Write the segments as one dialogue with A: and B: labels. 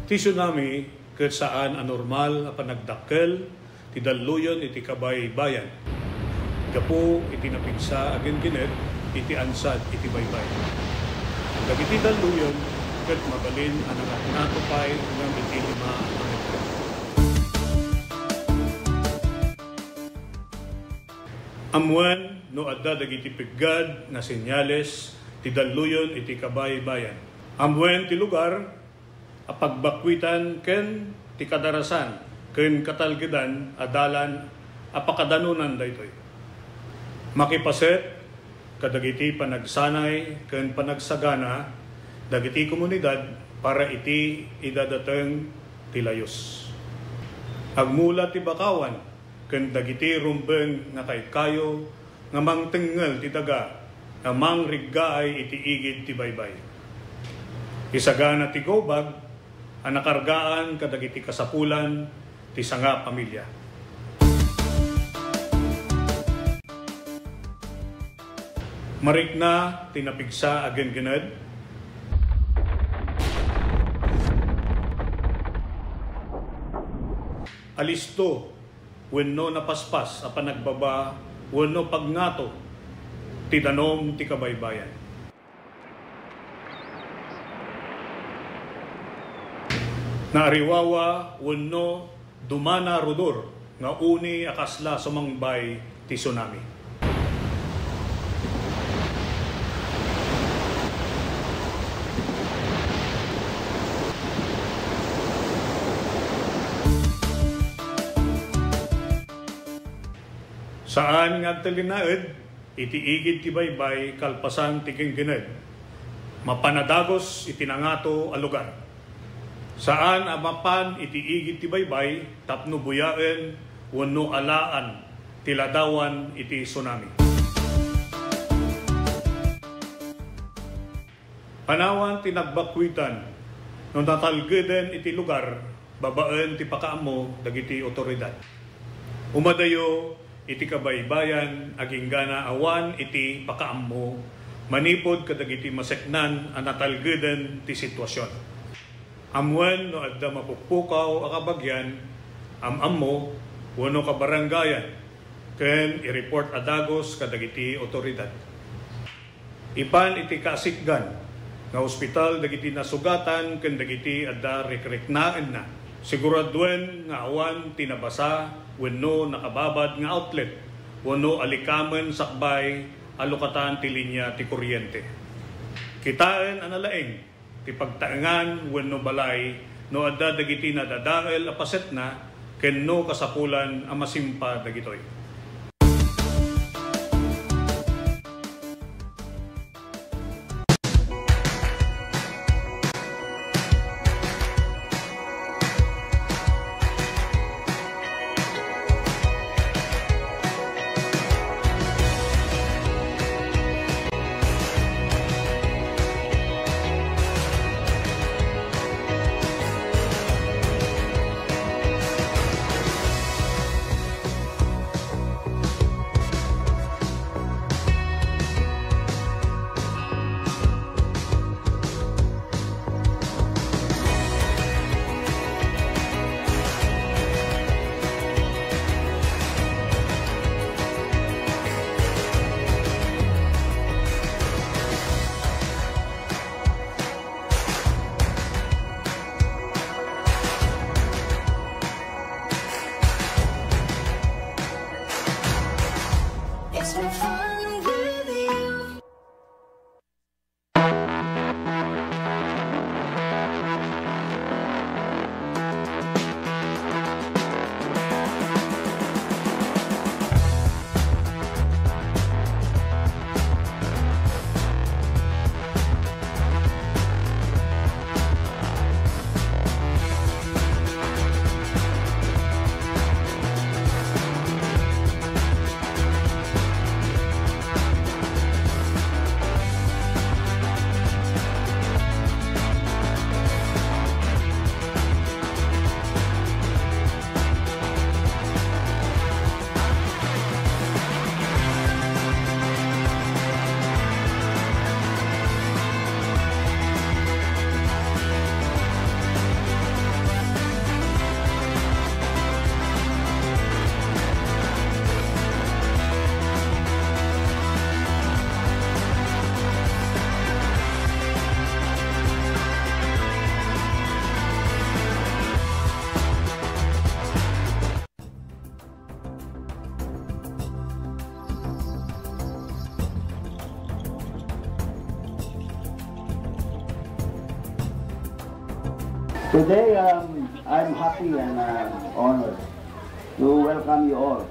A: Ti tsunami ket saan anormal a panagdakkel ti dalluyon iti kabay-bayan. Gapu iti napigsa agen ginet iti ansad iti baybay. Dagiti dalluyon ket mabalin ang natupay ngam iti 5 a metro. Amwan no adda dagiti piggad na senyales ti dalluyon iti kabay-bayan. Amwen ti lugar a pagbakwitan ken ti kadarasan ken katalgedan adalan a pakadanunan daytoy. Makipaset kadagiti panagsanay ken panagsagana dagiti komunidad para iti idadateng ti layos. Agmula ti bakawan ken dagiti rumbeng nga kayo nga mangtengel ti daga nga mangriggaay iti igid ti baybay. Isagana ti gobag ang nakargaan kadagiti kasapulan ti sanga pamilya. Marikna tinapigsa agen gened alisto wenno napaspas a panagbaba wenno pagngato ti danom ti kabaybayan. Naariwawa wenno dumana rodor nga uni akasla sumangbay ti tsunami. Saan nga talinaed, iti igid ti baybay kalpasan ti genggened. Mapanadagos iti nangato a lugar. Saan amapan iti igid ti baybay tapno buyaen wenno alaan ti ladawan iti tsunami. Panawan ti nagbakwitan no natalgeden iti lugar babaen ti pakaammo dagiti otoridad. Umadayo iti kabaybayan aginggana awan iti pakaammo manipod kadagiti maseknan a natalgeden ti sitwasyon. Amwen no adda mapukpukaw a kabagyan amammo wenno kabarangayan ken i-report adagos kadagiti otoridad. Ipan iti kasikgan nga ospital dagiti nasugatan ken dagiti adda rekreknaen na. Siguraduen nga awan tinabasa wenno nakababad nga outlet wenno alikamen sakbay alukatan ti linya ti kuryente. Kitaen analaeng ti pagtaengan wenno balay no adda dagiti nadadael a paset na kenno kasapulan a masimpa dagitoy.
B: Today, I'm happy and honored to welcome you all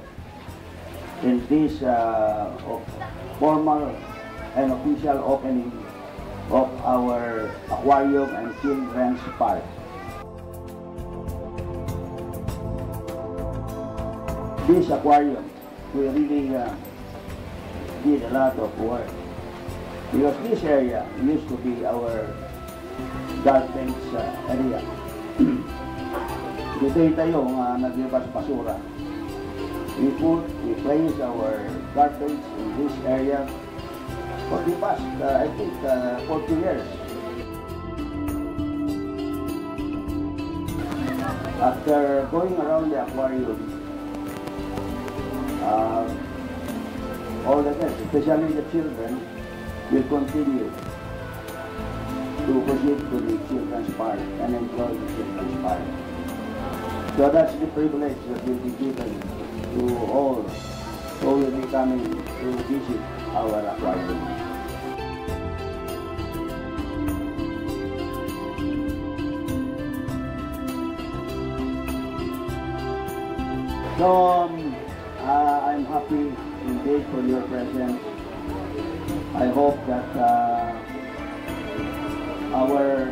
B: in this formal and official opening of our aquarium and children's park. This aquarium, we really did a lot of work because this area used to be our garbage area. Dito yung tayong naglibas basura. We place our garbage in this area for the past, I think, 40 years. After going around the aquarium, all the kids, especially the children, will continue to proceed to the children's park and enjoy the children's park. So that's the privilege that will be given to all who will be coming to visit our aquarium. So I'm happy indeed for your presence. I hope that our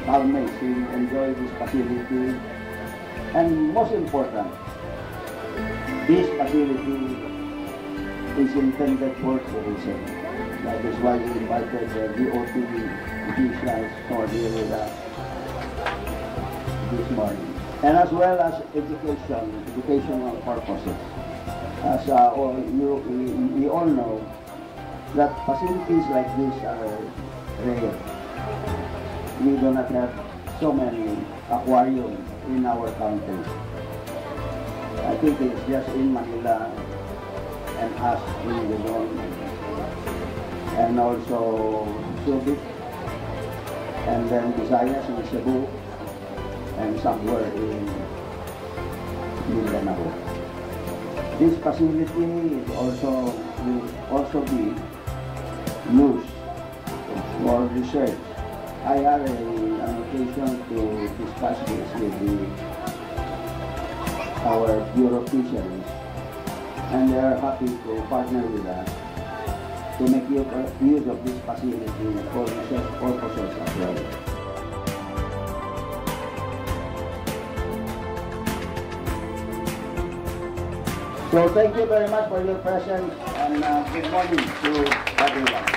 B: housemates will enjoy this facility, and most important, this facility is intended for tourism. That is why we invited the DOT officials for here with us this morning, and as well as educational purposes. As we all know that facilities like this are rare. We do not have so many aquariums in our country. I think it's just in Manila and us in Luzon, and also Subic, and then Visayas and Cebu, and somewhere in Mindanao. This facility will also be used for research. I had an occasion to discuss this with our Bureau of Fisheries, and they are happy to partner with us to make use of this facility for research purposes as well. So thank you very much for your presence, and good morning to everyone.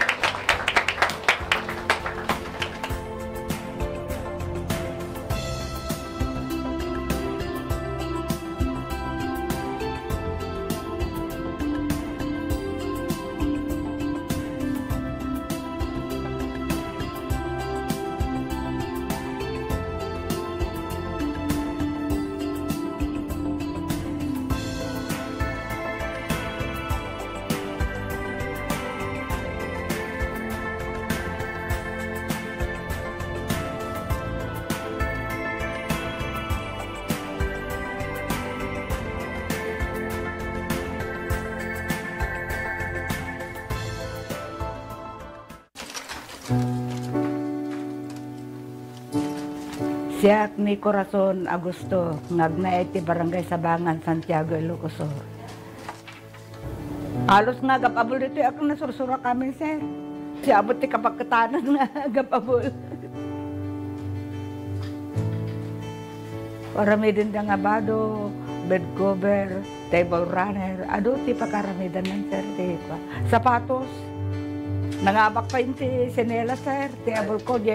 C: Siya ni Corazon Augusto, ngagnaay ti Barangay Sabangan, Santiago, Ilocosur. Alos nga gapabol dito, ako nasursura kami, sir. Siya abot ti kapagkatanan nga gapabol. Paramidin da nga bado, bed cover, table runner, ado ti pakaramidan ng sir, ti pa. Sapatos. Nangabak pa yun ti sinela, sir. Ti abol ko, di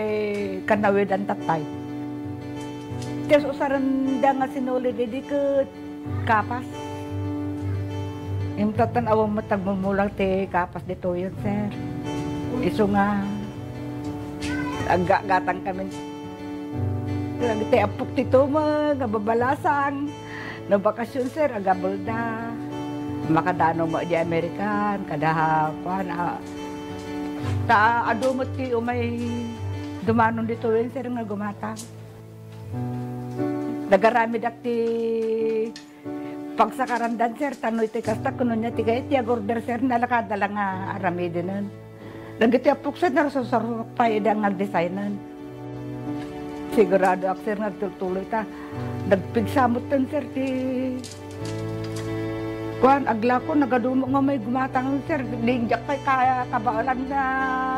C: kanawid ang tatay. Tiyan usaran da nga sinuli di ka kapas. Yung tatanawang matagmumulang ti kapas dito yun, sir. Iso nga, gatang kami. Lagi ti apok tito mga babalasang. No bakasyon, sir, agabol da. Makadano mo di Amerikan, kadahapan. Ado mo ti umay dumanon dito yun, sir, nga gumatang. Nagarami dakti pagsakarandan, sir, tanoy ti kasta kuno niya ti kaya ti agorder, sir, nalakadala nga arami dinan. Lagi ti apok, sir, narasasarok pa idang nag-designan. Sigurado ako sir nagtutuloy ta. Nagpigsamot tan sir ti Kuan, agla ko, nagadumo nga may gumatang sir. Lingjak kay kaya kabaalan na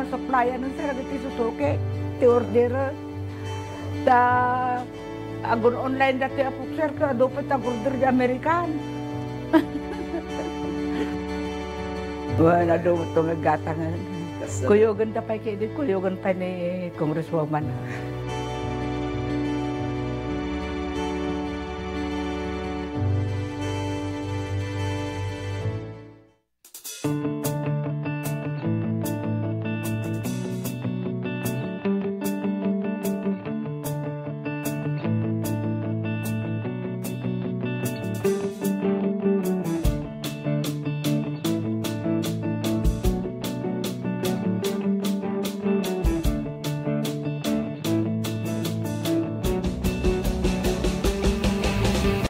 C: supplyan nun sir. Agiti susuki, ti order. Ta, agon online dati apok sir. Kadupit ang order di Amerikan. Wala dumot to magatangan. Kuyogan ta pa kaya kuyogan pa ni Congresswoman.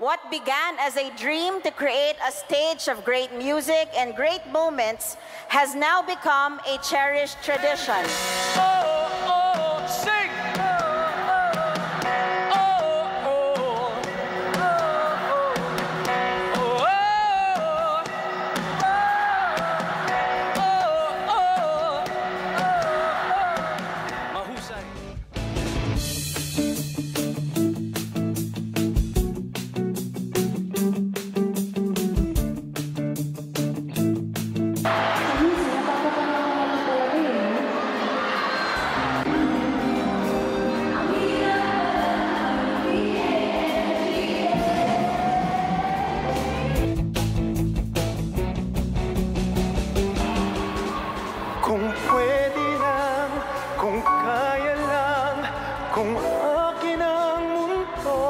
D: What began as a dream to create a stage of great music and great moments has now become a cherished tradition.
E: Kung pwede lang, kung kaya lang, kung akin ang mundo.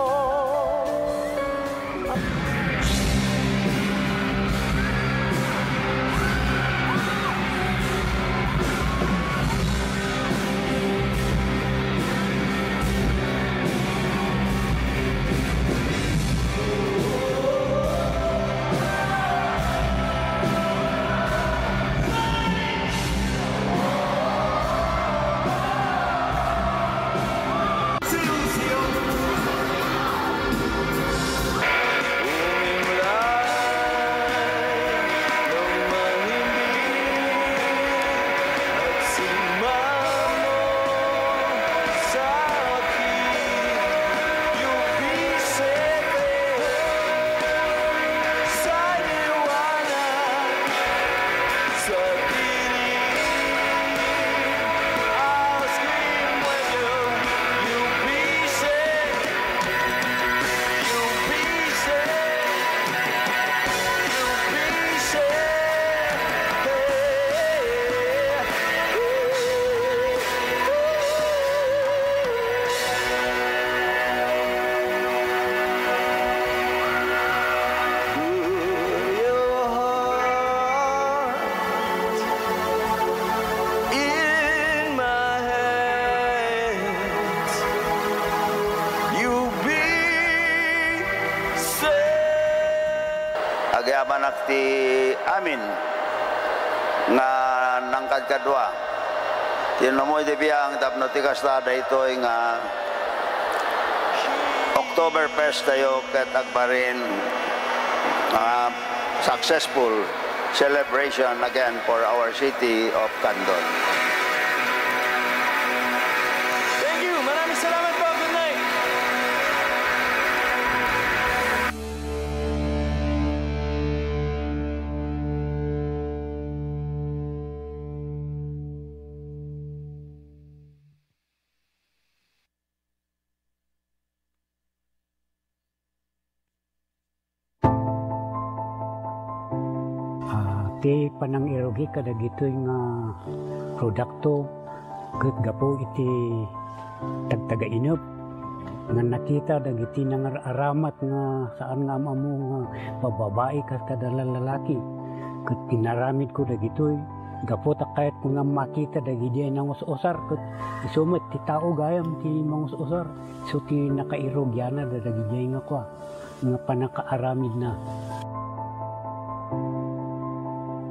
F: Agyaman ti amin nga nangkad kadwa. Tinamoy di biyang tapno ti kastada ito nga October 1st tayo ket agparin successful celebration again for our city of Candon.
E: Thank you! Maraming salamat po! Good night!
G: Iti panang irogi kadag ito nga produkto ket gapo iti tagtaga inup nga nakita dagiti nangaramat nga saan nga amo nga bababae ket kada lalaki ket pinaramid ko dagitoy gapo ta kahit nga makita dagiti nang usar ket isumet ti tao gayam ti mangusar so ti nakairogyana dagiti nga kwa nga panakaaramid na.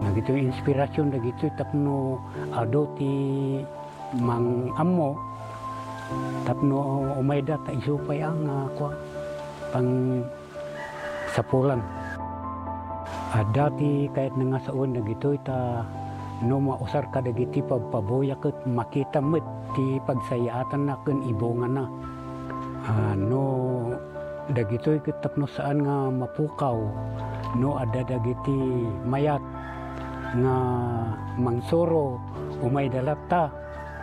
G: Nagito inspirasyon dagito tapno ado ti mang amo tapno umayda ta isupay ang pang sapulan. Dati kahit nga saon dagito ita no mausar ka dagiti pagpaboya ket makita met ti pagsayaatan na ken ibongan na. No dagito ket tapno saan nga mapukaw no ada dagiti mayat nga mangsoro umay dalata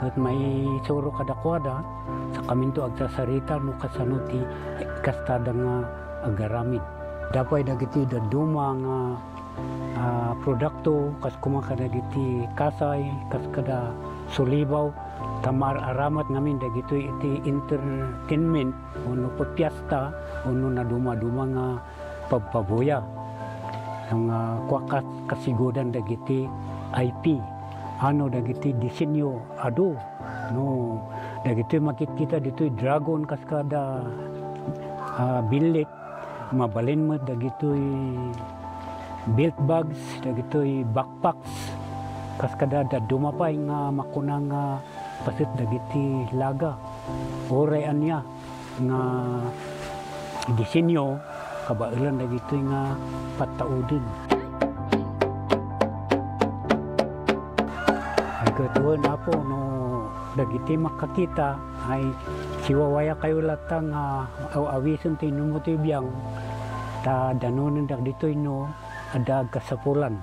G: ket may soro kadakwada sa kaminto agsasarita no kasano ti kastada nga agaramid. Dapay dagiti daduma nga produkto kas kumakada dagiti kasay kas kada sulibaw tamar aramat ngamin dagiti iti entertainment uno pagpiesta uno na duma-duma nga pagpaboya ang kwakas kasigodan dagiti IP ano dagiti disenyo ado no dagiti makikita ditoy dragon kas kada bilit mabalin mo dagitoy belt bags dagitoy backpacks kas kada dumapay nga makunang pasit dagiti laga oray anya nga disenyo kabailan dagitoy nga pataudin. Ay katuon apo no dagiti makakita ay siwawaya kayo latang awison tinumuti biyang ta danunan dak ditoy no ada kasapulan.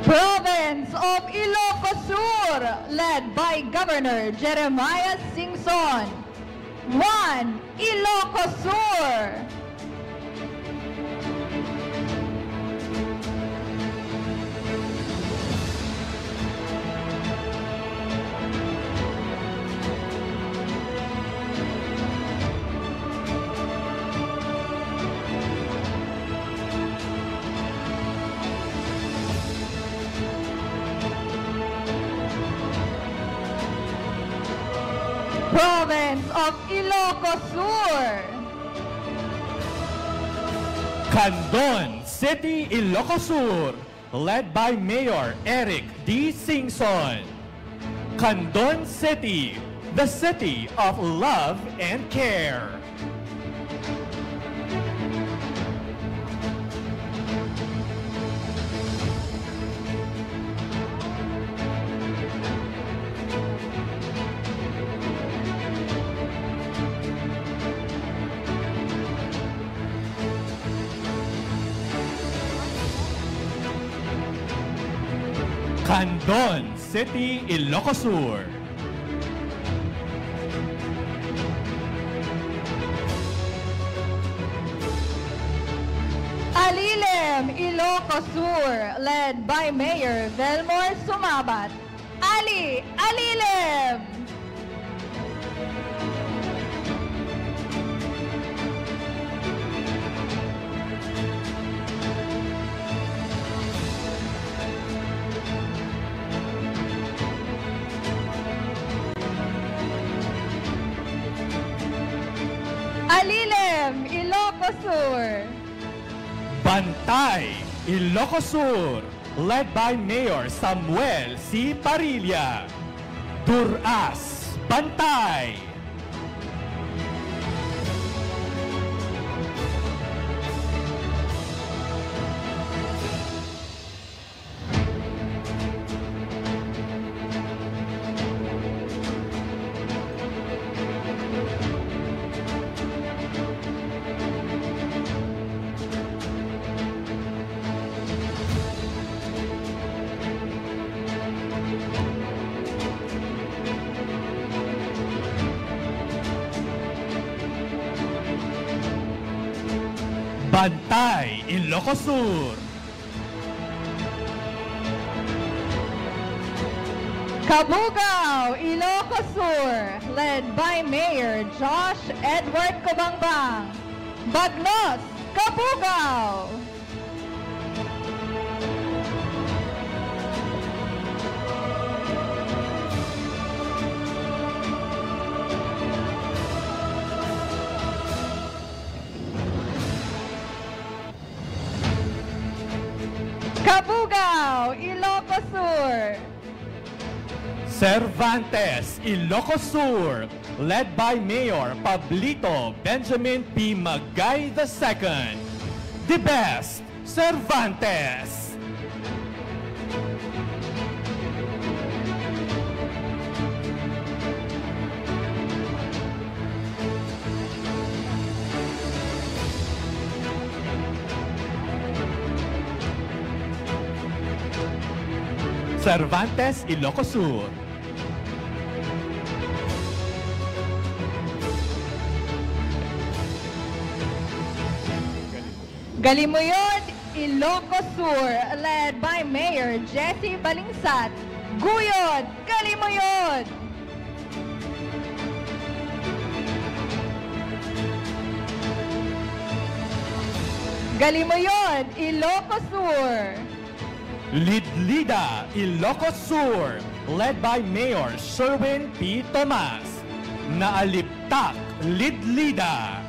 H: Province of Ilocos Sur, led by Governor Jeremiah Singson. 1. Ilocos Sur. Province of Ilocos Sur.
I: Candon City, Ilocos Sur, led by Mayor Eric D. Singson. Candon City, the city of love and care. Candon City, Ilocos Sur.
H: Alilem, Ilocos Sur, led by Mayor Velmor Sumabat. Alilem. Alilem, Ilocos Sur.
I: Bantay, Ilocos Sur, led by Mayor Samuel C. Parilla. Duras, Bantay. Bantay, Ilocos Sur.
H: Cabugao, Ilocos Sur, led by Mayor Josh Edward Cobangbang. Bagnos, Kabugao. Kabugao, Ilocos Sur.
I: Cervantes, Ilocos Sur, led by Mayor Pablito Benjamin P. Magay II. The best, Cervantes. Cervantes, Ilocos Sur.
H: Galimuyod, Ilocos Sur, led by Mayor Jessie Balingsat. Guyod, Galimuyod. Galimuyod, Ilocos Sur.
I: Lidlida, Ilocos Sur, led by Mayor Sherwin P. Tomas. Naaliptak, Lidlida.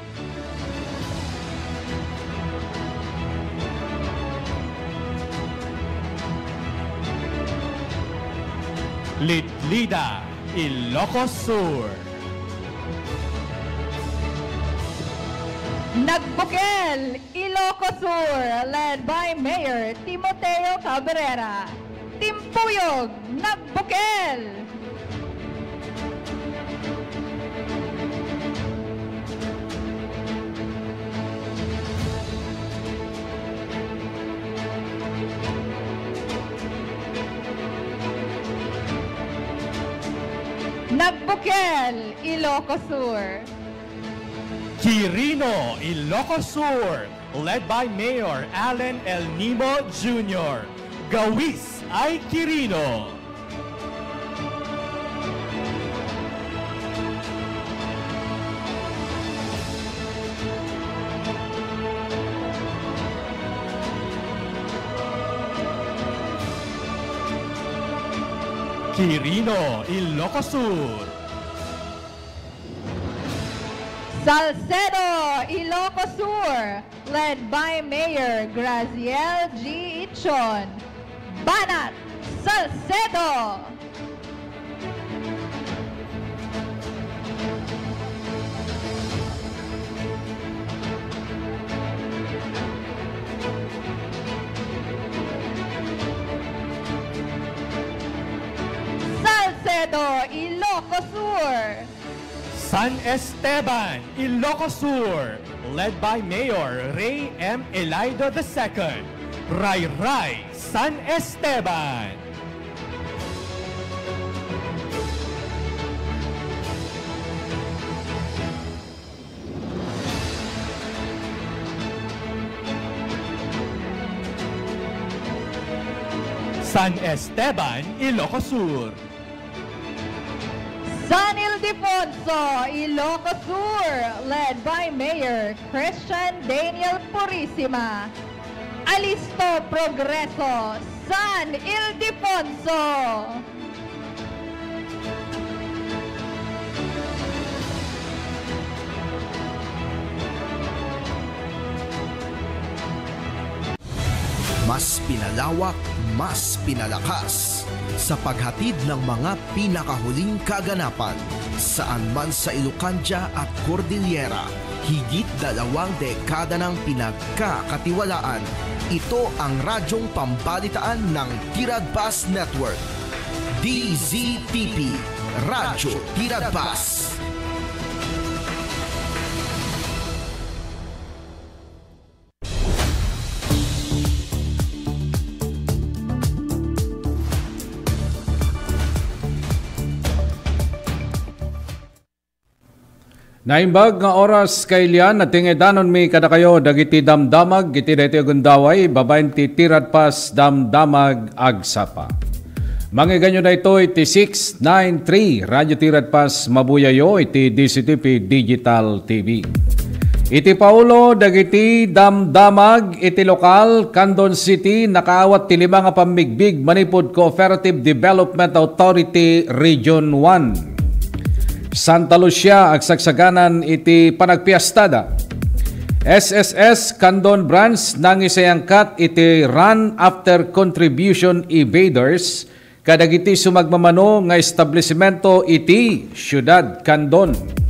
I: Lidlida, Ilocos Sur.
H: Nagbukel, Ilocos Sur, led by Mayor Timoteo Cabrera. Timpuyog, Nagbukel. Nagbukel, Ilocos Sur.
I: Quirino, Ilocos Sur, led by Mayor Allen El Nimo Jr. Gawis ay Quirino. Quirino, Ilocos Sur.
H: Salcedo, Ilocos Sur, led by Mayor Graziel G. Ichon. Banat, Salcedo. Salcedo, Ilocos Sur.
I: San Esteban, Ilocos Sur, led by Mayor Ray M. Elaido II. Ray Ray, San Esteban. San Esteban, Ilocos Sur.
H: San Ildefonso, Ilocos Sur, led by Mayor Christian Daniel Purisima. Alisto Progreso, San Ildefonso.
J: Mas pinalawak, mas pinalakas sa paghatid ng mga pinakahuling kaganapan saan man sa Ilocandia at Cordillera. Higit 2 dekada ng pinagkakatiwalaan. Ito ang radyong pambalitaan ng Tiradpas Network. DZTP, Radyo Tiradpas.
K: Naimbag nga oras kailian at tingidanon mi kada kayo dagiti damdamag iti deti agundaway babaen ti Tiradpas damdamag agsapa. Mangiganyo na ito iti 693 Radyo Tiradpas mabuyayo iti DCTP Digital TV. Iti Paulo dagiti damdamag iti lokal Candon City nakaawat ti 5 nga pamigbig manipod Cooperative Development Authority Region 1. Santa Lucia agsagsaganan iti panagpiastada. SSS Candon Branch nang isayangkat iti Run After Contribution Evaders kadagiti sumagmamano nga establishmento iti Syudad Candon.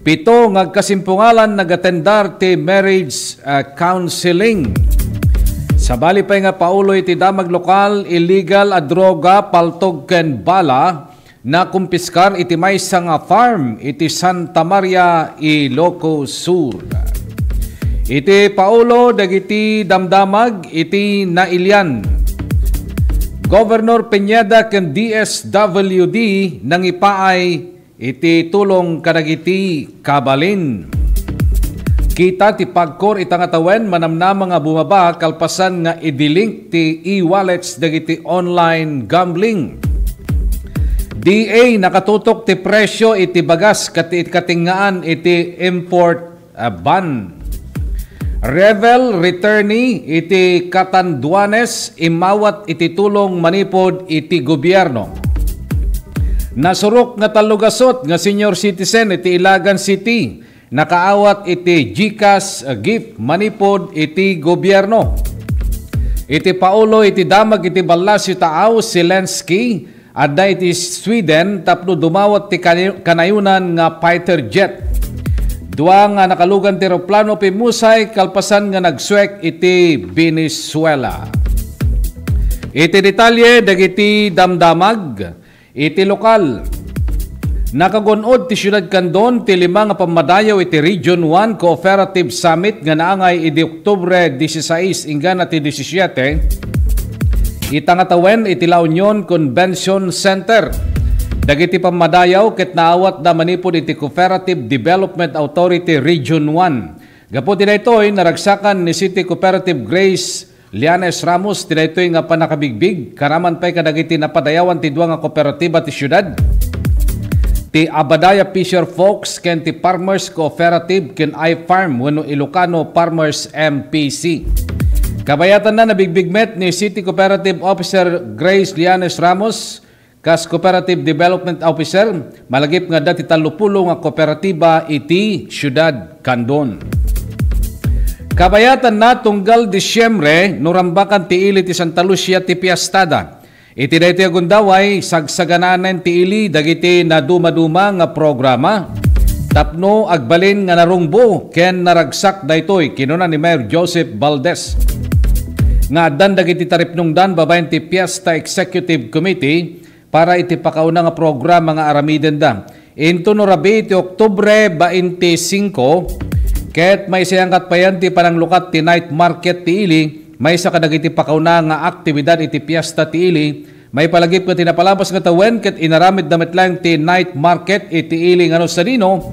K: 7 ngagkasimpungalan nagatendar ti marriage counseling. Sabali pa nga Paulo iti damag lokal illegal a droga paltog ken bala na kumpiskar iti maysa nga farm iti Santa Maria, Ilocos Sur. Iti Paulo dagiti damdamag iti nailyan. Governor Peñada ken DSWD nang ipaay iti tulong kadagiti kabalin. Kita ti pagkor itangatawen manamnama nga bumaba kalpasan nga idilink ti e-wallets dagiti online gambling. DA nakatutok ti presyo iti bagas iti katingaan iti import ban. Revel returnee iti Catanduanes imawat iti tulong manipod iti gobyerno. Nasurok nga talugasot nga senior citizen iti Ilagan City nakaawat iti GCash gift manipod iti gobyerno. Iti Paulo iti damag iti Balasyo Taaw Zelensky adda iti Sweden tapno dumawat ti kanayunan nga fighter jet. 2 nga nakalugan ti eroplano pimusay kalpasan nga nagswek iti Venezuela. Iti detalye dagiti damdamag iti lokal. Nakagunod ti Syudad Candon ti 5 nga pamadayaw iti Region 1 Cooperative Summit nga naangay iti Oktubre 16 inggan iti 17. Itangatawen iti La Union Convention Center. Dagiti pamadayaw ket naawat da manipod iti Cooperative Development Authority Region 1. Gapo ti daytoy naragsakan ni City Cooperative Grace Lianes Ramos ti daytoy nga panakabigbig karaman pay kadagiti napadayawan ti 2 nga kooperatiba ti syudad. Ti Abadaya Fisher Folks ken ti Farmers Cooperative ken iFarm wenno Ilocano Farmers MPC. Kabayatan na nabigbigmet ni City Cooperative Officer Grace Lianes Ramos kas Cooperative Development Officer malagip nga dati 30 nga kooperatiba iti Syudad Candon. Kabayatan na tunggal Disyembre nurambakan ti ili ti Santa Lucia ti piastada. Iti daytoy agundaway sagsaganan ti ili dagiti na duma-duma nga programa. Tapno agbalin nga narungbo ken naragsak daytoy kinuna ni Mayor Joseph Valdez. Nga addan dagiti taripnungdan babaen ti Fiesta Executive Committee para iti pakauna nga programa nga aramiden da. Into no rabi ti Oktubre 25 ket may sayangkat pa yan ti pananglukat ti night market ti ili, may sa kadagiti pakauna nga aktibidad iti Fiesta ti ili, may palagip ka tinapalabas nga tawen ket inaramid damit lang ti night market iti ili nga no sa dino.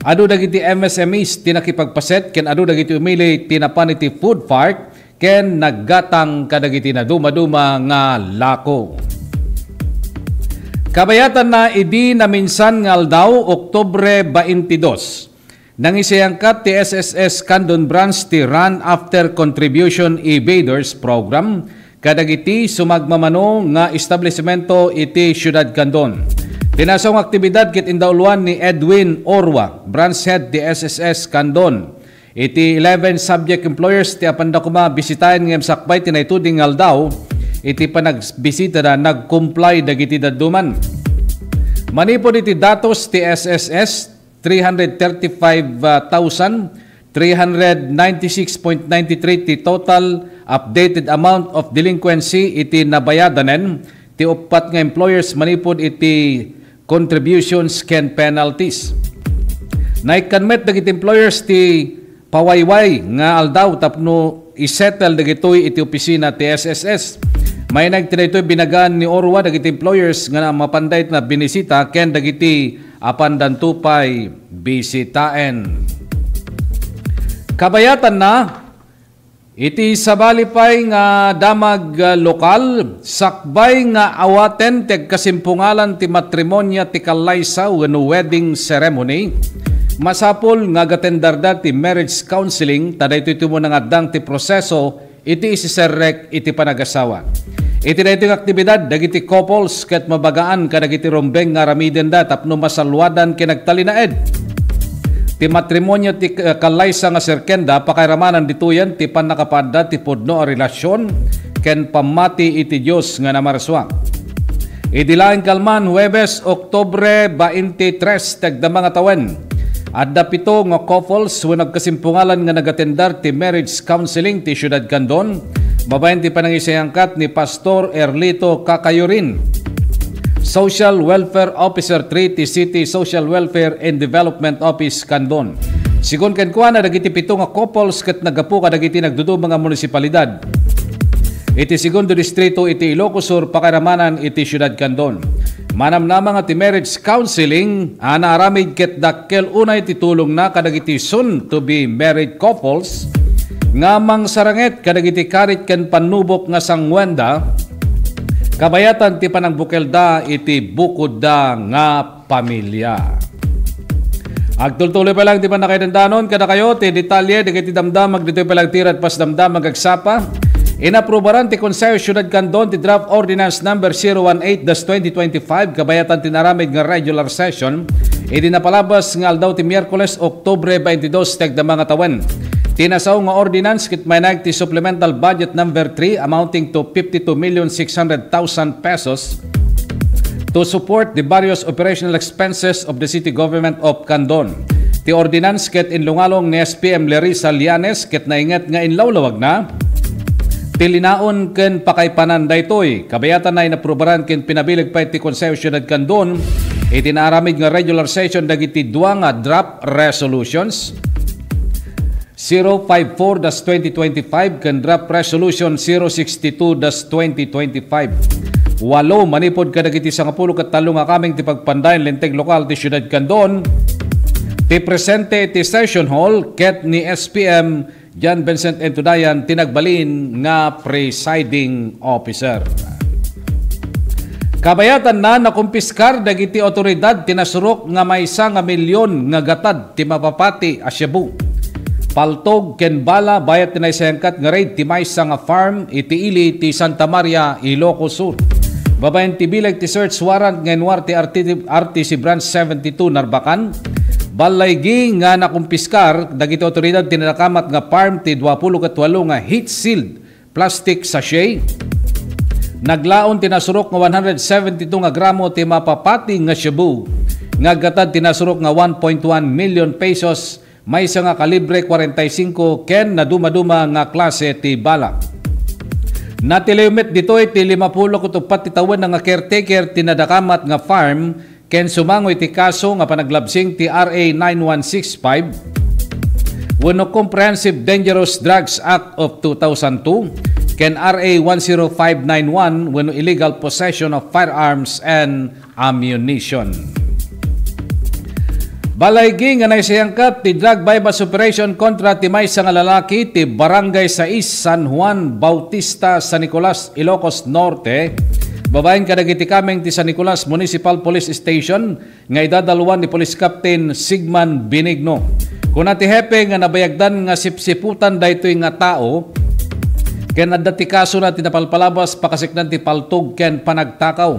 K: Adu dagiti MSMEs tinakipagpaset ken adu dagiti umili tinapan iti food park ken naggatang kadagiti na duma-duma nga lako. Kabayatan na idi na minsan nga aldaw Oktubre 22. Nang isayangkat ti SSS Candon Branch ti Run After Contribution Evaders Program kadagiti sumagmamano nga establishmento iti Syudad Candon. Tinasong aktibidad kit indauluan ni Edwin Orwa, Branch Head ti SSS Candon. Iti 11 subject employers ti apandakuma bisitahin ngem sakbay tinaytuding aldaw iti panagbisita na nag-comply dagiti daduman. Manipod iti datos ti SSS 335,396.93 ti total updated amount of delinquency iti nabayadanen ti upat nga employers manipod iti contributions ken penalties. Naikanmet dagiti employers ti pawayway nga aldaw tapno isettle dagitoy iti opisina ti SSS. May nagtinaytoy binagaan ni Orwa dagiti employers nga mapanday na binisita ken dagiti apan dantupay bisitaen. Kabayatan na iti sabalipay nga damag lokal sakbay nga awaten tek kasimpungalan ti matrimonya ti kalaysaw wenno wedding ceremony Masapol nga gatendarda ti marriage counseling tada ito mo nga dang ti proseso iti isiserrek iti panagasawa. Iti na itong aktibidad dagiti couples ket mabagaan ka dagiti rombeng nga ramiden da tapno masalwadan kinagtalinaed. Ti matrimonyo ti kalaysa nga serkenda pakairamanan dituyan ti panakapada ti pudno a relasyon ken pamati iti Dios nga namarswa. Idilaing kalman Huwebes, Oktubre 23 tagda mga tawen. Adda pito nga couples when nagkasimpungalan nga nagatendar ti marriage counseling ti Syudad Candon. Babayan ti panangisayangkat ni Pastor Erlito Kakayurin. Social Welfare Officer 3 ti City Social Welfare and Development Office Candon. Sigon ken kuana dagiti pito nga couples ket nagapu kadagiti nagdudu mga munisipalidad. Iti segundo distrito iti Ilocos Sur pakairamanan iti Syudad Candon. Manamnama nga ti marriage counseling ana aramid ket dakkel unay ti tulong na kadagiti soon to be married couples nga mangsaranget kadagiti karit ken panubok nga sangwenda kabayatan ti panangbukelda iti bukod da nga pamilya. Agtultuloy pa lang ti panakaidandanon kada kayo ti detalye dagiti damdamag ditoy pa lang tirat pas damdamag agsapa. Inaprubaran ti Konseyo Syudad Candon ti Draft Ordinance Number 018-2025 kabayatan tinaramid nga regular session. Idi napalabas nga aldaw ti Miyerkules, Oktubre 22 tagda mga tawen. Tinasaw nga ordinance kit may nag ti Supplemental Budget Number 3 amounting to 52,600,000 pesos to support the various operational expenses of the City Government of Candon. Ti ordinance kit inlungalong ni SPM Larissa Lianes kit naingat nga inlawlawag na tilinaon ken pakaypanan daytoy kabayatan na inaprubaran ken pinabilag pa iti Konseyo Syudad Candon itinaramid nga regular session dagiti dua nga draft resolutions 054-2025 ken draft resolution 062-2025. Walo manipod kadagiti 10 ket 3 nga kaming ti pagpandayon lenteg lokal ti Syudad Candon ti presente iti session hall ket ni SPM John Vincent Entudayan tinagbalin nga presiding officer. Kabayatan na nakumpiskar dagiti otoridad tinasurok nga maysa nga milyon nga gatad ti mapapati a Cebu. Paltog ken bala bayat tinaysayangkat nga raid ti maysa nga farm iti ili ti Santa Maria, Ilocos Sur. Babayan ti bilag ti search warrant nga inwar ti RTC Branch 72 Narbacan. Balaygi nga nakumpiskar dagiti otoridad tinakamat nga farm ti 28 nga heat sealed plastic sachet. Naglaon tinasurok nga 172 nga gramo ti mapapati nga Cebu. Nga gatad tinasurok nga 1.1 million pesos maysa nga kalibre 45 ken na dumaduma nga klase ti bala. Natiliyumit ditoy ti 50 kutupat ti tawen nga caretaker tinadakamat nga farm ken sumangoy ti kaso nga panaglabsing ti RA 9165 wenno Comprehensive Dangerous Drugs Act of 2002 ken RA 10591 wenno illegal possession of firearms and ammunition. Balaygi nga naisayangkat ti drug bypass operation kontra ti maysa nga lalaki ti Barangay 6 San Juan Bautista San Nicolas, Ilocos Norte. Babaeng kadagiti kameng ti San Nicolas Municipal Police Station nga idadaluan ni Police Captain Sigman Binigno. Kuna ti hepe nga nabayagdan nga sipsiputan daytoy nga tao ken adda ti kaso na tinapalpalabas pakasiknan ti paltog ken panagtakaw.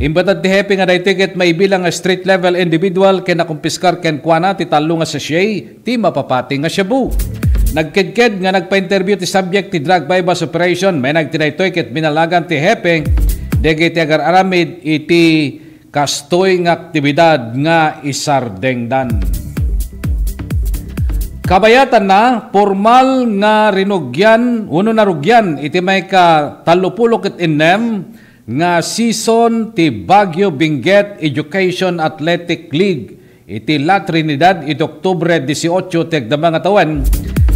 K: Imbatad ti hepe nga daytoy ket maibilang nga street level individual ken nakumpiskar ken kuana ti talo nga sachet ti mapapati nga Cebu. Nagkedked nga nagpa-interview ti subject ti drug bypass operation may nagtinaytoy ket binalagan ti hepe dagiti agar aramid iti kastoy nga aktibidad nga isardengdan. Kabayatan na formal nga rinugyan uno na rugyan iti may ka 36 nga season ti Baguio Benguet Education Athletic League iti La Trinidad iti Oktubre 18 tagda mga tawen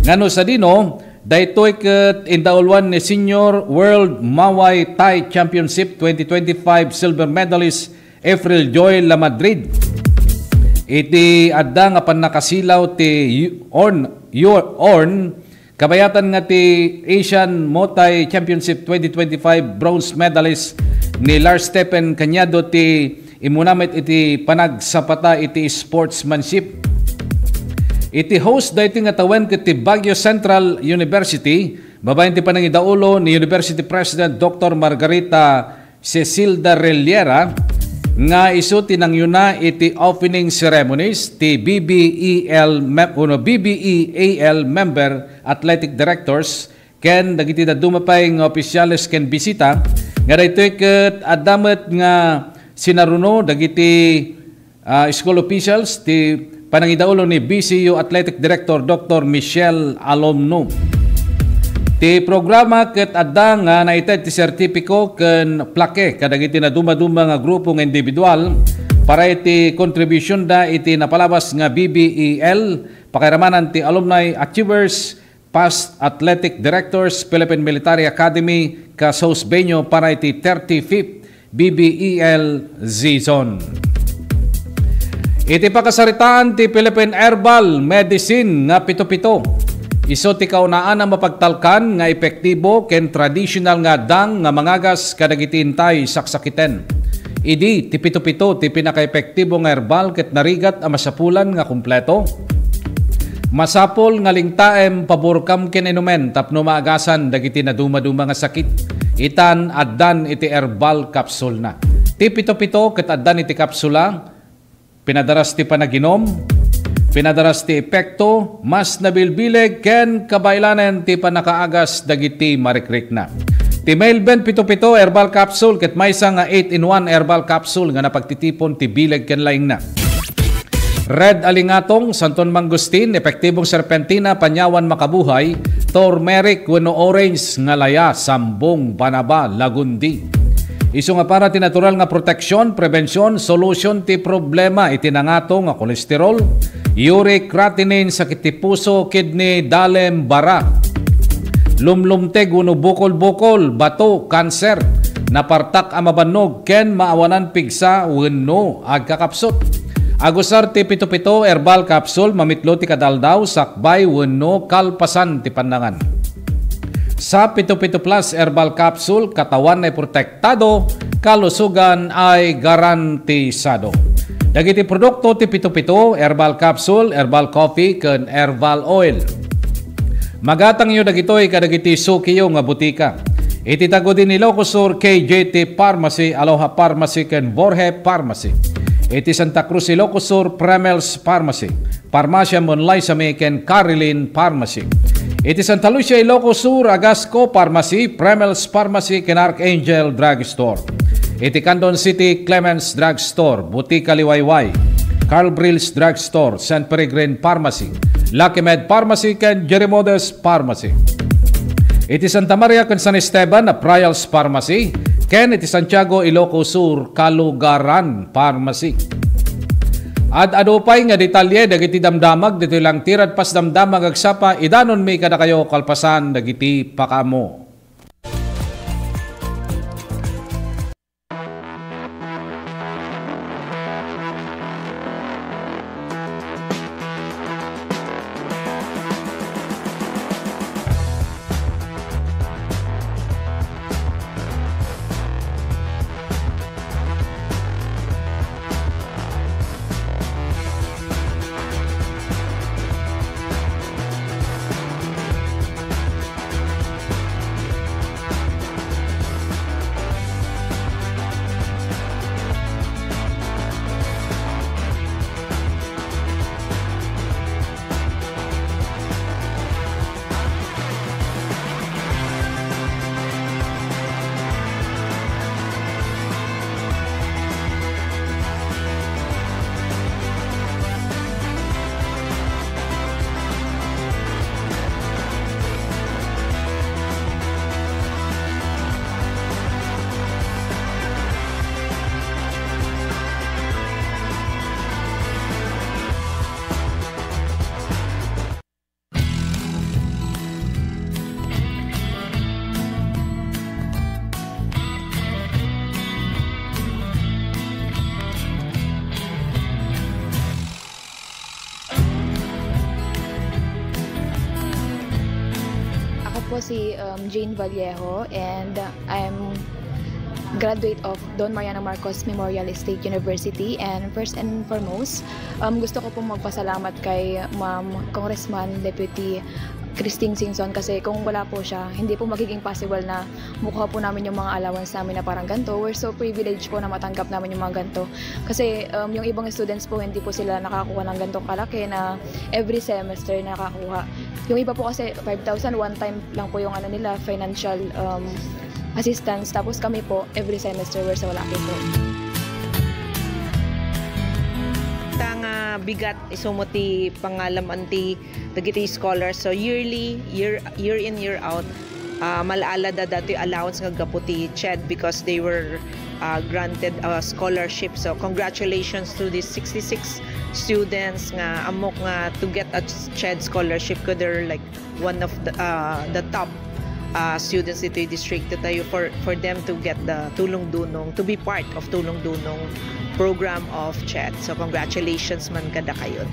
K: ngano sa dino daytoy ket indaulwan ni Senior World Muay Thai Championship 2025 silver medalist April Joy La Madrid. Iti adda nga panakasilaw ti Orn kabayatan nga ti Asian Muay Thai Championship 2025 bronze medalist ni Lars Stephen Cañado ti imunamit iti panagsapata iti sportsmanship. iti host dahiti nga tawen iti Baguio Central University, babayan ti panangidaulo ni University President Dr. Margarita Cecilda Reliera, nga isu tinang yuna iti opening ceremonies ti BBEAL member athletic directors ken dagiti dadumapay nga opisyales ken bisita nga daytoy ket adamet nga sinaruno dagiti school officials ti panangidaulo ni BCU Athletic Director Dr. Michelle Alomno. Ti programa ket adda nga naited ti sertipiko ken plaque kadagiti na duma-duma nga grupo nga individual para iti contribution da iti napalabas nga BBEL pakiramanan ti Alumni Achievers Past Athletic Directors Philippine Military Academy Casos Benyo para iti 35th BBEL season. Iti pakasaritaan ti Philippine Herbal Medicine nga pito-pito. Iso ti kaunaan ang mapagtalkan nga epektibo ken traditional nga dang nga mangagas kadagiti intay saksakiten. Idi ti pito-pito ti pinaka-epektibo nga herbal ket narigat a masapulan nga kumpleto. Masapol nga lingtaem paborkam ken inumen tapno maagasan dagiti na duma-duma nga sakit. Itan addan iti herbal capsule na. Ti pito-pito ket addan iti kapsula pinadaras ti panaginom, pinadaras ti epekto, mas nabilbileg ken kabailanen ti panakaagas dagiti marikrik na. Ti Mailben pito-pito herbal capsule ket maysa nga 8-in-1 herbal capsule nga napagtitipon ti bileg ken laing na. Red alingatong, santon mangustin, epektibong serpentina, panyawan makabuhay, turmeric, wenno orange, ngalaya, sambong, banaba, lagundi. Isu nga para ti natural nga proteksyon, prevensyon, solution ti problema iti nangato nga kolesterol, uric, creatinine, sakit ti puso, kidney, dalem, bara. Lumlumteg wenno bukol-bukol, bato, kanser, napartak a mabannog ken maawanan pigsa wenno agkakapsot. Agusar ti pito-pito herbal capsule mamitlo ti kadaldaw sakbay wenno kalpasan ti pandangan. Sa pito-pito plus herbal capsule katawan ay protektado, kalusugan ay garantisado. Dagiti produkto ti pito-pito herbal capsule, herbal coffee ken herbal oil. Magatang yo dagitoy kadagiti sukiyo nga butika. Ititago din ni Locosur KJT Pharmacy, Aloha Pharmacy ken Borhe Pharmacy. Iti Santa Cruz Ilocosur Premils Pharmacy, Parmasya Monlaysame ken Carilin Pharmacy. Iti Santa Lucia Ilocosur Agasco Pharmacy, Premils Pharmacy ken Archangel Drugstore. Iti Candon City Clements Drugstore, Butika Liwayway, Carl Brills Drugstore, St. Peregrine Pharmacy, Lucky Med Pharmacy ken Jerimodes Pharmacy. Iti Santa Maria ken San Esteban na Prials Pharmacy, ken iti Santiago Ilocos Sur Kalugaran Pharmacy. At adupay nga detalye dagiti damdamag dito lang tirad pas damdamag agsapa idanon mi kada kayo kalpasan dagiti pakamo.
L: Si Jane Vallejo and I'm graduate of Don Mariano Marcos Memorial State University. And first and foremost, gusto ko pong magpasalamat kay Ma'am Congressman Deputy Christine Singson, kasi kung wala po siya, hindi po magiging possible na mukha po namin yung mga allowance namin na parang ganito. We're so privileged po na matanggap namin yung mga ganito. Kasi yung ibang students po, hindi po sila nakakuha ng ganitong kalaki na every semester nakakuha. Yung iba po kasi 5,000, one time lang po yung nila, financial assistance. Tapos kami po, every semester, we're so lucky po.
M: Tanga bigat isumuti pangalam anti dagiti scholars, so yearly year in year out malaala da dati allowance nga gaputi CHED because they were granted a scholarship. So congratulations to these 66 students nga amok nga to get a CHED scholarship, because they're like one of the top students dito yung district tayo for them to get the Tulong Dunong, to be part of Tulong Dunong program of CHED. So congratulations man kada kayo.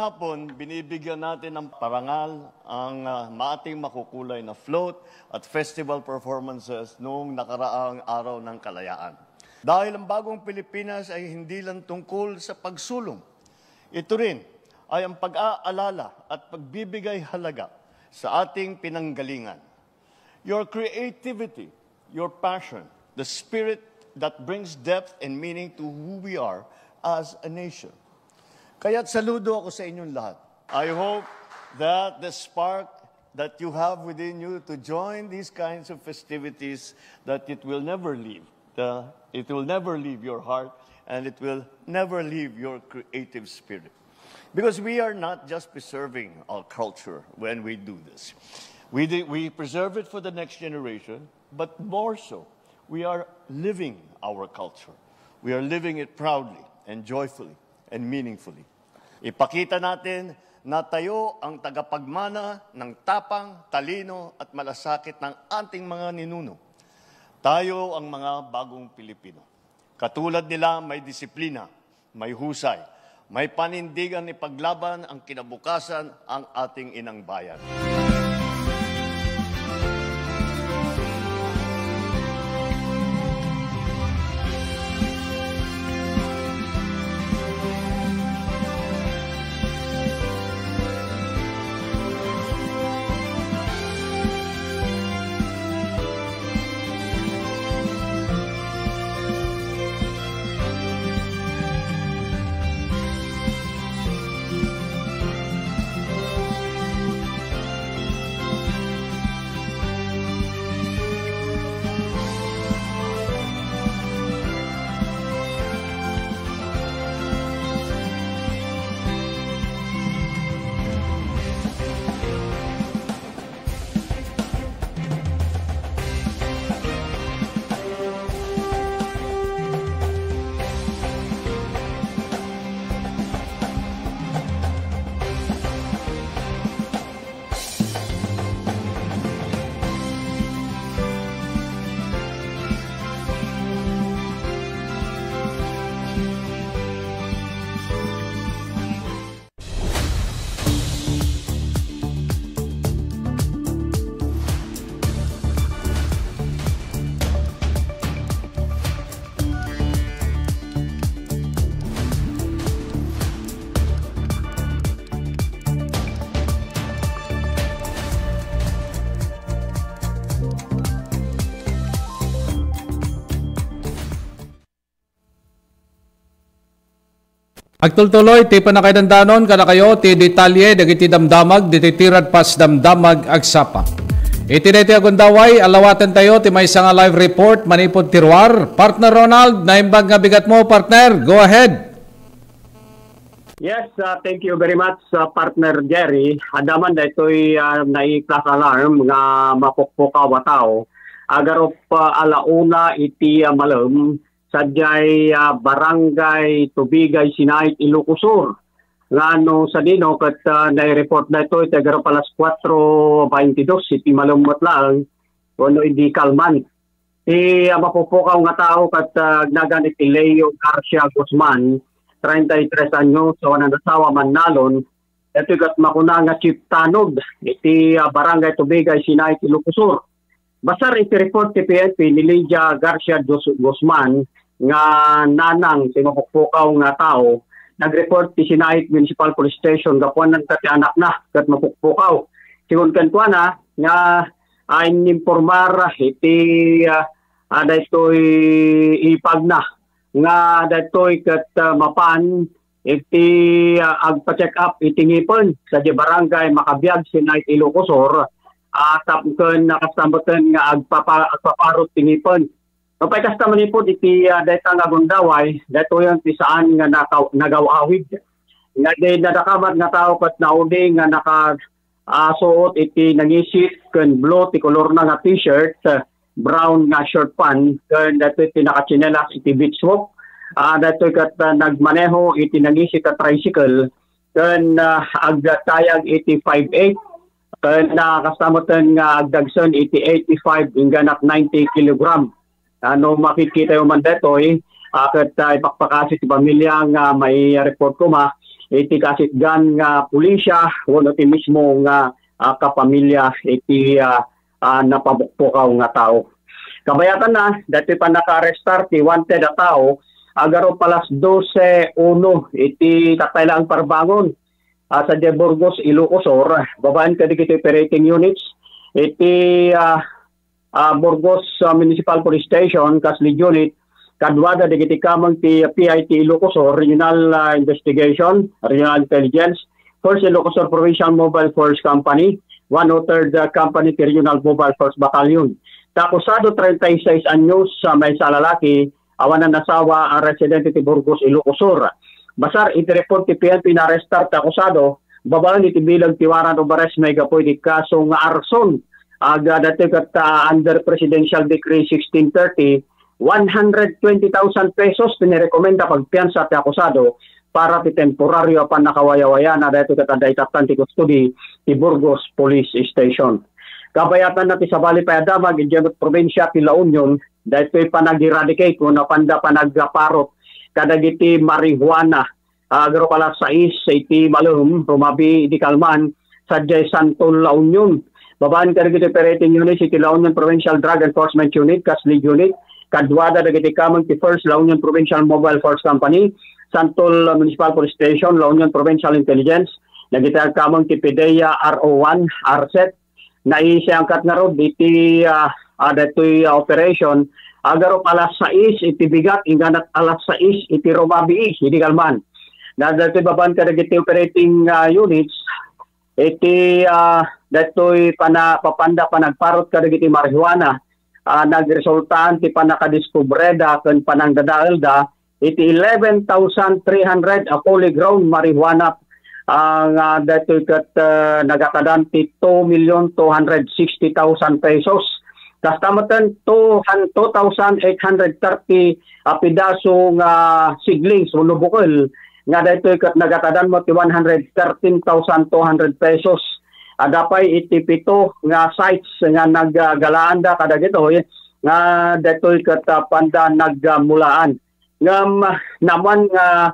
N: hapon, binibigyan natin ng parangal ang maating makukulay na float at festival performances noong nakaraang araw ng kalayaan. Dahil ang bagong Pilipinas ay hindi lang tungkol sa pagsulong. Ito rin ay ang pag-aalala at pagbibigay halaga sa ating pinanggalingan. Your creativity, your passion, the spirit that brings depth and meaning to who we are as a nation. Kaya't saludo ako sa inyong lahat. I hope that the spark that you have within you to join these kinds of festivities, that it will never leave. It will never leave your heart, and it will never leave your creative spirit. Because we are not just preserving our culture when we do this. We preserve it for the next generation, but more so, we are living our culture. We are living it proudly and joyfully and meaningfully. Ipakita natin na tayo ang tagapagmana ng tapang, talino at malasakit ng ating mga ninuno. Tayo ang mga bagong Pilipino. Katulad nila, may disiplina, may husay, may panindigan ni paglaban ang kinabukasan ang ating inang bayan.
K: Agtultuloy, ti panakaidandanon, kada kayo, ti detalye, dagiti damdamag, dititirad pas damdamag, agsapa. Iti deti agundaway, alawatan tayo, ti may isang live report, manipod tirwar. Partner Ronald, naimbag nga bigat mo, partner, go ahead.
O: Yes, thank you very much, partner Jerry. Adaman na ito'y nai-class alarm nga mapukpukaw tao. Agarop alauna iti malam, sadyay barangay Tubigay Sinait Ilocos Sur. Ngano sa dino kat nai-report na ito itagaro palas 4:22 iti malumot lang kuno hindi kalman. Mapupukaw nga tao kat naganit ti Leo Garcia Guzman 33 anyos so nanasawa Manalon. Ito kat makuna nga Chief Tanog iti barangay Tubigay Sinait Ilocos Sur. Basar iti report ti PNP ni Lydia Garcia Guzman nga nanang si mapukpukaw nga tao, nag-report ti Sinait Municipal Police Station gapuan ng tati anak na kat mapukpukaw. Sigun kantua na nga inimpormar iti daytoy ipag na nga daytoy kat mapan iti agpa-check up iti ngipon sa di barangay Makabiag Sinait Ilocos Sur tapken nakastamboten nga agpaparot ti ngipon. Kapay kasta manipod iti dayta nga gundaway, dayto yung ti saan nga nagawawid. Nga day nadakamat nga tao kat naudi nga nakasuot iti nangisit ken blue ti kolor na nga t-shirt, brown nga short pant, ken dayto iti nakachinelas iti beach walk. Dayto kat nagmaneho iti nangisit a tricycle, ken agdatayag iti 5'8", ken nakastamoten nga agdagson iti 85 inganak 90 kilogram. Ano makikita yung mandatoy, kat ipakpakasit si pamilya nga may report ko iti kasit gan nga pulisya, wano ti mismo nga kapamilya iti napabukpukaw nga tao. Kabayatan na, dati pa naka-restart ti wanted na tao, agaro palas 12:01 iti tataylang parbangon sa de Burgos, Ilocos Sur, babaan kadikito operating units, iti Burgos Municipal Police Station, Kasli Unit, kadwada digiti kamang ti PIT Ilocos Sur, Regional Investigation, Regional Intelligence, 1st Ilocos Sur Provincial Mobile Force Company, 103rd Company ti Regional Mobile Force Battalion. Takusado 36 anyos sa may salalaki, awan na nasawa ang residente ti Burgos, Ilocos Sur. Basar iti report ti PNP na restart takusado, babaan iti bilang tiwaran o bares may gapoy di kaso nga arson. Dati kat under Presidential Decree 1630, 120,000 pesos pinirekomenda pagpiyansa ti akusado para ti temporaryo apan nakawayawaya na dito katadaytatan ti custody ti Burgos Police Station. Kabayatan na ti Sabali Payadamag, Idiamot Provincia, ti La Union, dito panag-eradicate kung napanda panagparot kadagiti marijuana. Agro pala sa iti malum, rumabi iti Kalman, sa Santol La Union. Babaan kadagiti operating unit, iti La Union Provincial Drug Enforcement Unit, Kaslig Unit, kadwada dagiti kamang ti First La Union Provincial Mobile Force Company, Santol Municipal Police Station, La Union Provincial Intelligence, dagiti kamang ti PDEA RO1, RSET, na isiangkat nga ro iti dato'y operation agaro alas 6 iti bigat inganat alas 6 iti rumabi hindi Kalman na dato'y baban kadagiti operating units iti dato'y papanda panagparot kadagiti marijuana nagresultaan ti panakadiskubreda ken panangdadaelda iti 11,300 polyground marijuana ang dato'y kat nagatadan ti 2,260,000 pesos. Kastamatan 2,830 pidasong siglings o lubukol nga dato'y kat nagatadan mo ti 113,200 pesos. Adapay iti pito nga sites nga naggalaanda kadagito nga dato'y kat panda nagmulaan. Ngam naman nga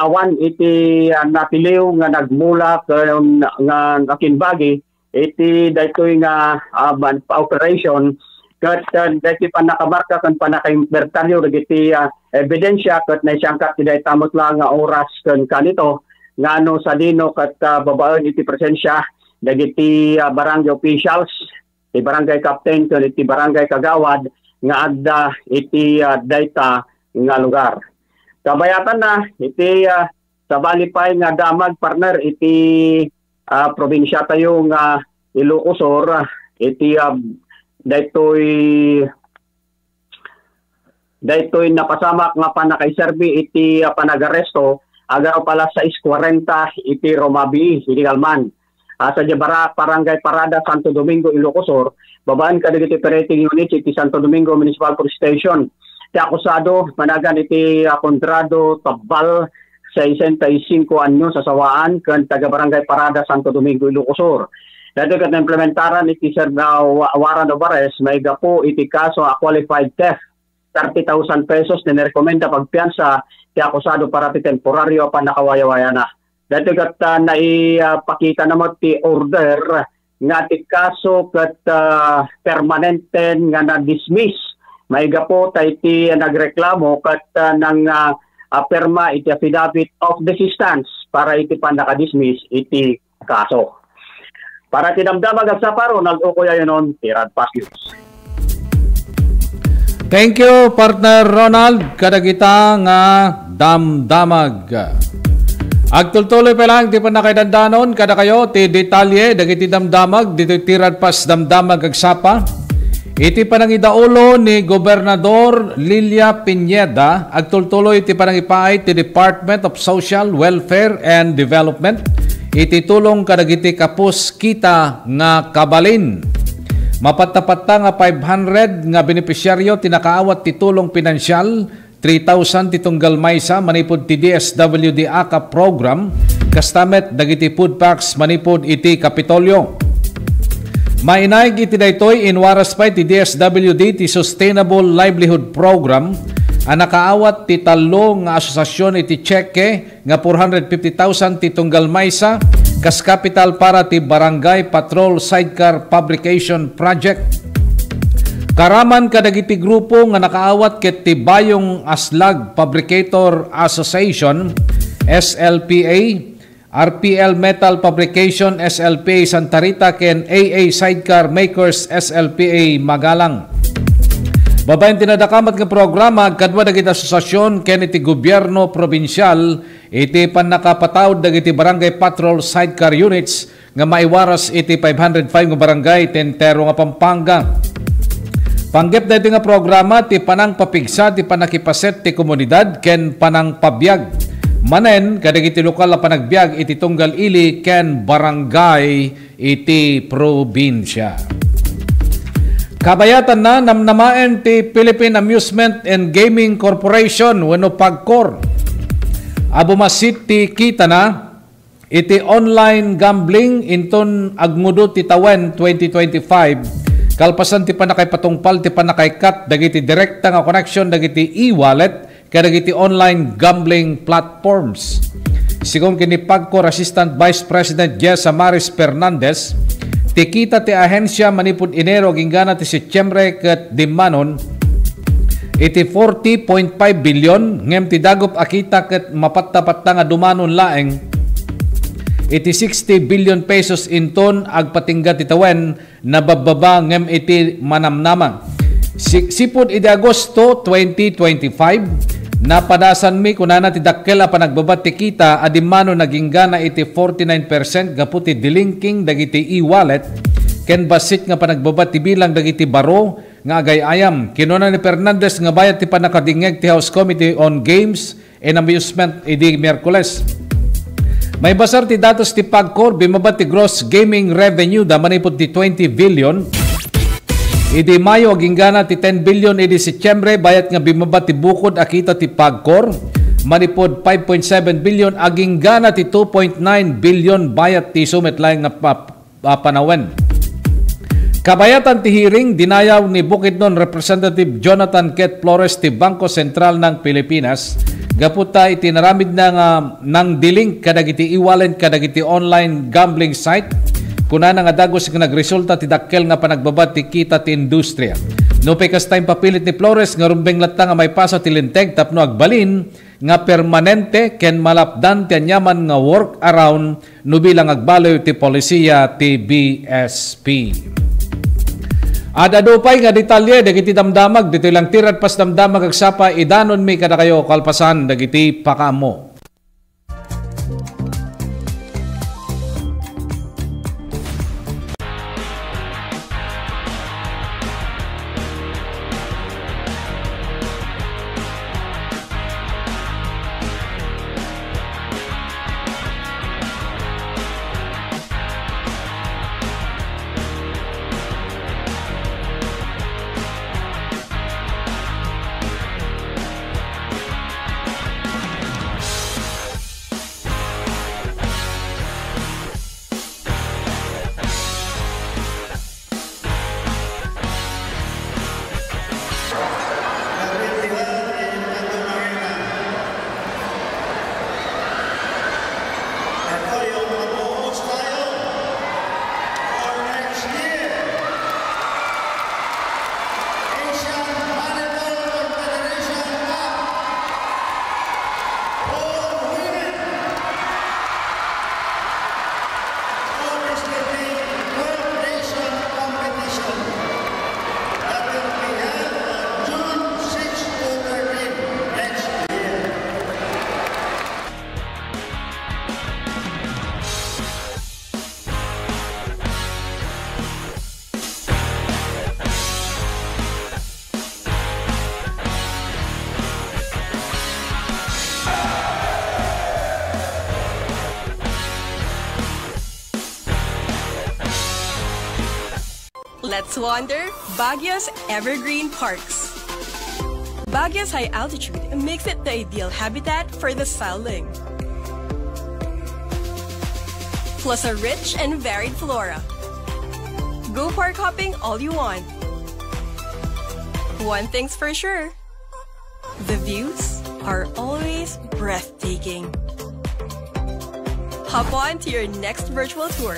O: awan iti napiliw nga nagmula nga nakinbagi iti daytoy nga operation kat daytoy panakamarka kan panaka-invertaryo dagiti ebidensya kat naisangkat ti daytamot lang nga oras ken kanito ngano sa dino kat babaen iti presensya dagiti barangay officials ti barangay captain ken iti barangay kagawad nga adda iti dayta nga lugar. Kabayatan na iti Sabali Pay nga damag partner iti probinsya tayo nga Ilocosur iti daytoy napasamak nga panakaiserbi iti panagaresto agaro pala sa 6:40 iti Romabi iti Kalman. Sa Jabara Barangay Parada Santo Domingo Ilocosur babaan kadagiti operating units iti Santo Domingo Municipal Police Station. Ti akusado managan iti Contrado Tabbal 65 anyo sa sawaan ken taga Barangay Parada Santo Domingo Ilocosur. Dito kat implementaran iti sir na warrant of arrest may gapo iti kaso a qualified theft 30,000 pesos na rekomenda pagpiansa ti akusado para ti temporaryo apan nakawayawaya na. Dito kat naipakita naman ti order nga ti kaso kat permanente nga na-dismiss may gapo tayo iti nagreklamo kat nang perma iti affidavit of desistance para iti panakadismiss iti kaso. Para tinamdamag at saparo, nag-ukuya yun Tirad Pass News.
K: Thank you, partner Ronald. Kadagita nga damdamag. Agtultuloy pa lang, di pa nakaidandanon, kada kayo, ti detalye, dagiti damdamag, dito Tirad Pass damdamag agsapa. Iti panangidaulo ni Gobernador Lilia Pineda, agtultuloy iti panangipaay ti Department of Social Welfare and Development, iti tulong kadagiti kapus kita nga kabalin. Mapatapatta nga 500 nga benepisyaryo tinakaawat ti tulong pinansyal, 3,000 ti tunggal maysa manipod ti DSWD AKA program, kastamet dagiti food packs manipod iti Kapitolyo. Mainayg iti daytoy inwaras pa ti DSWD ti Sustainable Livelihood Program ang nakaawat ti talo nga asosasyon iti Cheque nga 450,000 ti tunggal maysa kas capital para ti Barangay Patrol Sidecar Publication Project. Karaman kadagiti grupo nga nakaawat ket ti Bayong Aslag Fabricator Association SLPA, RPL Metal Fabrication SLPA Santa Rita ken AA Sidecar Makers SLPA Magalang. Babayin tinadakamat nga programa kadwa dagiti asosasyon ken iti gobyerno probinsyal iti pannakapatawd dagiti Barangay Patrol Sidecar Units nga maiwaras iti 505 nga barangay tentero nga Pampanga. Panggep dito nga programa ti panang papigsa ti panakipaset ti komunidad ken panang pabiyag. Manen kadagiti lokal na panagbiag iti tunggal ili ken barangay iti probinsya. Kabayatan na namnamaen ti Philippine Amusement and Gaming Corporation wenno PAGCOR. Abumasit ti kita na iti online gambling inton agmudo ti tawen 2025 kalpasan ti panakay patungpal ti panakay cut dagiti direkta nga connection dagiti e-wallet kadagiti online gambling platforms. Sigon kini PAGCOR Assistant Vice President Jessa Maris Fernandez, ti kita ti ahensya manipud Enero ginggana ti Setyembre ket dimanon iti 40.5 bilyon ngem ti dagop akita ket mapatta-patta nga dumanon laeng iti 60 billion pesos inton agpatingga ti tawen na bababa ngem iti manamnama. Sipud iti Agosto 2025 napadasan mi kunana ti dakkel a panagbabat ti kita adimano naginggana iti 49% gapu ti delinking dagiti e-wallet ken basit nga panagbabat ti bilang dagiti baro nga agayayam. Kinuna ni Fernandez nga bayad ti panakadingeg ti House Committee on Games and Amusement idi Miyerkules. May basar ti datos ti PAGCOR bimabat ti gross gaming revenue da manipod ti 20 billion. Idi Mayo ginggana ti 10 billion idi Setyembre bayad nga bimabat ti bukod akita ti PAGCOR manipod 5.7 billion aginggana ti 2.9 billion bayad ti sumetlaeng nga panawen. Kabayatan ti hearing dinayaw ni Bukidnon Representative Jonathan Ket Flores ti Bangko Sentral ng Pilipinas gaputa iti naramid na nga nang dilink kadagiti e-wallet kadagiti online gambling site kunana nga dagos nga nagresulta ti dakkel nga panagbabat ti kita ti industriya. No pekas time papilit ni Flores nga rumbeng latta nga may paso ti linteg tapno agbalin nga permanente ken malapdan ti anyaman nga work around no bilang agbaloy ti polisiya ti BSP. Adadupay nga detalye dagiti damdamag dito lang tirat pas damdamag agsapa idanon mi kada kayo kalpasan dagiti pakamo.
P: Let's wander Baguio's evergreen parks. Baguio's high altitude makes it the ideal habitat for the starling. Plus a rich and varied flora. Go park hopping all you want. One thing's for sure, the views are always breathtaking. Hop on to your next virtual tour.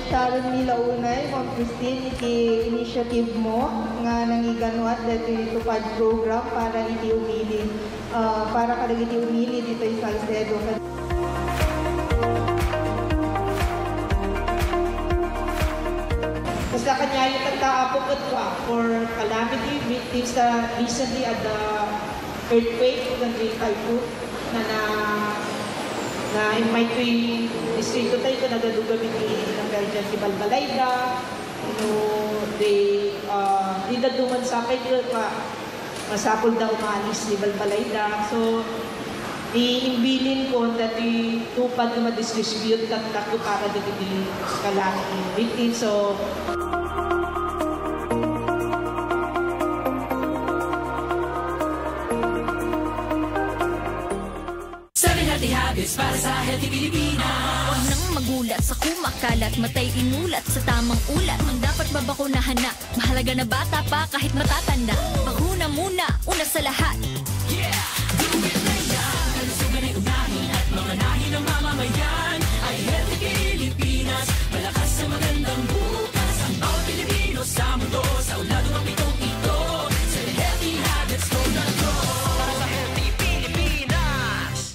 Q: Sharon Milaunay, Ma'am Christine, iti initiative mo nga nangiganuat dito itupad program para iti umili, para kadag iti umili dito yung Salcedo. Basta kanya yung tagtaapok at for calamity victims recently at the earthquake ng Great Typhoon na Na-invite ko yung distrito tayo ko, nagadugabi ng guardian di Balbalayda. Di daduman sa akin yun pa, masapol daw umalis di Balbalayda. So, iimbilin ko na tupad na ma-distribute taktak ko para dito di kalaki victim. So,
R: 7 Healthy Habits para sa Healthy Pilipinas. Huwag nang magulat sa kumakalat, matay inulat sa tamang ulat. Ang dapat babakunahan na, mahalaga na bata pa kahit matatanda. Bakuna muna, una sa lahat. Yeah! Do it right now! Kalusugan ay unahin at mga nahin ng mamamayan ay Healthy Pilipinas. Malakas sa magandang bukas. Ang bawat Pilipino sa mundo, sa ulado ng pitong ito. 7 Healthy Habits, go na go! Para sa Healthy Pilipinas!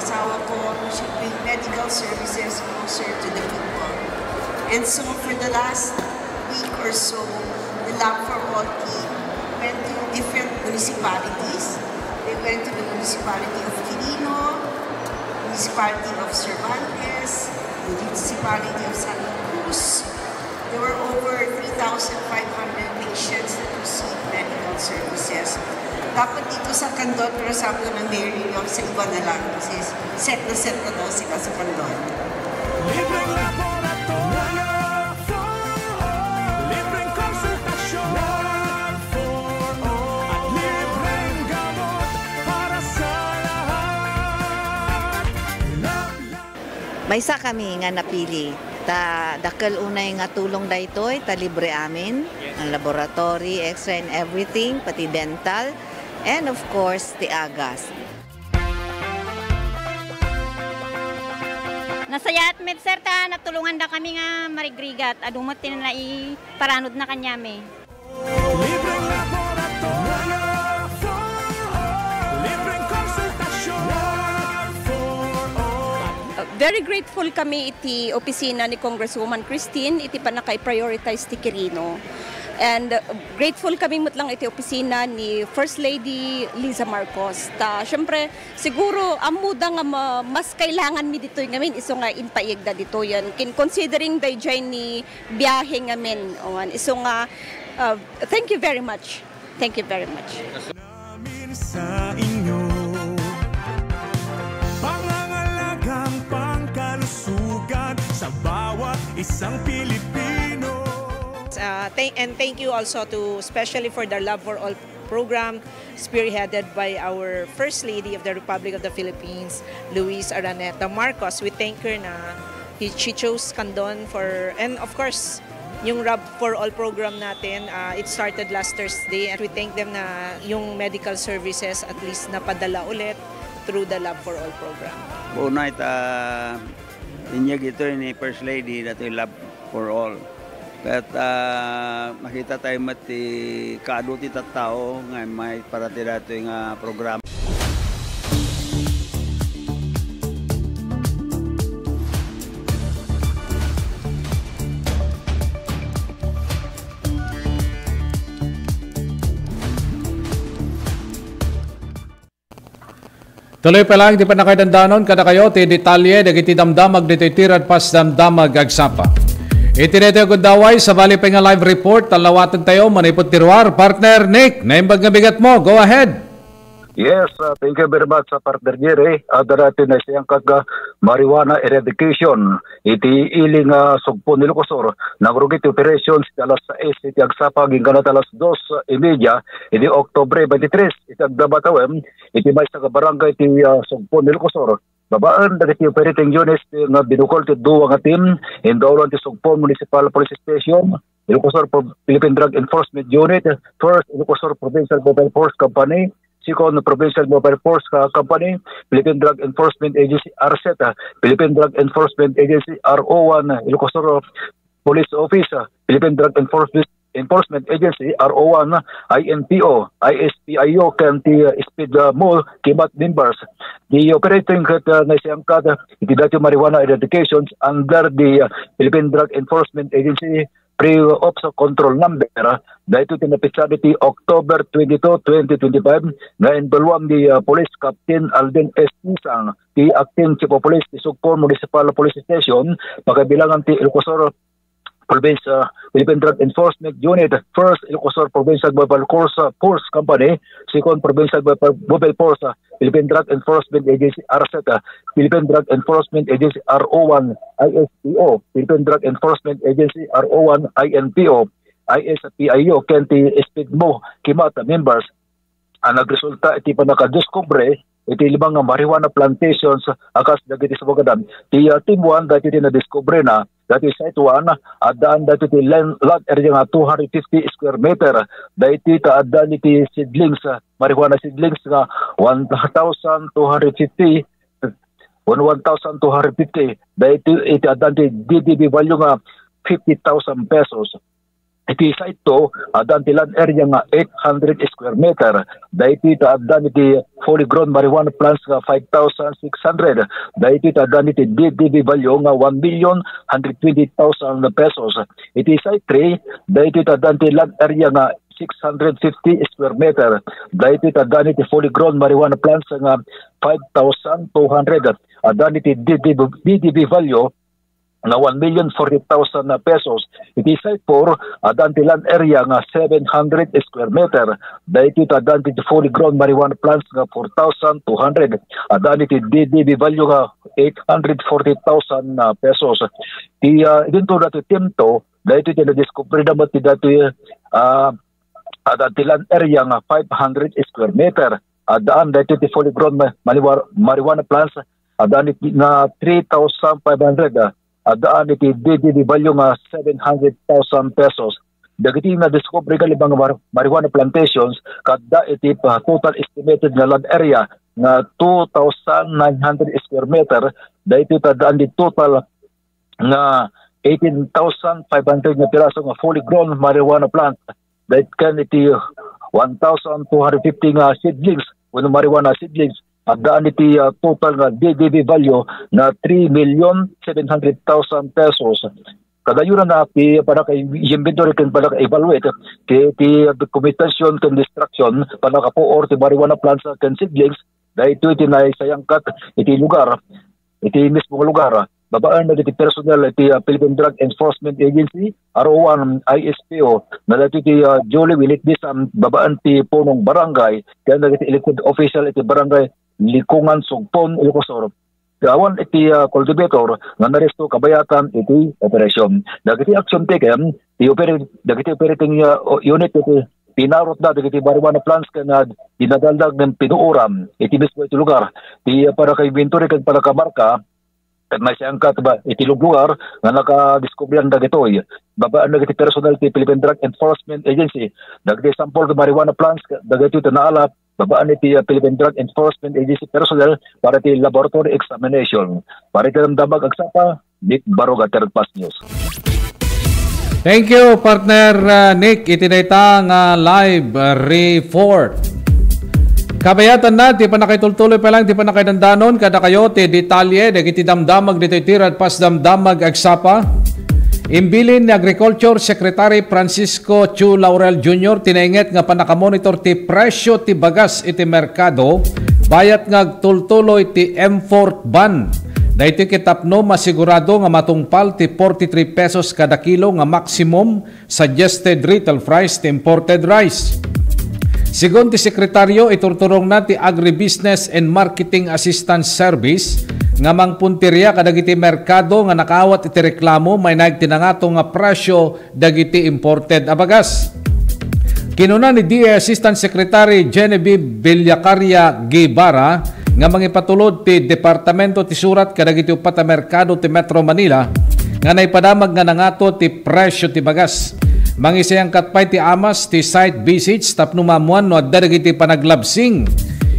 S: asawa ko should bring medical services closer to the people. And so for the last week or so, the Lab for All team went to different municipalities. They went to the municipality of Quirino, municipality of Cervantes, the municipality of Santa Cruz. There were over 3,500 patients that received medical services. Dapat dito sa Candon, pero sabi ng Mayor Liliong, sa iba na lang kasi set na daw sila sa Candon.
E: Libreng laboratorio for all, libreng konsultasyon for all, at libreng gamot para sa lahat.
T: May isa kami nga napili. Dakal unay nga tulong daytoy, ta libre amin ang laboratory, X-ray and everything, pati dental, and of course, tiagas.
U: Nasaya at medser ta, natulungan da kami nga marigrigat, adumot na paranod na kanyame.
E: Libreng laboratorio for all, libreng konsultasyon for all.
V: Very grateful kami iti opisina ni Congresswoman Christine, iti pa nakay-prioritize ti Quirino. And grateful kami mutlang iti opisina ni First Lady Liza Marcos. Siyempre, siguro amuda nga mas kailangan mi dito ngamin iso nga impayegda dito yan. Considering dayjay ni biyahe ngamin. Iso nga, thank you very much. Thank you very much.
E: Sa inyo, pangangalagang pangkalusugan sa bawat isang Pilipino.
M: And thank you also to, especially for the Love for All program, spearheaded by our First Lady of the Republic of the Philippines, Luis Araneta Marcos. We thank her na she chose Candon for, and of course, yung Love for All program natin, it started last Thursday, and we thank them na yung medical services at least napadala ulit through the Love for All program.
F: Una inyag ito ni First Lady dito yung Love for All. At makita tayo mati kaaduti tattao nga may parati dato yung program.
K: Tuloy pa lang, di pa nakaidandanon, kada kayo, ti detalye, dagiti damdamag, dito tirad pas damdamag agsapa. Itinete ko daway sa bali pa nga live report, talawatan tayo, manipot tirwar. Partner Nick, naimbag nga bigat mo, go ahead.
W: Yes, thank you very much sa partner Jerry. Darating na siyang marijuana eradication. Iti iling sugpon ni Lucosor. Nagrugit operations alas 6, iti agsapa, ginganat alas 2:30, iti Oktobre 23, iti agdabatawem, iti may sa barangay iti sugpon ni Lucosor. Babaan dagiti operating units nga binukol ti duwa nga team indolon ti Sugpon Municipal Police Station, Ilocosur Philippine Drug Enforcement Unit, first Ilocosur Provincial Mobile Force Company, second Provincial Mobile Force Company, Philippine Drug Enforcement Agency RSET, Philippine Drug Enforcement Agency RO1, Ilocosur Police Office, Philippine Drug Enforcement Agency RO1, INPO, ISPIO, Kanti Speed Mall, Kimat members. The operating na siyang kada iti dati marijuana eradications under the Philippine Drug Enforcement Agency Pre-Ops Control Number dahito tinapisa iti October 22, 2025 na involved the Police Captain Alden S. Nisang, the Acting Chief of Police di Sugpon Municipal Police Station, pagkabilangan ti Ilocosur Provincial Philippine Drug Enforcement Unit, first Ilocosur Provincial Mobile Force Company, second Provincial Mobile Force Philippine Drug Enforcement Agency RSET, Philippine Drug Enforcement Agency RO1 ISPO, Philippine Drug Enforcement Agency RO1 INPO, ISPIO, Kenti Speedmo, Kimata members. Ang nagresulta iti pa nakadiscovery iti limang marijuana plantations akas dagiti sa Bagadan. Ti Team 1 dati na-discovery na dati Site 1 adaan dati ti lot area nga 250 square meter. Dati adaan iti seedlings, marijuana seedlings nga 1,250. Dati iti adaan ti DDB value nga 50,000 pesos. iti site to adan ti land area nga 800 square meter. Daiti ta adan iti fully grown marijuana plants nga 5,600. Daiti ta adan iti DDB value nga 1,120,000 pesos. Iti site 3 daiti ta adan ti land area nga 650 square meter. Daiti ta adan iti fully grown marijuana plants nga 5,200. Adan iti DDB value na 1,040,000 pesos. Iti site 4 adan ti land area nga 700 square meter. Daiti adan ti fully grown marijuana plants nga 4,200. Adan iti DDB value nga 840,000 pesos. Ti dito dati timto daiti ti na-discover naman ti dati adan ti land area nga 500 square meter. Adan daiti ti fully grown marijuana plants adan iti nga 3,500. Adaan iti DDB value nga 700,000 pesos. Dagiti na discovery ka libang marijuana plantations kada iti total estimated nga land area nga 2,900 square meter. Daiti tadaan di total nga 18,500 na piraso nga fully grown marijuana plant. Daiti kan iti 1,250 nga seedlings o marijuana seedlings. Adaan iti total nga DDB value na 3,700,000 pesos. Kadayunan na para kay inventory kan para evaluate kay ti documentation kan destruction para ka po or ti marijuana plants kan seedlings dahil iti na sayangkat iti lugar iti mismo lugar. Babaan na iti personnel iti Philippine Drug Enforcement Agency RO1 ISPO na dati iti Jolie Wilit Disam babaan ti punong barangay kaya na iti elected official iti barangay Likungan Sugpon Ilocos. Gawan iti cultivator nga naresto kabayatan iti operasyon. Dagiti action taken dagiti operating unit iti pinarot na dagiti marijuana plants nga dinadaldag ng pinuuram iti mismo iti lugar. Ti para kay inventory kag para kamarka may siyangkat ba iti lugar nga nakadiskubrihan dagitoy. Babaan dagiti personnel ti Philippine Drug Enforcement Agency dagiti sample ng marijuana plants dagiti naalap babaan iti Philippine Drug Enforcement Agency personnel para iti laboratory examination. Para iti damdamag agsapa, Nick Baroga, Third Pass News.
K: Thank you, partner Nick. Itinayta nga live report. Kabayatan na, di pa nakitultuloy pa lang, di pa nakaidandanon, kada kayo, ti detalye, dagiti damdamag, dito tirad pas damdamag agsapa. Imbilin ni Agriculture Secretary Francisco Chu Laurel Jr. tinainget nga panakamonitor ti presyo ti bagas iti merkado bayat nga tultuloy ti M4 ban. Dahito kitapno masigurado nga matungpal ti 43 pesos kada kilo nga maximum suggested retail price ti imported rice. Sigon ti sekretaryo iturturong na ti Agribusiness and Marketing Assistance Service nga mangpuntirya kadagiti merkado nga nakaawat iti reklamo may nagtinangato nga presyo dagiti imported a bagas. Kinuna ni DA Assistant Secretary Genevieve Villacaria Guevara nga mangipatulod ti Departamento ti Surat kadagiti upat a merkado ti Metro Manila nga naipadamag nga nangato ti presyo ti bagas. Mangisayang katpay ti amas ti site visits tapno mamuan no adda dagiti panaglabsing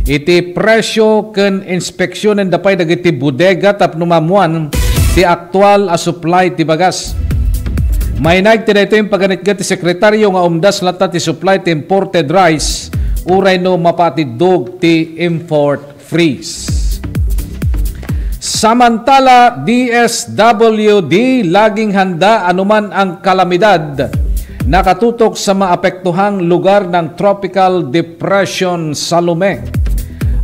K: iti presyo ken inspeksyonen dapay dagiti bodega tapno mamuan ti aktual a supply ti bagas. May nagtinayto yung paganitgat ti sekretaryo nga umdas lata ti supply ti imported rice uray no mapatidog ti import freeze. Samantala, DSWD laging handa anuman ang kalamidad nakatutok sa maapektuhang lugar ng Tropical Depression Salome.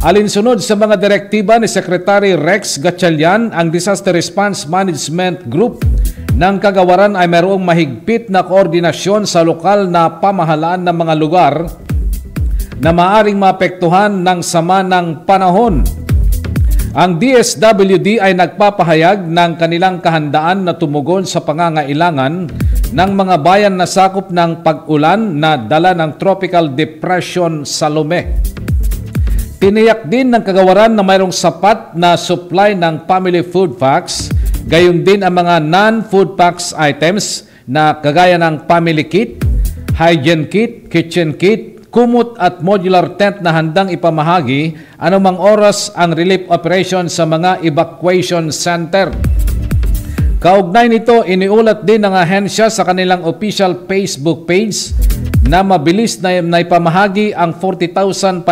K: Alinsunod sa mga direktiba ni Secretary Rex Gatchalian, ang Disaster Response Management Group ng kagawaran ay mayroong mahigpit na koordinasyon sa lokal na pamahalaan ng mga lugar na maaring maapektuhan ng sama ng panahon. Ang DSWD ay nagpapahayag ng kanilang kahandaan na tumugon sa pangangailangan ng mga bayan na sakop ng pag-ulan na dala ng Tropical Depression Salome. Tiniyak din ng kagawaran na mayroong sapat na supply ng family food packs, gayon din ang mga non-food packs items na kagaya ng family kit, hygiene kit, kitchen kit, kumot at modular tent na handang ipamahagi anumang oras ang relief operation sa mga evacuation center. Kaugnay nito, iniulat din ng ahensya sa kanilang official Facebook page na mabilis na ipamahagi ang 40,501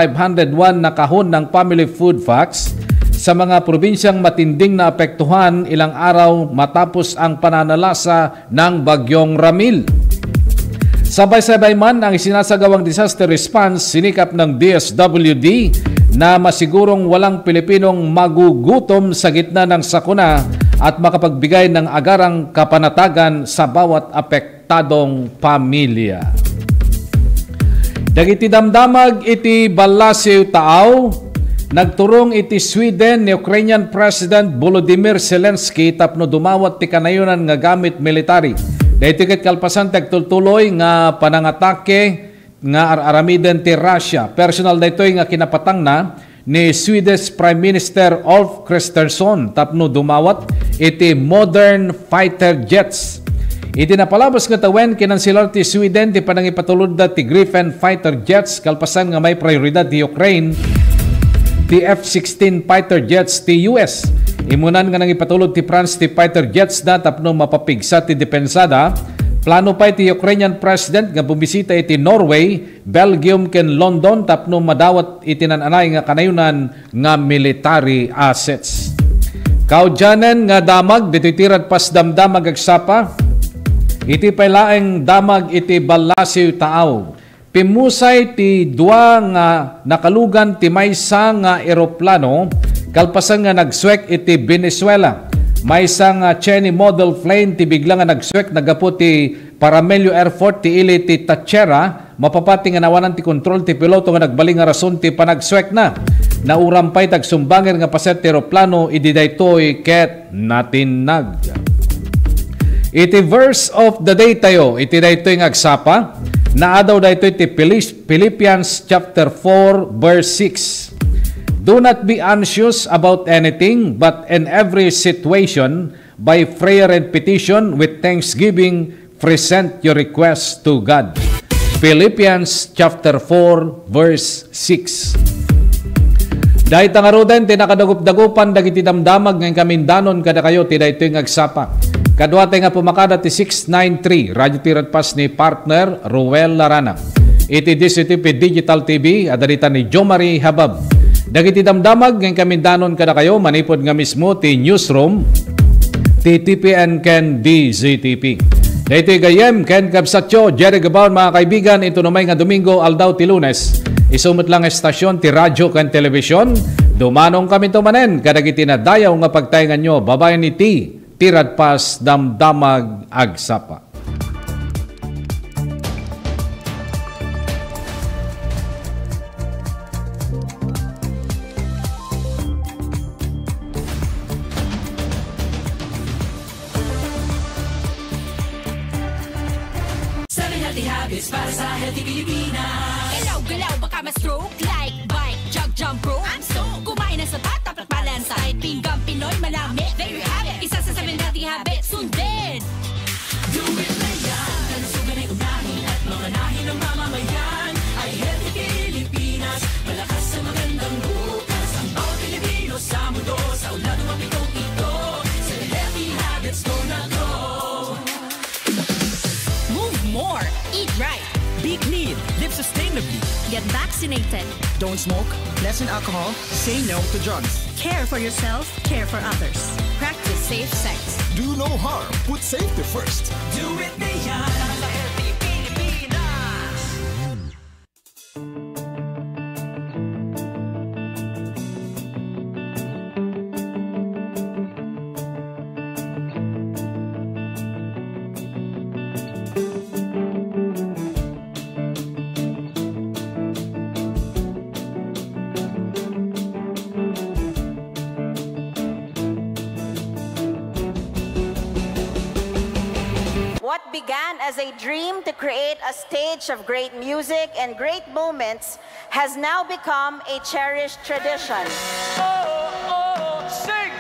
K: na kahon ng family food packs sa mga probinsyang matinding na apektuhan ilang araw matapos ang pananalasa ng Bagyong Ramil. Sabay-sabay man ang sinasagawang disaster response, sinikap ng DSWD na masigurong walang Pilipinong magugutom sa gitna ng sakuna at makapagbigay ng agarang kapanatagan sa bawat apektadong pamilya. Dagiti damdamag iti balasiw taaw, nagturong iti Sweden ni Ukrainian President Volodymyr Zelensky tapno dumawat ti kanayunan nga gamit military. Dahiti ket kalpasan tagtultuloy nga panangatake nga aramiden ti Russia. Personal daytoy nga kinapatang na ni Swedish Prime Minister Ulf Kristersson tapno dumawat iti modern fighter jets. Iti napalabas nga tawen kinansilar ti Sweden ti panangipatulod da ti Gripen fighter jets kalpasan nga may prioridad ti Ukraine ti F-16 fighter jets ti US. Imunan nga nangipatulod ti France ti fighter jets na tapno mapapigsa ti depensada. Plano pa iti Ukrainian President nga bumisita iti Norway, Belgium ken London tapno madawat iti nananay nga kanayunan nga military assets. Kaudyanen nga damag dititirad pas damdamag agsapa, iti pailaeng damag iti balasiw taaw. Pimusay ti dua nga nakalugan ti maysa nga eroplano kalpasan nga nagswek iti Venezuela. May isang Cheney model plane ti bigla nga nagswek nagapo ti Paramelio Airport ti ili ti Tachera, mapapati nga nawanan ti kontrol ti piloto nga nagbaling nga rason ti panagswek na. Naurampay tagsumbanger nga paset ti eroplano idi daytoy ket natinag. Iti verse of the day tayo, iti daytoy nga agsapa, naadaw daytoy ti Philippians chapter 4 verse 6. Do not be anxious about anything, but in every situation, by prayer and petition, with thanksgiving, present your requests to God. Philippians chapter 4, verse 6. Dahil tangaroden, tinakadagup-dagupan, dagiti damdamag ng kamindanon kada kayo, tiday ito yung agsapa. Kadwa tayo nga pumakada ti 693, radyo tirad pas ni partner Ruel Larana. Iti DCTV Digital TV, adalita ni Jo Marie Habab. Dagiti damdamag ng kamindanon kada kayo, manipod nga mismo ti newsroom, ti TPN ken DZTP. Dito gayem ken kabsatyo, Jerry Gabaon mga kaibigan, ito namay nga Domingo, aldaw ti Lunes. Isumot lang estasyon ti radyo ken telebisyon, dumanong kami tumanen, kadagiti na dayaw nga pagtayngan nyo, babae ni tirad pas damdamag agsapa.
R: Para sa healthy Pilipinas. Galaw-galaw, baka ma-stroke. Like, bike, jog, jump, rope. I'm so kumain na sa tapat balance. Kahit pinggang Pinoy, manami. There you have it. Isa sa 7 healthy habits. Sundin! Do it na yan. Kalusugan ay unahin at mga nahin ng mamamayan. Ay healthy Pilipinas. Malakas sa magandang bukas. Ang bawat Pilipino sa mundo. Sa ulan ng mapitong ito. Sa healthy habits, go na go. Move more. Eat right.
A: Be clean. Live sustainably.
R: Get vaccinated.
A: Don't smoke. Lessen alcohol. Say no to drugs.
R: Care for yourself. Care for others. Practice safe sex.
B: Do no harm. Put safety first.
A: Do it na yan. Sa healthy Pilipinas.
D: What began as a dream to create a stage of great music and great moments has now become a cherished tradition.
A: Sing!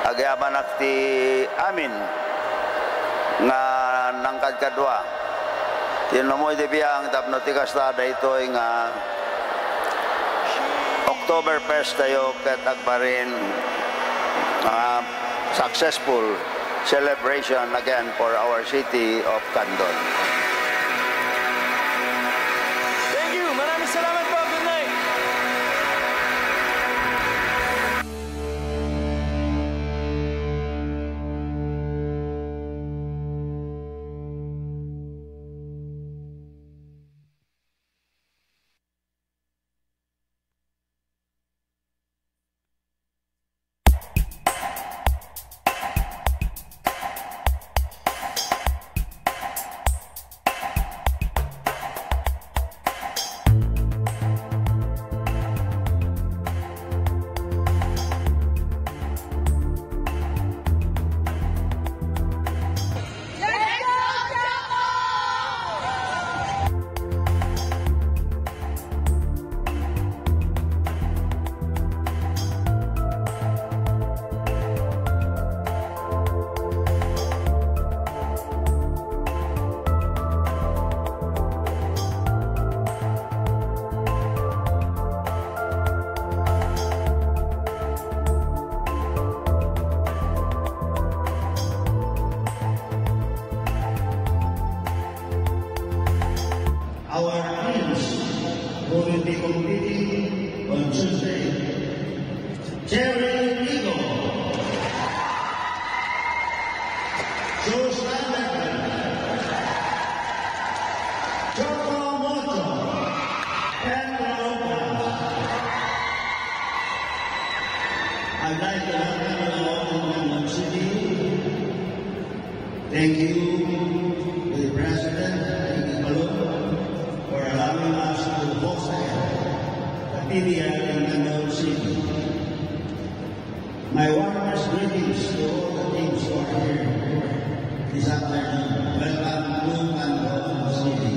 F: Agyaman ti amin nga nangkad kadwa. Tinumoy di biyang tapno ti kastada ito nga October 1st tayo ket agbarin successful celebration again for our city of Candon.
A: Thank you. Maraming salamat po. Good night.
C: Our teams will be competing on Tuesday. Jerry Rigo, Joe Sandberg, Choco Moto, and Lopez. I'd like to welcome you all to London City. Thank you to the President, for allowing us to host the PBL in London City. My warmest greetings to all the teams who are here this afternoon. Welcome to London City.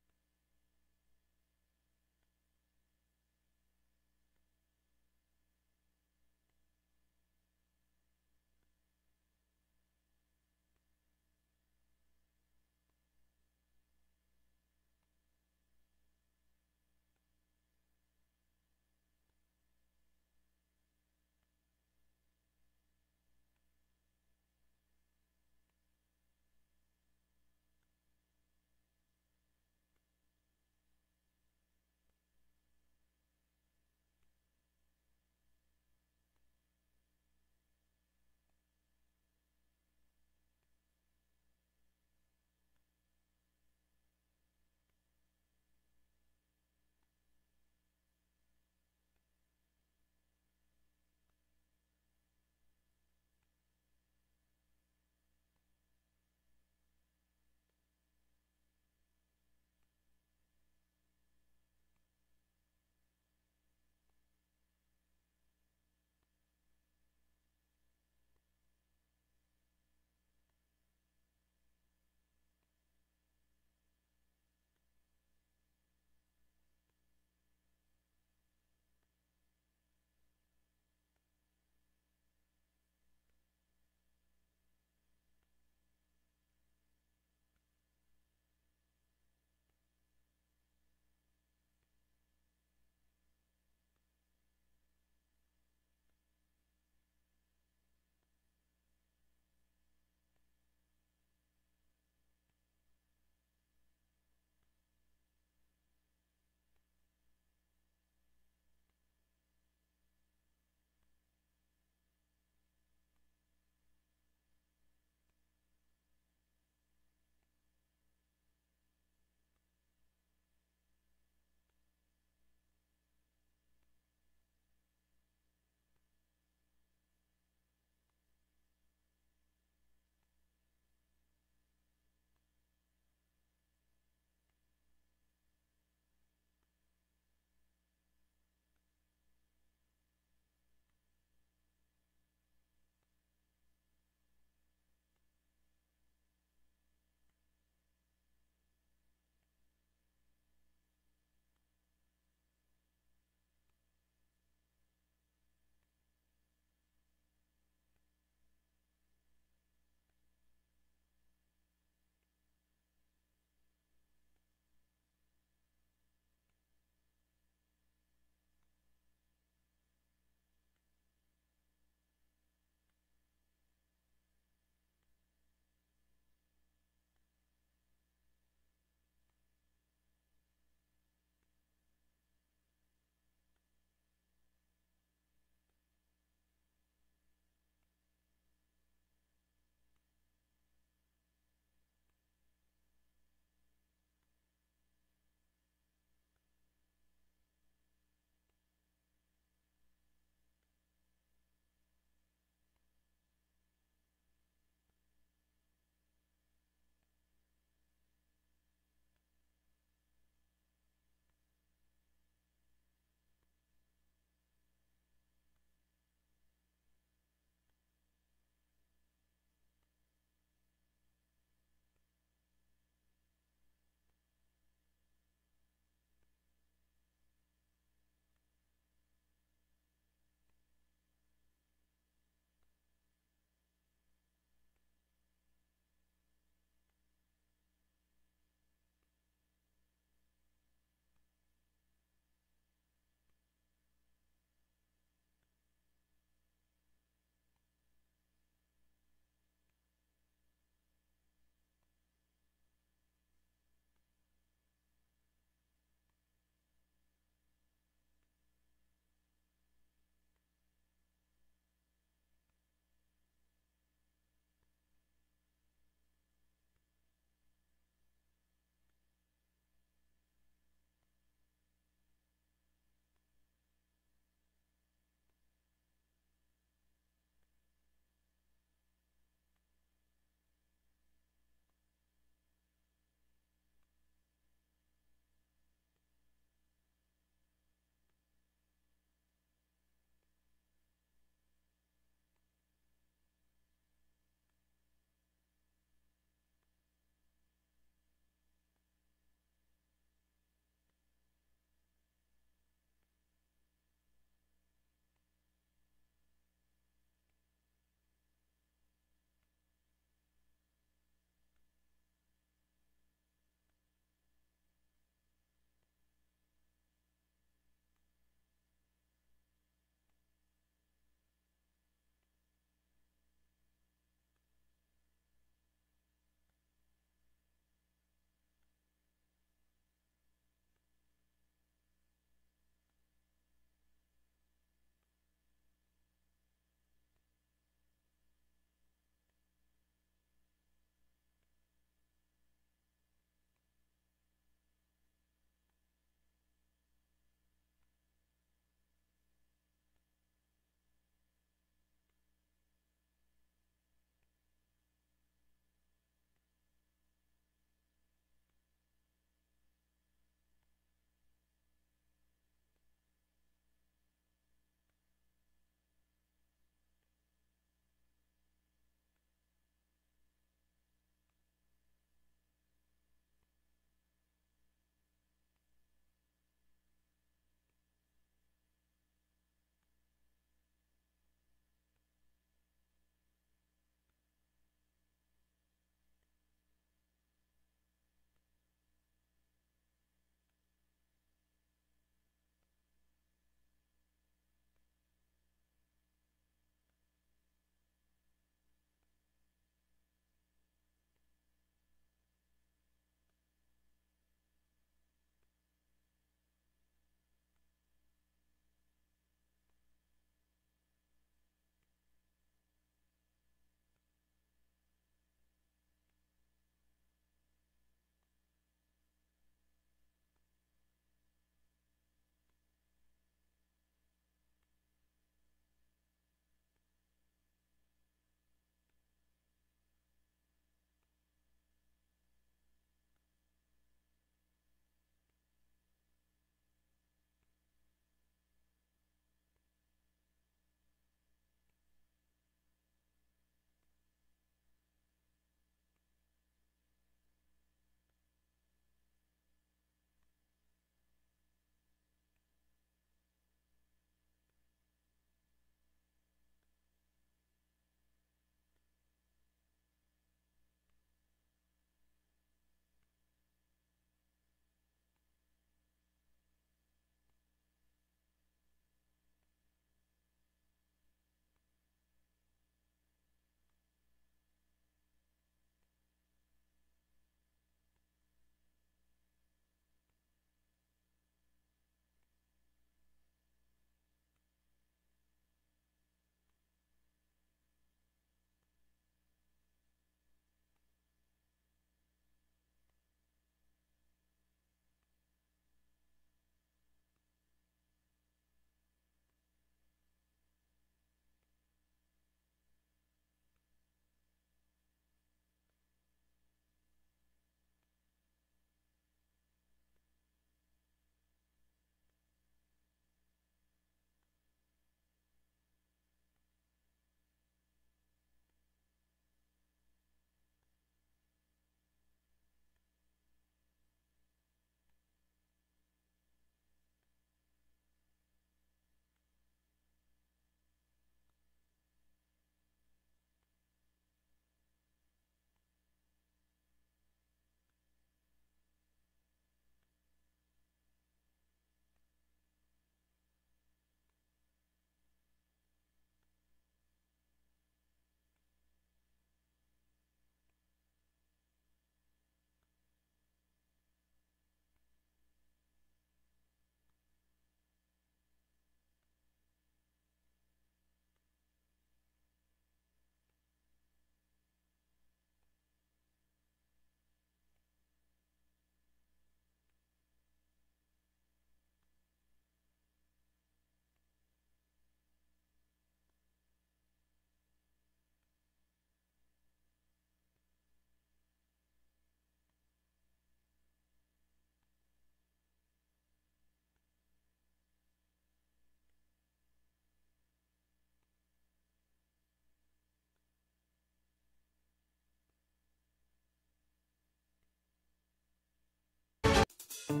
D: What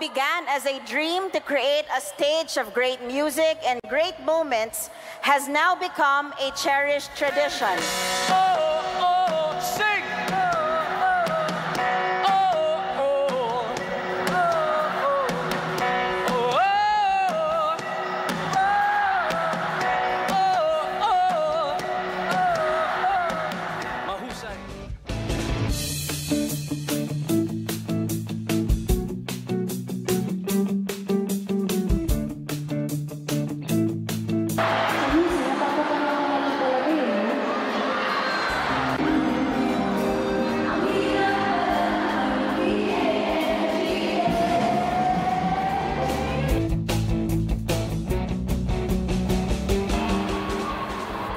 D: began as a dream to create a stage of great music and great moments has now become a cherished tradition.
A: Sing!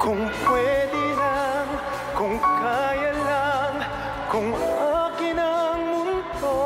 E: Kung pwede lang, kung kaya lang, kung akin ang mundo.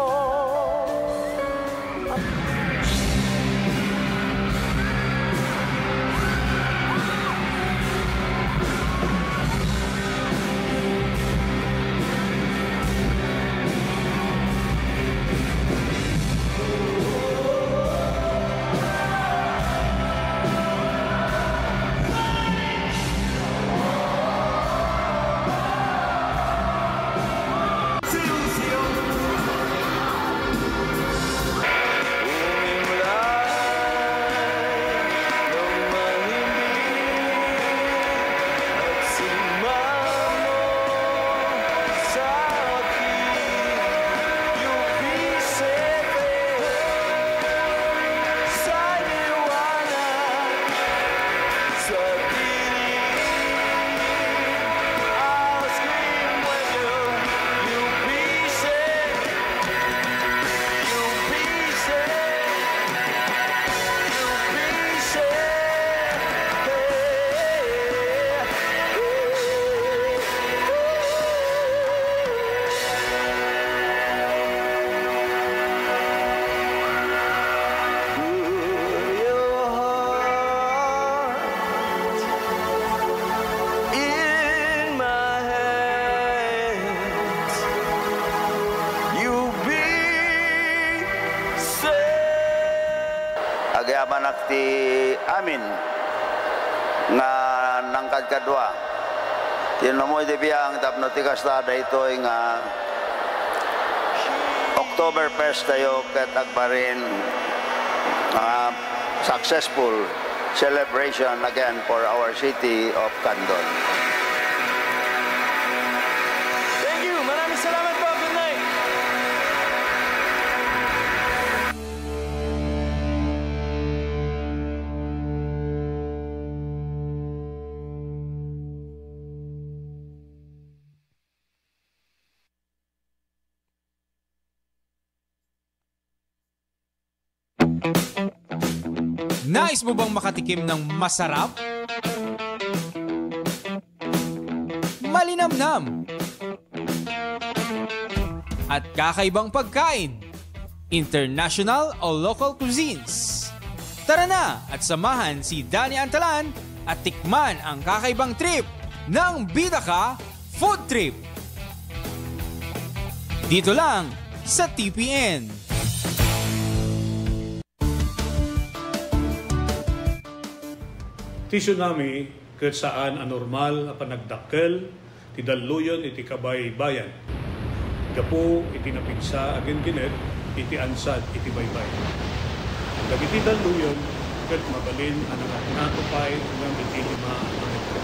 F: Agyaman ti amin nga nangkad kadwa. Tinamoy di biyang tapno ti kastada ito nga October 1st tayo ket agbarin successful celebration again for our city of Candon.
E: Thank you! Maraming salamat po! Good night!
G: Nais mo bang makatikim ng masarap? Malinamnam at kakaibang pagkain, international o local cuisines. Tara na at samahan si Danny Antalan at tikman ang kakaibang trip ng Bida Ka Food Trip. Dito lang sa TPN.
H: Ti tsunami ket saan anormal a panagdakkel ti daluyon iti kabay-bayan. Gapo iti napigsa agin kinet iti ansad iti baybay. Dagiti daluyon ket mabalin ang natupay ng iti 5 metro.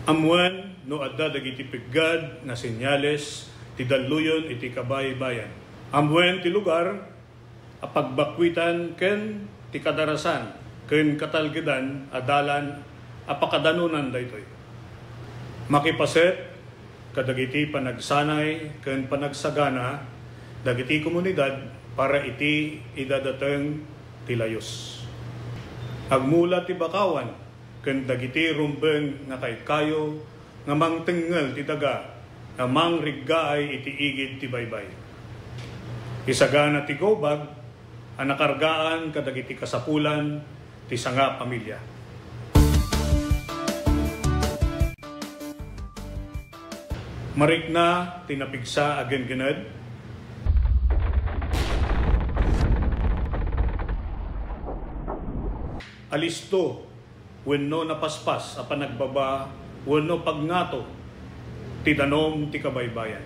H: Amuan no adda dagiti piggad na senyales ti daluyon iti kabay-bayan. Amuan ti lugar apagbakwitan ken ti kadarasan ken katalgedan adalan apakadanunan daytoy. Makipaset kadagiti panagsanay ken panagsagana dagiti komunidad para iti idadateng tilayos. Agmula ti bakawan, ken dagiti rumbeng nga kayo nga mangtengel ti daga, nga mangriggaay iti igid ti baybay. Isagana ti gobag, ang nakargaan kadagiti kasapulan ti sanga pamilya. Marikna tinapigsa agen-gened, alisto wenno napaspas a panagbaba wenno pagngato ti danom ti kabaybayan.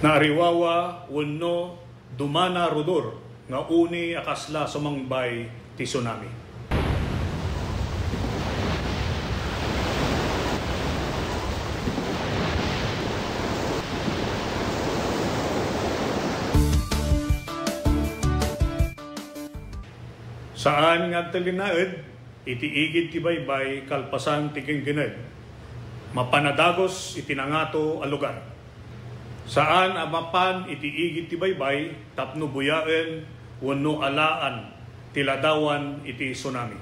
H: Naariwawa wenno dumana rudor nga uni akasla sumangbay ti tsunami. Saan nga talinaed, iti igid ti baybay kalpasan ti genggened, mapanadagos iti nangato a lugar. Saan amapan iti igid ti baybay, tapno buyaen, wenno alaan, tiladawan iti tsunami.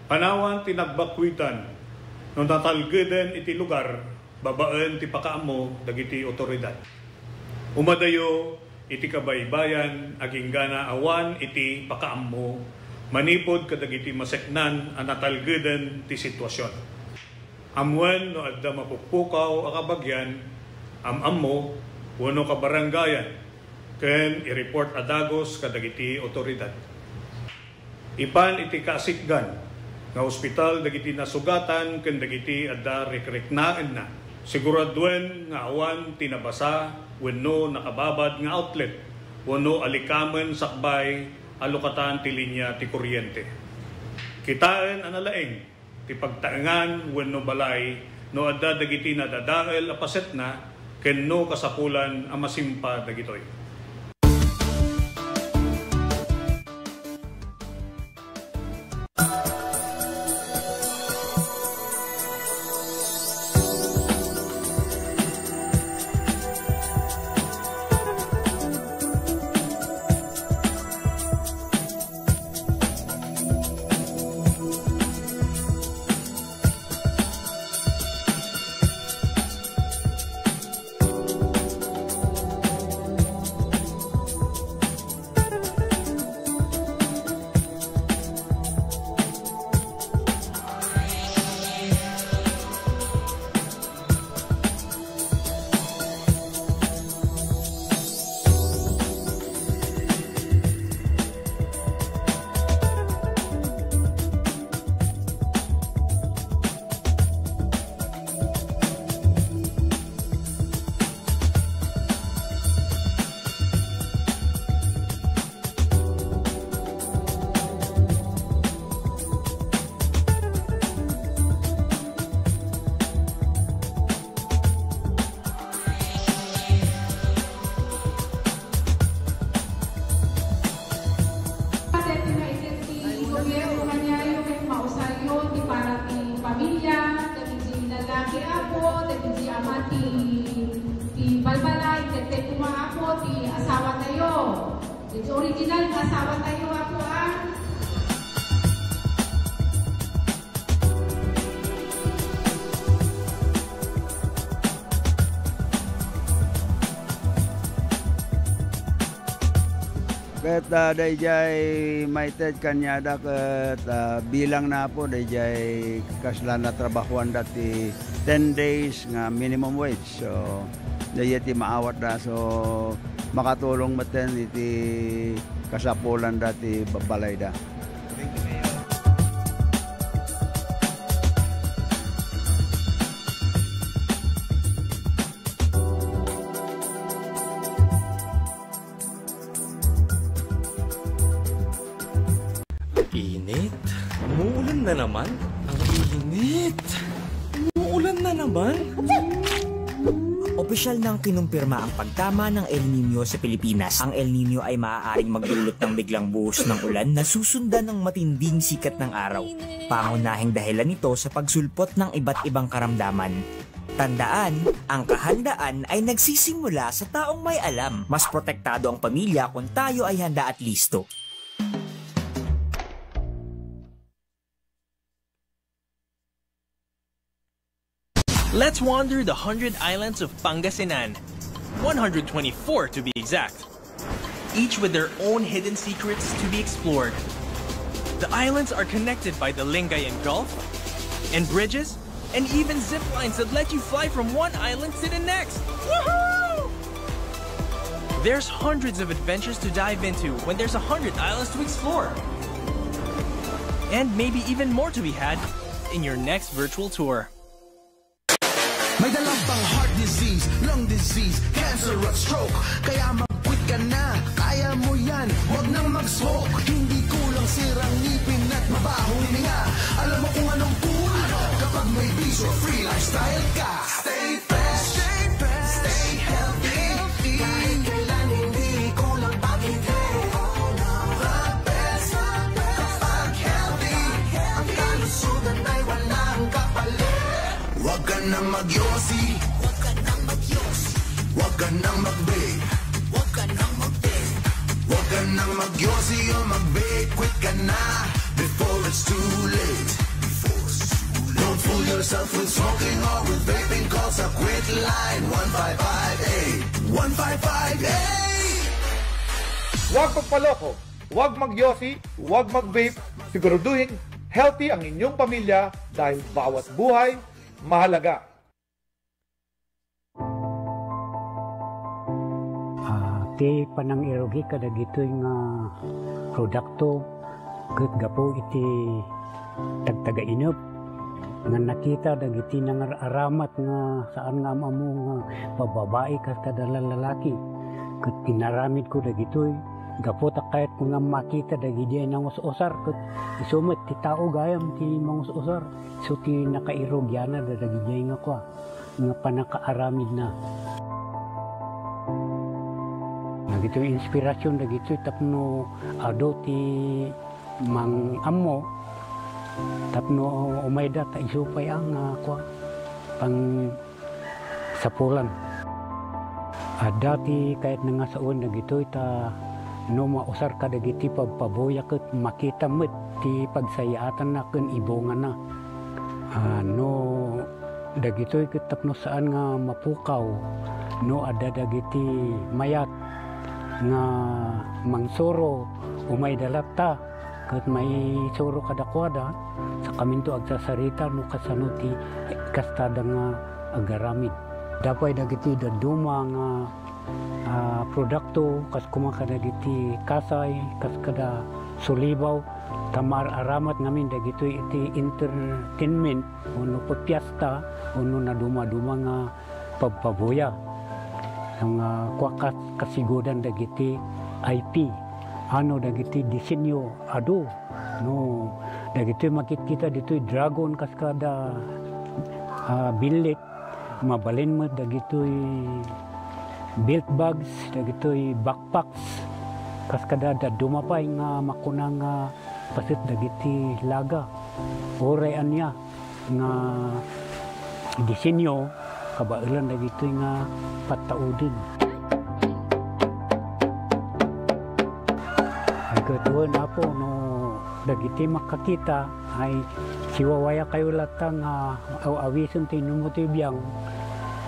H: Panawan tinagbakwitan, no natalgeden iti lugar, babaen ti pakaamo dagiti otoridad. Umadayo, iti kabaybayan aging gana awan iti pakaammo manipod kadagiti maseknan ang natalgeden ti sitwasyon. Amwen no adda mapukpukaw a kabagyan ammo wenno kabarangayan ken i-report adagos kadagiti otoridad. Ipan iti kasikgan nga ospital dagiti nasugatan ken dagiti adda rekreknaen na siguraduen nga awan tinabasa wenno nakababad nga outlet, wenno alikamen sakbay alukatan ti linya ti kuryente. Kitaen analaeng ti pagtaengan wenno balay no adda dagiti nadadael a paset na kenno kasapulan a masimpa dagitoy.
I: Original nga asawa tayo ako
F: Ket dayjay maited kanyada ket bilang na po dayjay kasla na trabahuan dati 10 days nga minimum wage. So dayjay maawat na so makatulong maten iti kasapulan dati babalay da.
J: Init. Umuulan na naman. Ang init. Umuulan na naman.
L: Opisyal nang kinumpirma ang pagtama ng El Nino sa Pilipinas. Ang El Nino ay maaaring magdulot ng biglang buhos ng ulan na susundan ng matinding sikat ng araw. Pangunahing dahilan nito sa pagsulpot ng iba't ibang karamdaman. Tandaan, ang kahandaan ay nagsisimula sa taong may alam. Mas protektado ang pamilya kung tayo ay handa at listo.
N: Let's wander the 100 islands of Pangasinan, 124 to be exact, each with their own hidden secrets to be explored. The islands are connected by the Lingayen Gulf, and bridges, and even zip lines that let you fly from one island to the next. Woohoo! There's hundreds of adventures to dive into when there's 100 islands to explore. And maybe even more to be had in your next virtual tour.
O: May dalang pang heart disease, lung disease, cancer at stroke. Kaya mag-quit ka na, kaya mo yan, huwag nang mag-smoke. Hindi kulang sirang ngipin at mabahong hininga. Alam mo kung anong cool kapag may peace or free lifestyle ka. Stay fresh, stay healthy. Kahit kailan hindi kulang pag-hindi. The best kapag healthy. Ang kalusugan ay walang kapalit. Huwag ka nang mag-yosi, huwag ka nang mag-yosi, huwag ka nang mag-vape, huwag ka nang mag-vape, huwag ka nang mag-yosi o mag-vape. Quit ka na before it's too late. Don't fool yourself with smoking or with vaping. Call sa quit line 1558 1558.
X: Huwag magpaloko, huwag mag-yosi, huwag mag-vape. Siguraduhin healthy ang inyong pamilya dahil bawat buhay mahalaga.
Y: Ti panang irogi kada gito'y nga produkto ket gapo iti tagtaga inop nga nakita dagiti nang aramat nga saan nga amo nga bababae kas kada lalaki ket tinaramid ko dagitoy gapo ta kahit nga makita dagiti nang usar ket isumet ti tao gayam ti mangusar so ti nakairogyana dagiti nga kwa nga panakaaramid na nagito inspirasyon dagito tapno ado ti mang ammo tapno umayda ta isupay ang kwa pang sapulan dati kahit nga saon dagito ta no mausar ka dagiti pagpaboya ket makita met ti pagsayaatan na ken ibongan na no dagito ket tapno saan nga mapukaw no ada dagiti mayat nga mangsoro umay dalata ket may soro kadakwada sa kaminto agsasarita no kasano ti kastada nga agaramid dapay dagiti daduma nga produkto kas kumakada dagiti kasay kas kada sulibaw tamar aramat ngamin dagito iti entertainment uno pagpiesta uno na duma-duma nga pagpabuya ang kwakas kasigudan dagiti IP ano dagiti disenyo ado no dagiti makikita ditoy dragon kaskada bilit mabalin mo dagitoy belt bags dagitoy backpacks kaskada dumapay nga makunang pasit dagiti laga oray anya nga disenyo kabailan dagitoy nga pataudin. Ay katuan apo no dagiti makakita ay siwawaya kayo latang awison ti numutibiyang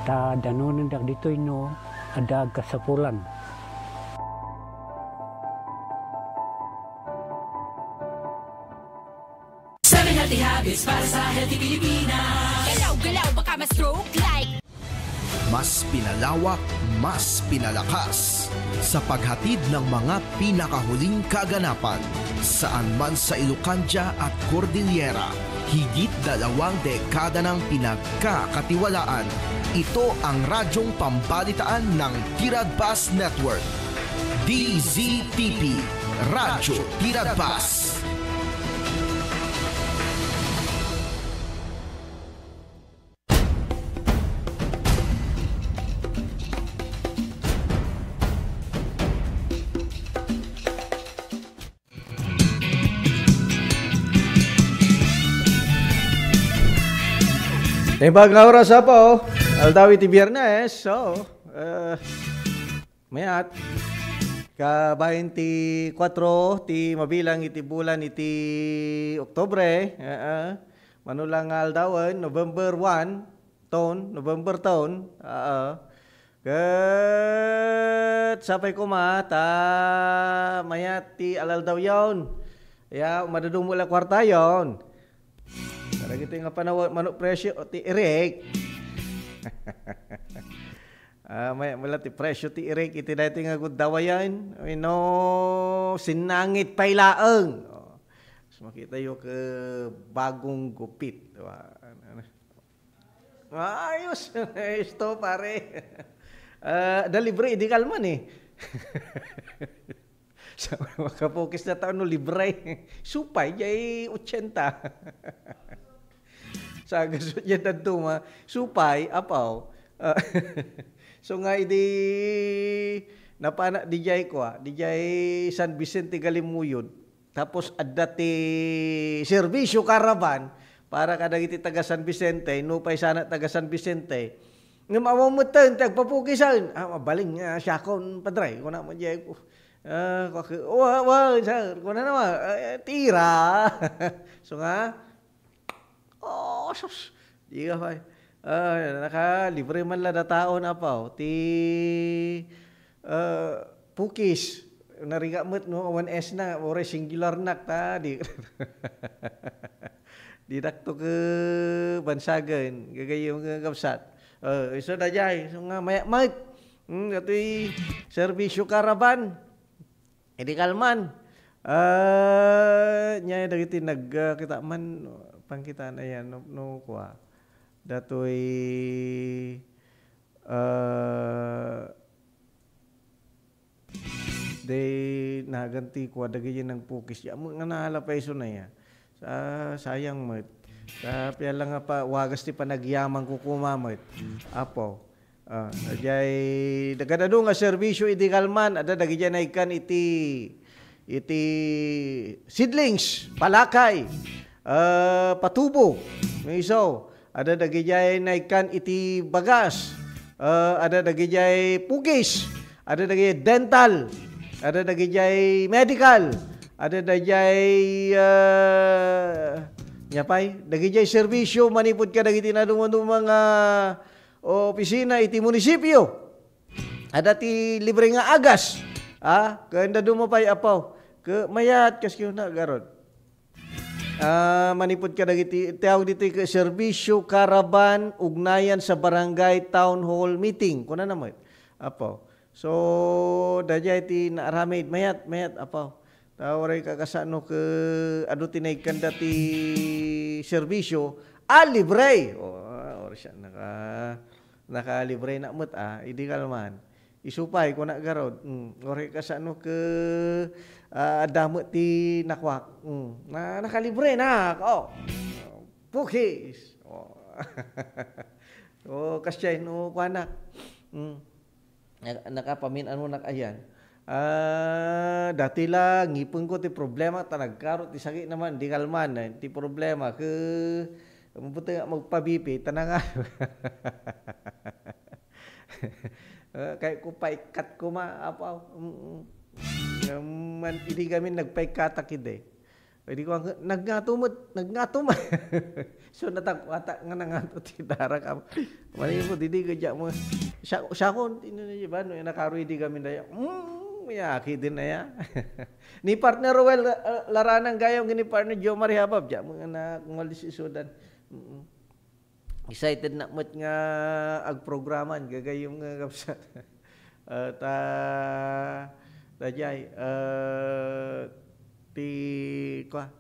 Y: ta danonon dagitoy no adag kasapulan.
A: Seven healthy habits para sa healthy Pilipinas. Galaw-galaw baka ma-stroke like.
Z: Mas pinalawak, mas pinalakas sa paghatid ng mga pinakahuling kaganapan saan man sa Ilocania at Cordillera. Higit 2 dekada ng pinagkakatiwalaan. Ito ang radyong pambalitaan ng Tiradpas Network. DZTP, Radyo Tiradpas.
P: Tembag nga oras po. Aldaw iti Biyernes. So, mayat. Ka 24 ti mabilang iti bulan iti Oktubre. Manulang aldawan, November 1, November taon. Kat sapay ko mayat ti alaldaw yon. Ya, madadong mula kwarta yon. Karag ito nga panawag manok presyo ti Eric. May mula ti presyo ti Eric iti dati nga gudawayan. Sinangit pailaeng. So makita yo ke bagong gupit. Ayos. Isto pare. Libre di kalman eh. So, makapokis na taon no libre. Supay, jay 80. Sa gasot yan na tuma. Supay, apaw. So nga, napana, di jay ko di jay San Vicente Galimuyod. Tapos, adati servisyo karavan, para kadagiti taga San Vicente, nupay sana taga San Vicente. Nga mamamutan, tagpapukisan. Mabaling nga, siyakon padray. Kung naman jay ko. Sir, kung na naman, tira. So nga, sus, di ka pa. Naka-libre man lang na tao na pa. Pukis, narigamot, no, 1S na, or singular na, di dakto ke bansagan, gagayong kapsat. So na jay, so nga, mayak-mat. Ito'y servisyo karavan. Hindi kalman. Nya dagiti nagkita man pangkita na yan no kwa. Datoy day naganti kwa dagiti nang pukis ya mo nga nahalapay so na ya. Sayang mo. Tapos lang nga pa wagas ti panagyaman ko kumamit. Apo. Ajay dagadado nga serbisyo iti kalman ada dagiti naikan iti seedlings, palakay, patubo, iso. Ada dagiti naikan iti bagas, ada dagiti pugis, ada dagiti dental, ada dagiti medical, ada dagiti nyapay, dagiti serbisyo manipod ka dagiti nadumano mga opisina iti munisipyo. Ada ti libre nga agas. Kanda dumapay apaw. Ke mayat kasyo na garod. Manipod ka dagiti tawag dito ke serbisyo karaban ugnayan sa barangay town hall meeting. Kuna naman. Apaw. So dajay ti naaramid mayat apaw. Tawaray kakasano ke adu tinay kanda ti serbisyo libre. Or siya naka-libre na mut idi kalman. Isupay ko na garod. Ore ka sa ano ke damot ti nakwak. Nakalibre na. Pukis. Kasyay no kwanak. Nakapaminan mo nakayan. Dati lang ngipon ko ti problema tanagkaro ti sakit naman di kalman ti problema ke mabuti nga magpabipi, tananga. Kaya ko paikat ko apaw. Hindi kami nagpaikatakid eh. Hindi ko nagngatumat. So natakwata nga nangato ti dara ka. Mali mo, hindi ka dyan mo. Siya ko, nakaroy di kami na yan. Mayaki din na yan. Ni partner Ruel Laranang gayong ni partner Joe Marie Habab. Diyan mga nakungalis isudan. Excited na mat nga agprograman gagayong nga kapsat. Dajay ti kwa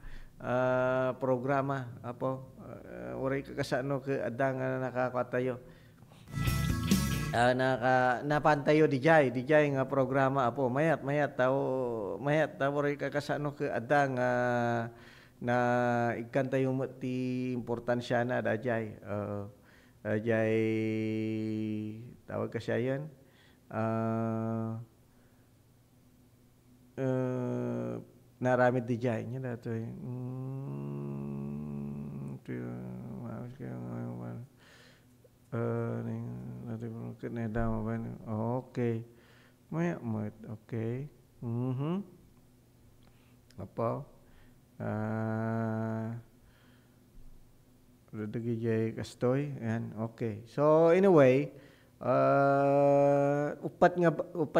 P: programa apo oray kakasano ke adang nga nakakatayo. Napantayo dijay nga programa apo mayat tao oray kakasano ke adang na ikan tayo ti importansya na dajay dajay tawag ka siya yan naramid dijay niya dato Okay. Maya mat. Okay. Apa? Dagi jay kastoy. Yan. Okay. So anyway, upat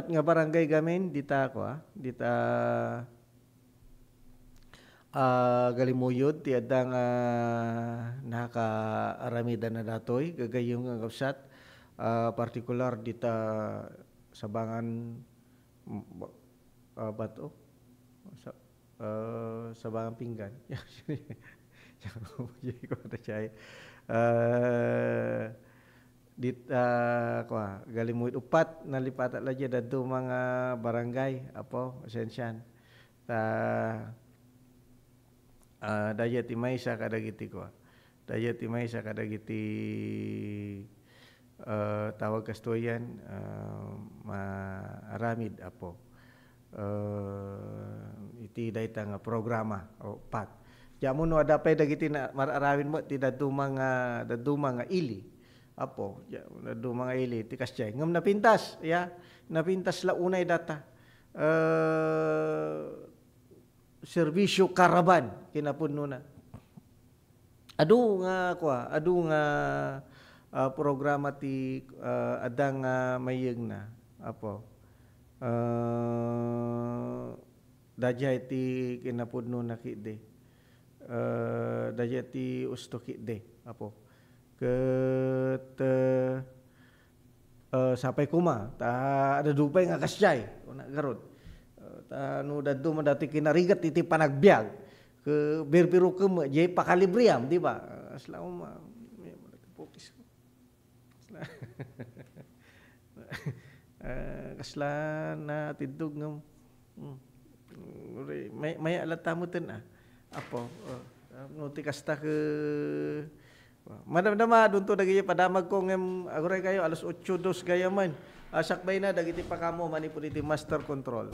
P: nga barangay gamin dita dita Galimuyod ti adang naka-aramida na datoy gagayong nga kapsat partikular dita Sabangan bato Sabangan Pinggan dita Galimuyod upat nalipat laja dadto mga barangay apo asensyan daya timay sa kadagiti daya timay sa kadagiti tawag kastoyan maaramid apo iti dayta nga programa o pat jamo no adapay dagiti na mararawin mo ti dadto mga ili apo dadto mga ili ti kasyay ngem napintas napintas la unay data serbisyo karaban kinapuno na adu nga programa ti adang mayeng na apo dajay ti kinapuno na kide dajay ti usto kide apo ket sapay kuma ta ada dupay nga kasyay una garod no dadto man dati kinarigat iti panagbiag ke berbiro kem jay pakalibriam di ba aslaw focus kasla na tidog ngam may alatamutan apo no ti kasta ke madam-dama dunto dagiti padamag ko ngem agoray kayo alas 8:02 gayaman sakbay na dagiti pakamo manipuliti master control.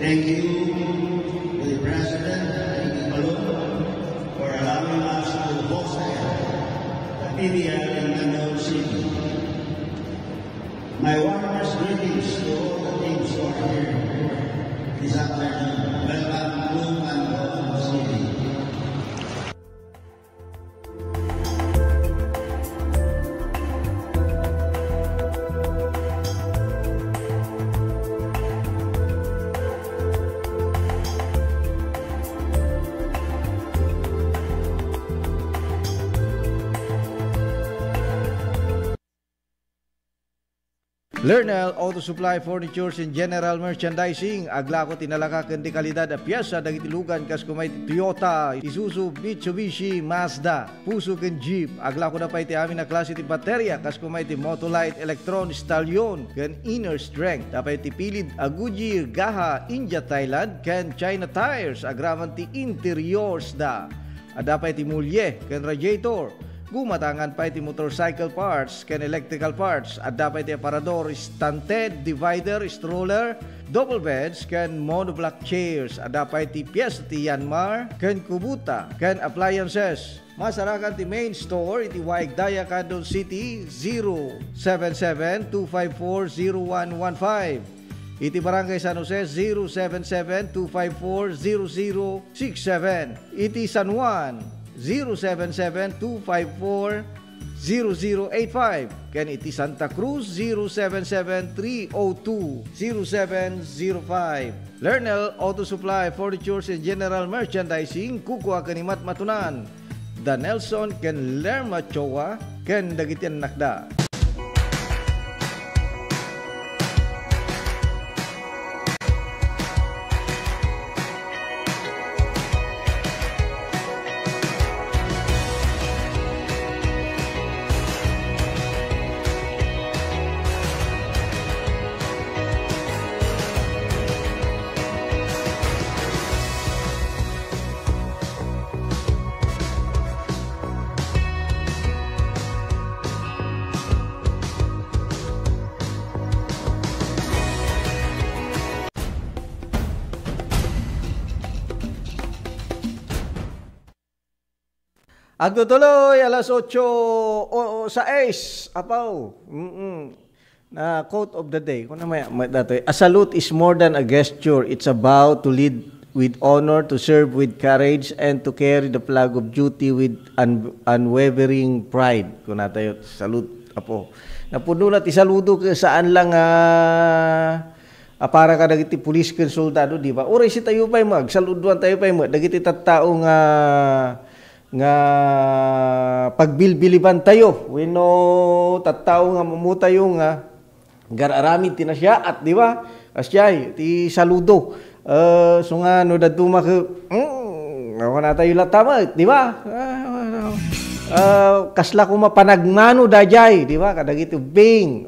C: Thank you to the President, for allowing us to host the PBL in Manila City. My warmest greetings to all the teams who are here this afternoon. Welcome to Manila City.
P: Lernel Auto Supply Furnitures and General Merchandising aglako tinalaka ken di kalidad a piyesa dagiti lugan kas kumay Toyota, Isuzu, Mitsubishi, Mazda, Puso ken Jeep aglako na pay ti amin na klase ti baterya kas kumay ti Motolite, Electron, Stallion ken Inner Strength tapay ti pilid a Goodyear, Gaha, India, Thailand ken China Tires agraman ti interiors da adapay ti mulye ken radiator Gumatangan pa iti motorcycle parts ken electrical parts. Adda pa iti aparador, stunted, divider, stroller, double beds ken monoblock chairs. Adda pa iti piyesa ti Yanmar ken Kubota ken appliances. Masarakan ti main store iti Waigdaya, Quezon City 077-254-0115. Iti Barangay San Jose 077-254-0067. Iti San Juan 077-254-0085. Ken iti Santa Cruz 077-302-0705. Lernel Auto Supply, Furnitures and General Merchandising, Kukwa Kanimat Matunan. Da Nelson ken Lerma Chowa ken dagitian nakda. Agtutuloy alas 8 sa ACE apaw. Na quote of the day. Kung namaya datoy, a salute is more than a gesture. It's about to lead with honor, to serve with courage, and to carry the flag of duty with unwavering pride. Kung natayo, salute apo. Napuno na ti saludo saan lang para ka dagiti pulis ken soldado, di ba? Oray si tayo pay mag saluduan tayo pay mag dagiti tattao nga pagbilbiliban tayo wenno tattao nga mamutayo nga gararamid tinasya at di ba asyay ti saludo so nga no daduma ke na tayo latama di ba kasla ko mapanagmano dajay di ba kadagiti bing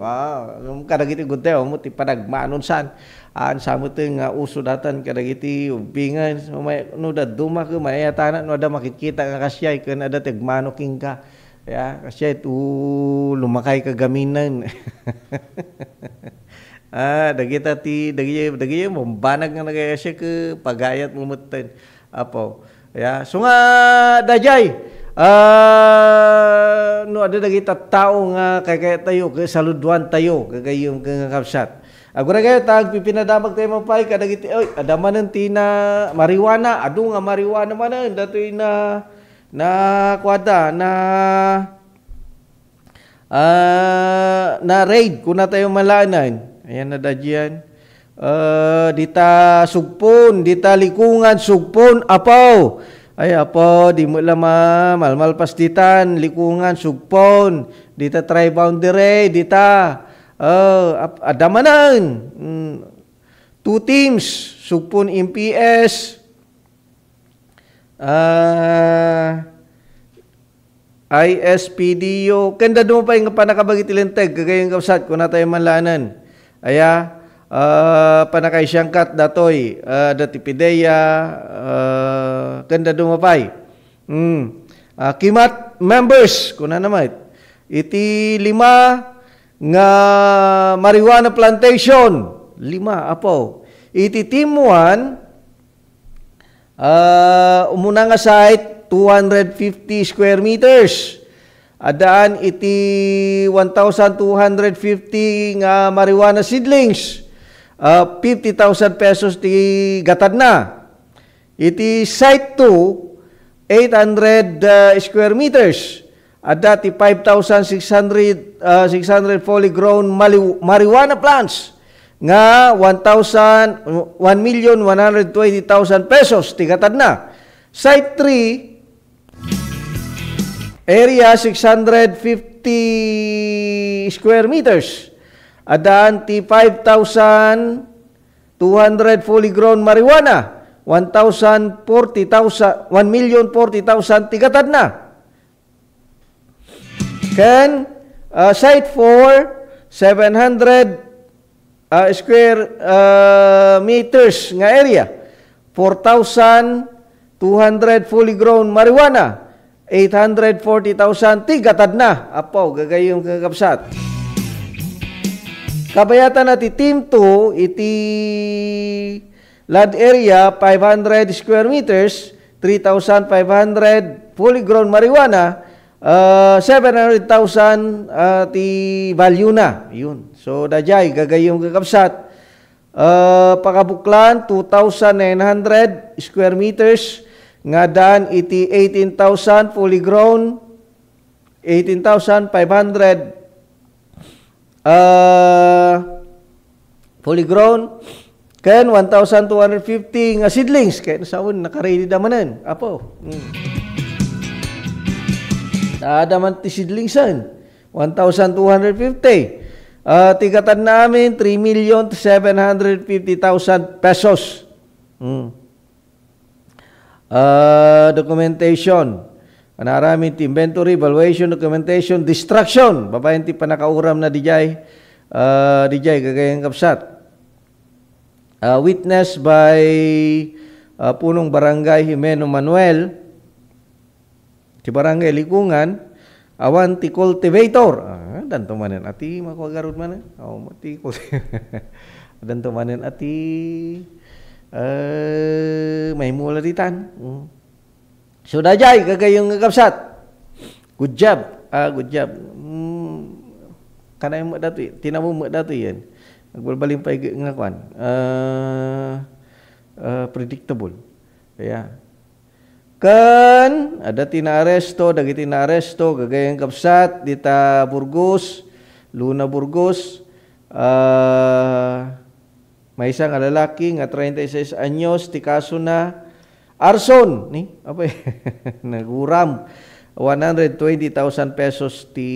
P: kadagiti gudeo mo ti panagmanon san sama nga uso datan kadagiti ubingan so may no daduma ke mayatana no ada makikita ka kasyay ken ada tegmano king ka ya kasyay tu lumakay ka gaminan dagita ti dagiti mombanag nga nagayasya ke pagayat mumutten apo ya so nga dajay no ada dagiti tao nga kay tayo ke saluduan tayo kagayom nga kapsat. Agora kayo tag pipinadamag tayo mapay kadagiti oy adamanen ti na marijuana adu nga marijuana manen datoy na kwada na raid kuna tayo malanan ayan na dadyan dita sugpon dita likungan sugpon apaw ay apaw di mo lama malmalpas ditan likungan sugpon dita tri-boundary dita adamanan 2 teams sugpon MPS ISPDO kanda do pa nga panakabagitilentek kagayong kapsat kung na tayo manlanan aya panakay siyangkat datoy dati pideya kanda do mapay kimat members kung na naman iti 5 nga marijuana plantation 5 apo iti team 1 umuna nga site 250 square meters adaan iti 1,250 nga marijuana seedlings 50,000 pesos ti gatad na iti site 2 800 square meters ada ti 5,600 fully grown marijuana plants nga 1,120,000 pesos tigatad na. Site 3 area 650 square meters adaan ti 5,200 fully grown marijuana 1,040,000 tigatad na. Ken site 4 700 square meters nga area 4,200 fully grown marijuana 840,000 tigatad na. Apo, gagayong kakabsat. Kabayatan na ti Team 2, iti land area, 500 square meters, 3,500 fully grown marijuana, 700,000 ti value na. Yun. So, dajay, gagayong kakabsat. Pakabuklan, 2,900 square meters, nga daan iti 18,000 fully grown, 18,500 fully grown, ken 1,250 nga seedlings, ken saon naka-ready damanan. Apo. Daman ti seedlingsan, 1,250. Tigatan namin 3,750,000 pesos. Documentation. Anarami ti inventory, valuation, documentation, destruction. Babayan ti panakauram na dijay. Dijay, gagayang kapsat. Witness by punong barangay Jimeno Manuel. Ti barangay Likungan. Awan ti cultivator. Danto manen ati makuagarod manen. Ti danto manen ati may mula ditan. So dajay kagayong kapsat. Good job. Good job. Kanay mo dati, tinamo mo dati yan. Nagbalbaling pa nga kwan. Predictable. Kaya kan ada tinaaresto, dagiti tinaaresto gagayang kapsat dita Burgos, Luna Burgos. May isang lalaki nga 36 anyos, ti kaso na arson ni apa naguram 120,000 pesos ti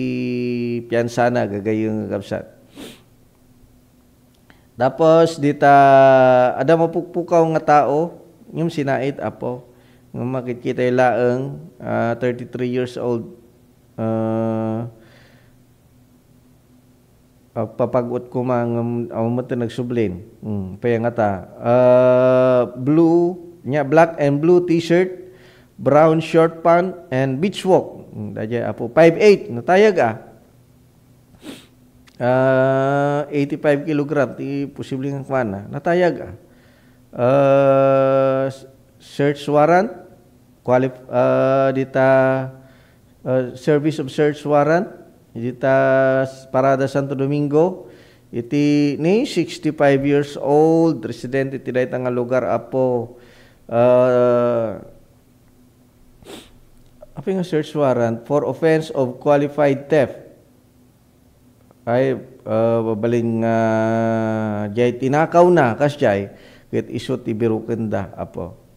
P: piansana gagayong kapsat. Tapos dita ada mapukpukaw nga tao, yung sinait apo nga makikita laeng 33 years old, papagot ko mga mata nagsublin. Paya nga ta. Blue, nya black and blue t-shirt, brown short pant, and beach walk. Dajay apo 5'8", natayag 85 kilogram, ti posible nga kwana. Natayag search warrant, dita service of search warrant, dita Parada Santo Domingo, iti ni 65 years old, resident iti dayta nga lugar apo. Apa nga search warrant for offense of qualified theft. Ay babaling jay tinakaw na kasjay ket isu ti birukenda apo.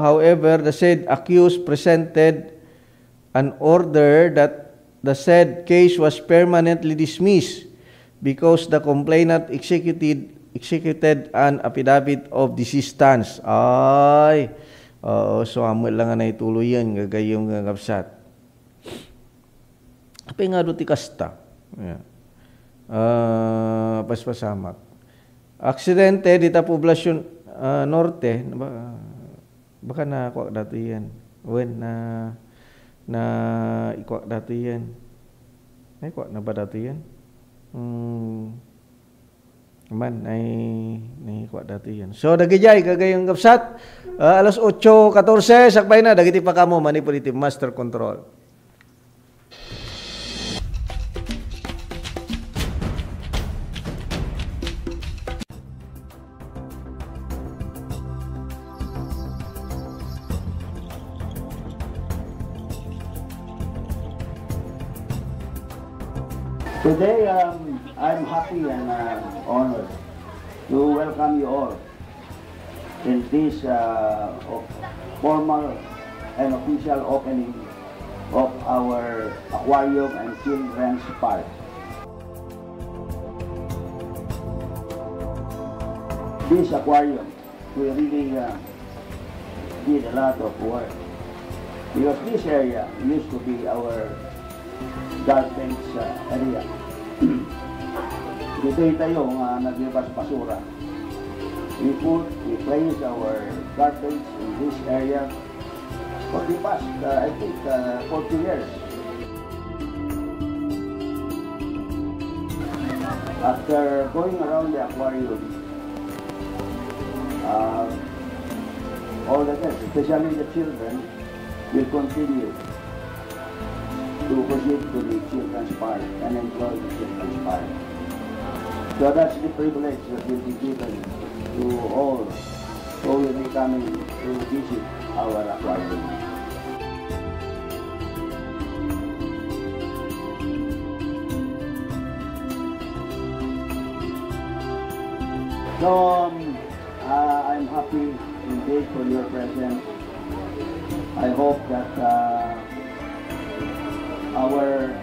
P: However, the said accused presented an order that the said case was permanently dismissed because the complainant executed an affidavit of desistance. Ay, so amo lang na ituloyan gagayong kapsat. Apa nga do ti kasta? Paspasamak. Aksidente dita poblasyon norte, baka na kuwak dati yan. When na ikuwak dati yan. Ay kuwak na ba dati yan? Man ay kuwak dati yan. So dagijay kagayong kapsat. Alas 8:14 sakbay na dagiti pa kamo manipulative master control.
W: Today, I'm happy and honored to welcome you all in this formal and official opening of our aquarium and children's park. This aquarium will really did a lot of work because this area used to be our dolphins area.
C: dito tayo nga naglabas basura. We place our garbage in this area for the past, I think, 40 years. After going around the aquarium, all the guests, especially the children, will continue to proceed to the children's park and enjoy the children's park. So that's the privilege that will be given to all who will be coming to visit our aquarium. So I'm happy indeed for your presence. I hope that our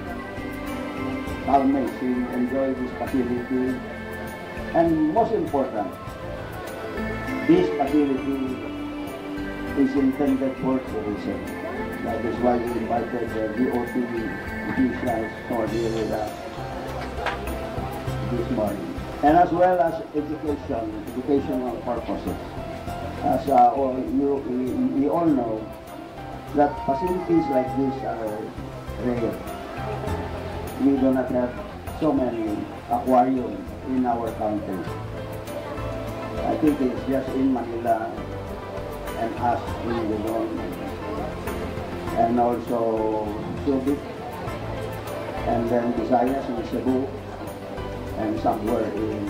C: housemates will enjoy this facility, and most important, this facility is intended for tourism. That is why we invited the DOT officials for this morning. And as well as educational purposes. As we all know that facilities like this are rare. We do not have so many aquariums in our country. I think it's just in Manila and us in Luzon, and also Subic, and then Visayas in Cebu, and somewhere in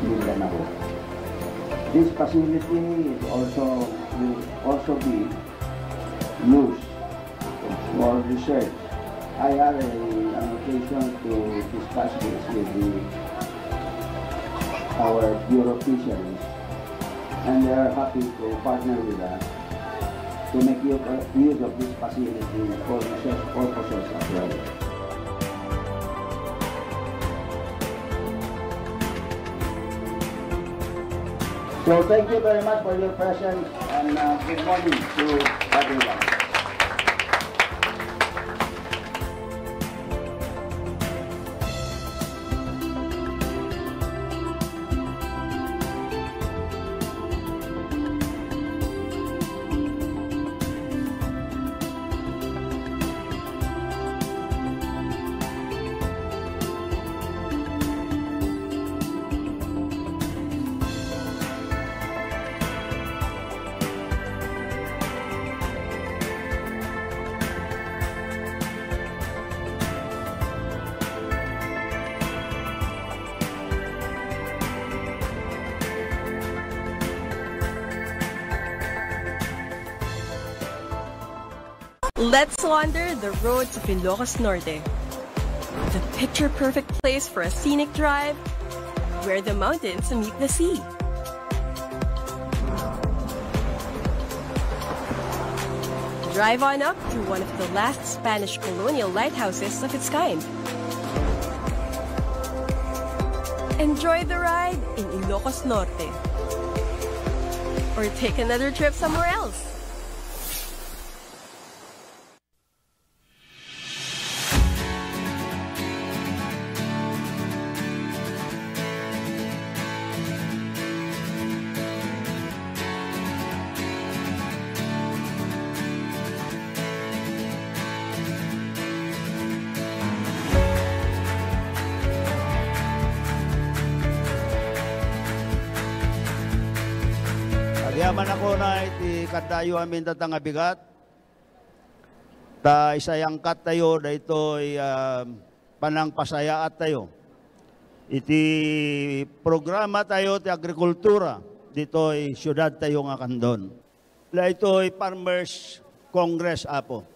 C: Mindanao. This facility will also be used for research. I had an occasion to discuss this with our Bureau of Fisheries, and they are happy to partner with us to make use of this facility for research purposes as well. So thank you very much for your presence, and good morning to everyone.
M: Let's wander the roads of Ilocos Norte. The picture-perfect place for a scenic drive, where the mountains meet the sea. Drive on up to one of the last Spanish colonial lighthouses of its kind. Enjoy the ride in Ilocos Norte. Or take another trip somewhere else.
C: Yaman ako na iti kadayo amin tatang abigat. Ta isayangkat tayo daytoy panang pasayaat tayo. Iti programa tayo ti agrikultura ditoy syudad tayo nga Kandon. Daytoy Farmers Congress apo.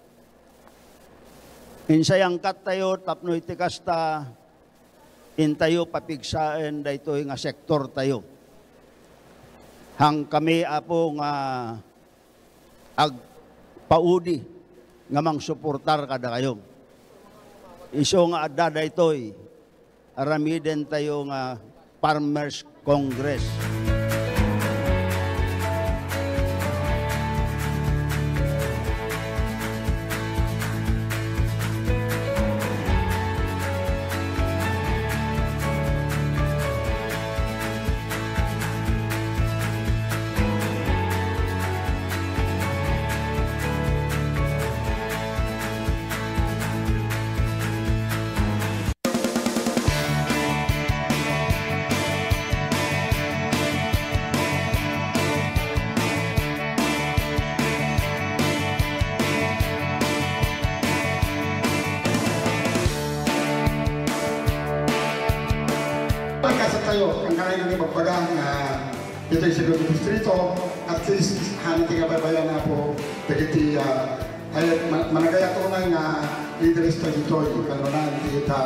C: Insayangkat tayo tapno iti kasta intayo papigsaen daytoy nga sektor tayo. Hang kami apo nga agpaudi nga mang suportar kada kayo. Iso nga adda itoy aramiden tayo nga Farmers Congress.
K: tayo, ang kaya ng ipagpagang ito yung siguro distrito, at least hanati nga babayan na po, dagiti ay managaya tunay nga leaders tayo dito, kanunan kita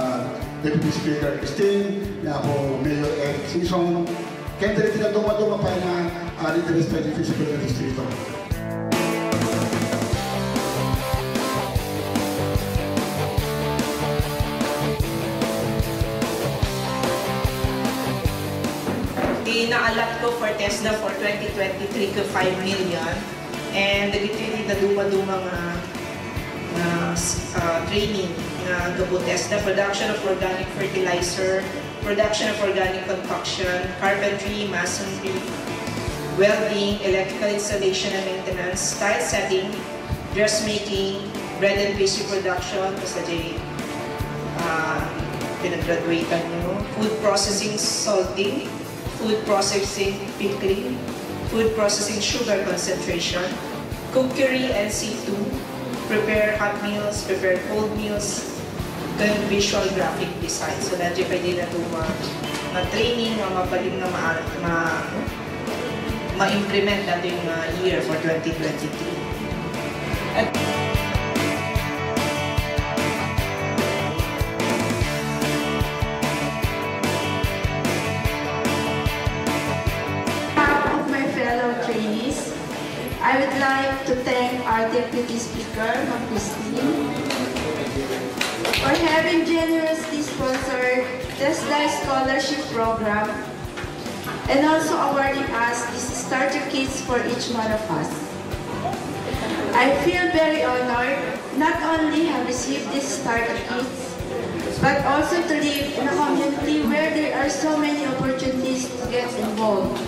K: Deputy Speaker Christine, nga po Mayor Eric Sison, kaya dito na dumaduma pa na leaders tayo dito sa distrito.
Q: Inaalat ko for TESDA for 2023 ko 5 million and dagiti na duma-duma training na gabo TESDA, production of organic fertilizer, production of organic concoction, carpentry, masonry, welding, electrical installation and maintenance, tile setting, dressmaking, bread and pastry production, basta di pinag-graduatean nyo, food processing, salting, food processing, pickling, food processing, sugar concentration, cookery and C2, prepare hot meals, prepare cold meals, and visual graphic design. So that you pwede na ito ma-training, mapaling na ma-implement natin yung year for 2023. At
I: I would like to thank our Deputy Speaker, Ms. Christine, for having generously sponsored TESDA Scholarship Program and also awarding us these starter kits for each one of us. I feel very honored not only have received these starter kits, but also to live in a community where there are so many opportunities to get involved.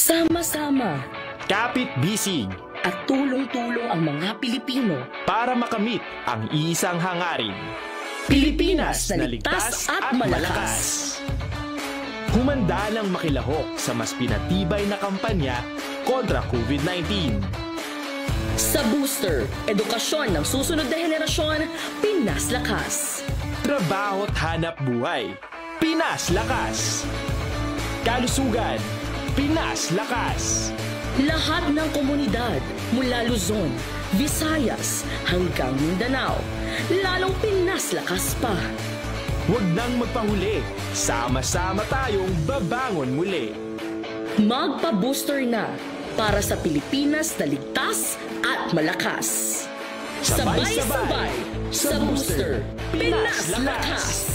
S: Sama-sama,
J: kapit-bisig,
S: at tulong-tulong ang mga Pilipino
J: para makamit ang isang hangarin.
S: Pilipinas na ligtas at malakas.
J: Humanda ng makilahok sa mas pinatibay na kampanya kontra COVID-19.
S: Sa booster, edukasyon ng susunod na henerasyon, Pinas Lakas.
J: Trabaho't hanap buhay, Pinas Lakas. Kalusugan, Pinas Lakas.
S: Lahat ng komunidad mula Luzon, Visayas hanggang Mindanao, lalong Pinas Lakas pa.
J: Huwag nang magpahuli, sama-sama tayong babangon muli.
S: Magpa-booster na para sa Pilipinas na ligtas at malakas. Sabay-sabay sa booster, Pinas Lakas.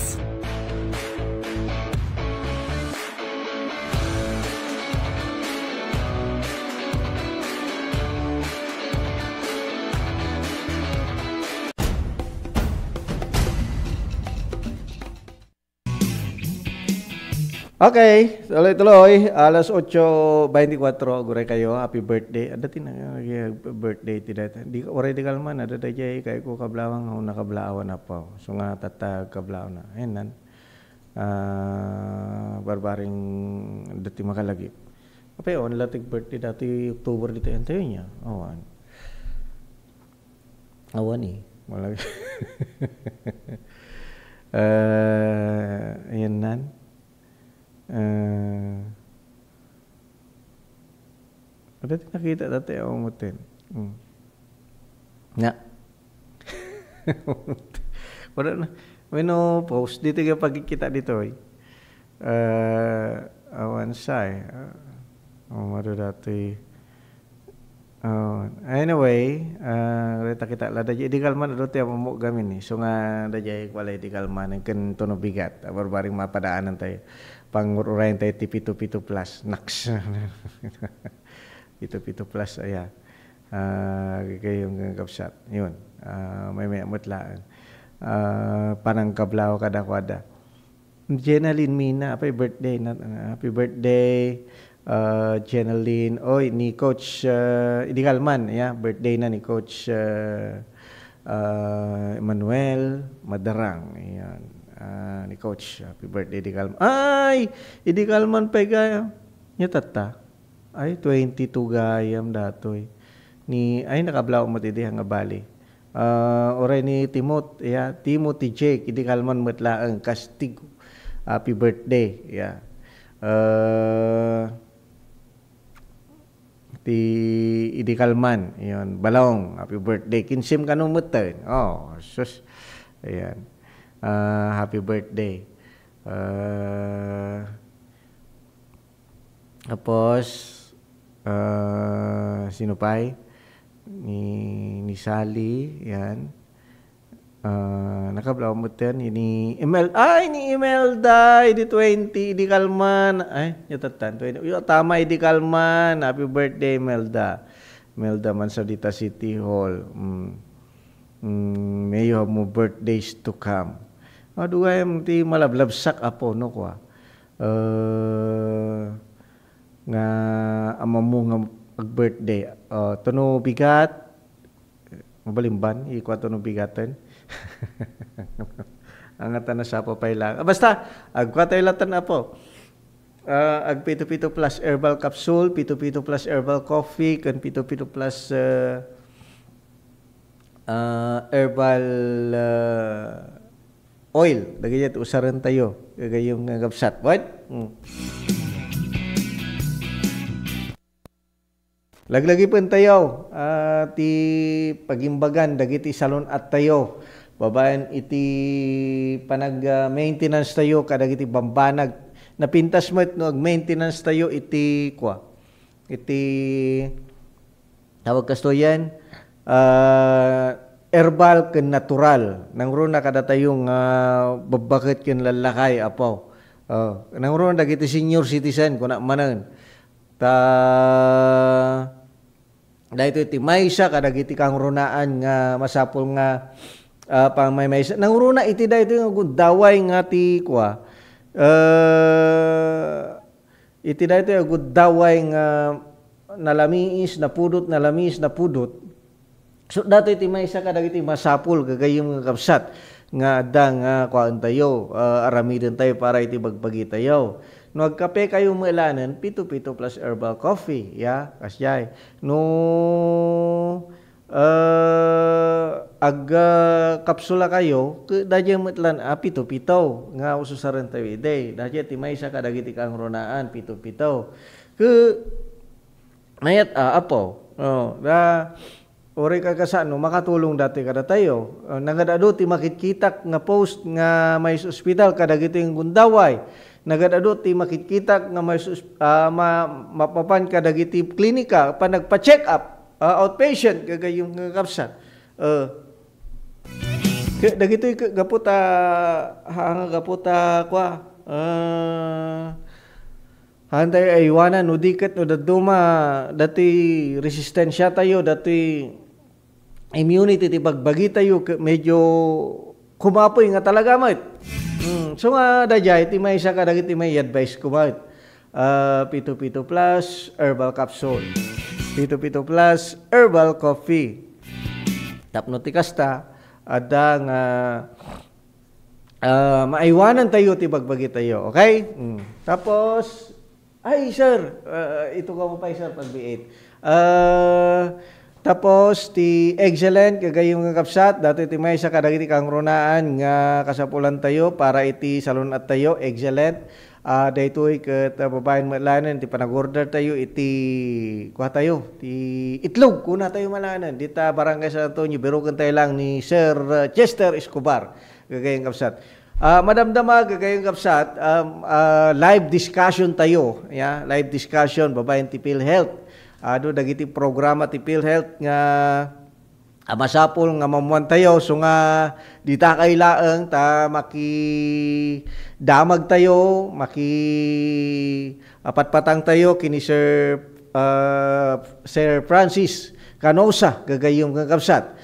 P: Okay, tuloy-tuloy. Alas 8:24, guray kayo. Happy birthday. Ada tinang birthday tidak. Di already kalman ada dayay kay ko kablawang ako nakablawan na pa. So nga tatag kablaw na. Enan. Barbaring dati makalagi. Apa yon latig birthday dati October dito entayo niya. Awan. Awan ni. Malagi. Ayan nan. Ada nakita dati ako mutin. Na. Wala na. Bueno, post dito yung pagkikita dito eh. Awan say. Maro dati Anyway, kita lada ideal man ado tayo mo gamin ni. So nga dajay wala ideal man ken tono bigat. Barbaring mapadaanan tayo. Pangurayan tayo ti 7 plus naks. 7 plus aya. Kayong kapsat. Yun. May mutlaan. Panang kablaw kada kwada. Jenaline Mina, happy birthday. Happy birthday. Jenaline, ni Coach Idigalman, birthday na ni Coach Emmanuel Madarang, ayan, ni Coach, happy birthday Idigalman. Ay, Idigalman pa gaya, niya tata, ay 22 gayam datoy, nakablaw mo tidi hanga bali. Oray ni Timothy Jake, Idigalman matlaang Castigo, happy birthday, ti Idikalman, yun, Balong, happy birthday. Kinsim ka nung mutan. Sus. Ayan. Happy birthday. Tapos, sino pa? Ni Sally, yan. Nakablaw mo ten ni Imelda di 20 di Kalman yatatan 20 tama di Kalman, happy birthday Imelda man sa Dita City Hall. May you have more birthdays to come. Aduay ti malablabsak apo no kwa nga amamu nga birthday tuno bigat mabalimban ikwa tuno bigatan. Angatan na sa papay lang. Basta, agkwatay latan na po. Ag Pito Plus Herbal Capsule, Pito Plus Herbal Coffee, kan Pito Plus Herbal Oil. Dagayat usaran tayo. Gagayong gabsat. What? Laglagi pun tayo. Ti pagimbagan, dagiti salon at tayo. Babayan iti panag-maintenance tayo kadagiti bambanag napintas mo no maintenance tayo iti tawag kasto yan herbal ken natural nangron na kada tayong babakit ken lalakay apaw nangron dagiti senior citizen kuna manen dahito iti maysa kadagiti kangrunaan nga masapul nga pang may nanguruna iti dahito yung daway nga ti iti dahito yung daway nga nalamiis na pudot so dato iti may isa kadagiti masapul gagayong kapsat nga adang kuan tayo aramidin tayo para iti bagbagi tayo no agkape kayo mailanan Pito Plus Herbal Coffee kasyay no kapsula kayo dadya matlan pito nga ususaran tayo ide dadya ti maysa kadagiti kang ronaan pito mayat apo ore kakasano makatulong dati kada tayo nagadado ti makitkitak nga post nga may hospital kadagiti yung gundaway nagadado ti makitkitak nga may mapapan kadagiti klinika pa nagpa-check up outpatient kagayong kapsat dagitoy gaputa hantay aywanan no diket no daduma dati resistensya tayo dati immunity ti bagbagi tayo medyo kumapoy nga talaga met so nga dajay ti may isa kadagiti may advice kumat Pito Plus Herbal Capsule Pito Plus Herbal Coffee. Tapno ti kasta ada nga maaywanan tayo ti bagbagi tayo. Okay? Tapos ay sir, ito ka mo pa sir pagbiit. Tapos ti excellent kagayong kapsat dato iti may sa kadagiti kang runaan nga kasapulan tayo para iti salon at tayo excellent. Daytoy ket babaen malanan ti panag-order tayo iti kuha tayo ti itlog kuna tayo malanan dita barangay San Antonio birukan tayo lang ni Sir Chester Escobar gagayong kapsat. Madamdama gagayong kapsat live discussion tayo live discussion babaen ti PhilHealth dagiti programa ti PhilHealth nga masapol nga mamuan tayo so nga di ta kailaeng ta damag tayo patpatang tayo kini Sir Francis Canosa gagayong kakabsat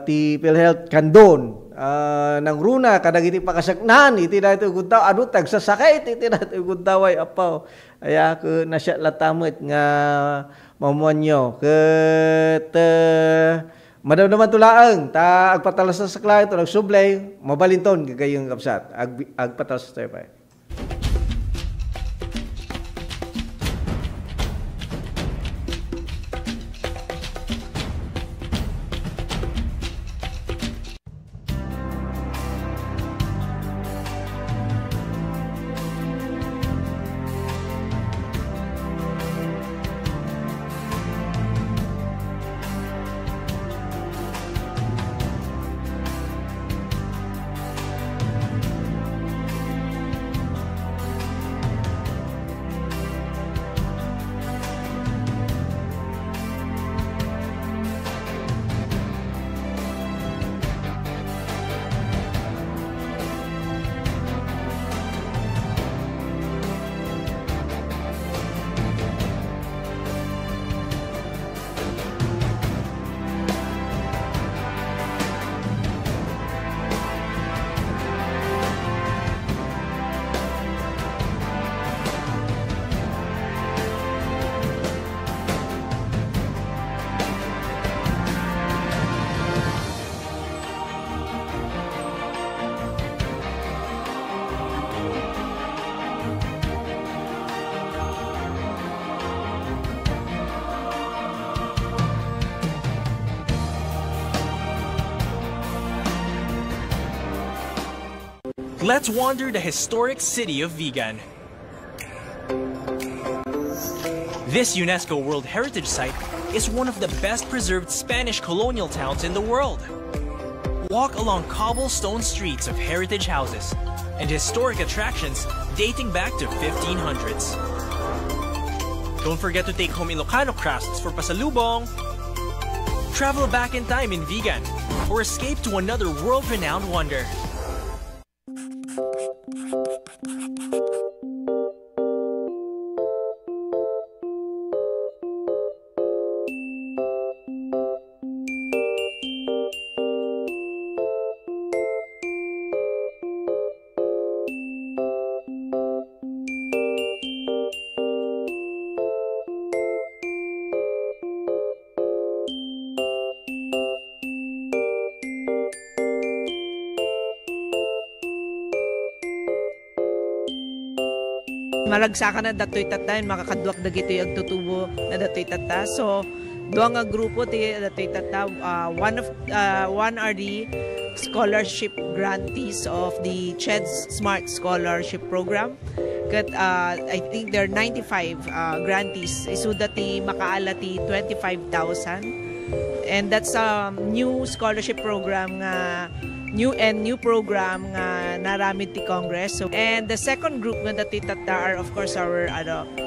P: ti PhilHealth kandon nang runa kadagiti pakasaknan iti daytoy gudtaw adu tagsasakit iti daytoy gudtaway apaw aya ke nasya latamit nga mamuan nyo ket madam-daman tulaang ta agpatalas sa saklay to nagsublay mabalinton gagayong kapsat agpatalas tayo pa.
N: Let's wander the historic city of Vigan. This UNESCO World Heritage Site is one of the best preserved Spanish colonial towns in the world. Walk along cobblestone streets of heritage houses and historic attractions dating back to 1500s. Don't forget to take home Ilocano crafts for pasalubong. Travel back in time in Vigan or escape to another world-renowned wonder.
B: Malagsakan na datoy tatayon, makakadwak na gito yung tutubo na datoy tata. So, doon nga grupo ti datoy tata, one are the scholarship grantees of the CHED's Smart Scholarship Program. Kat, I think there are 95 grantees. So, dati makaalati 25,000. And that's a new scholarship program nga new program nga naramid ti Congress. So, and the second group nga dati tata are of course our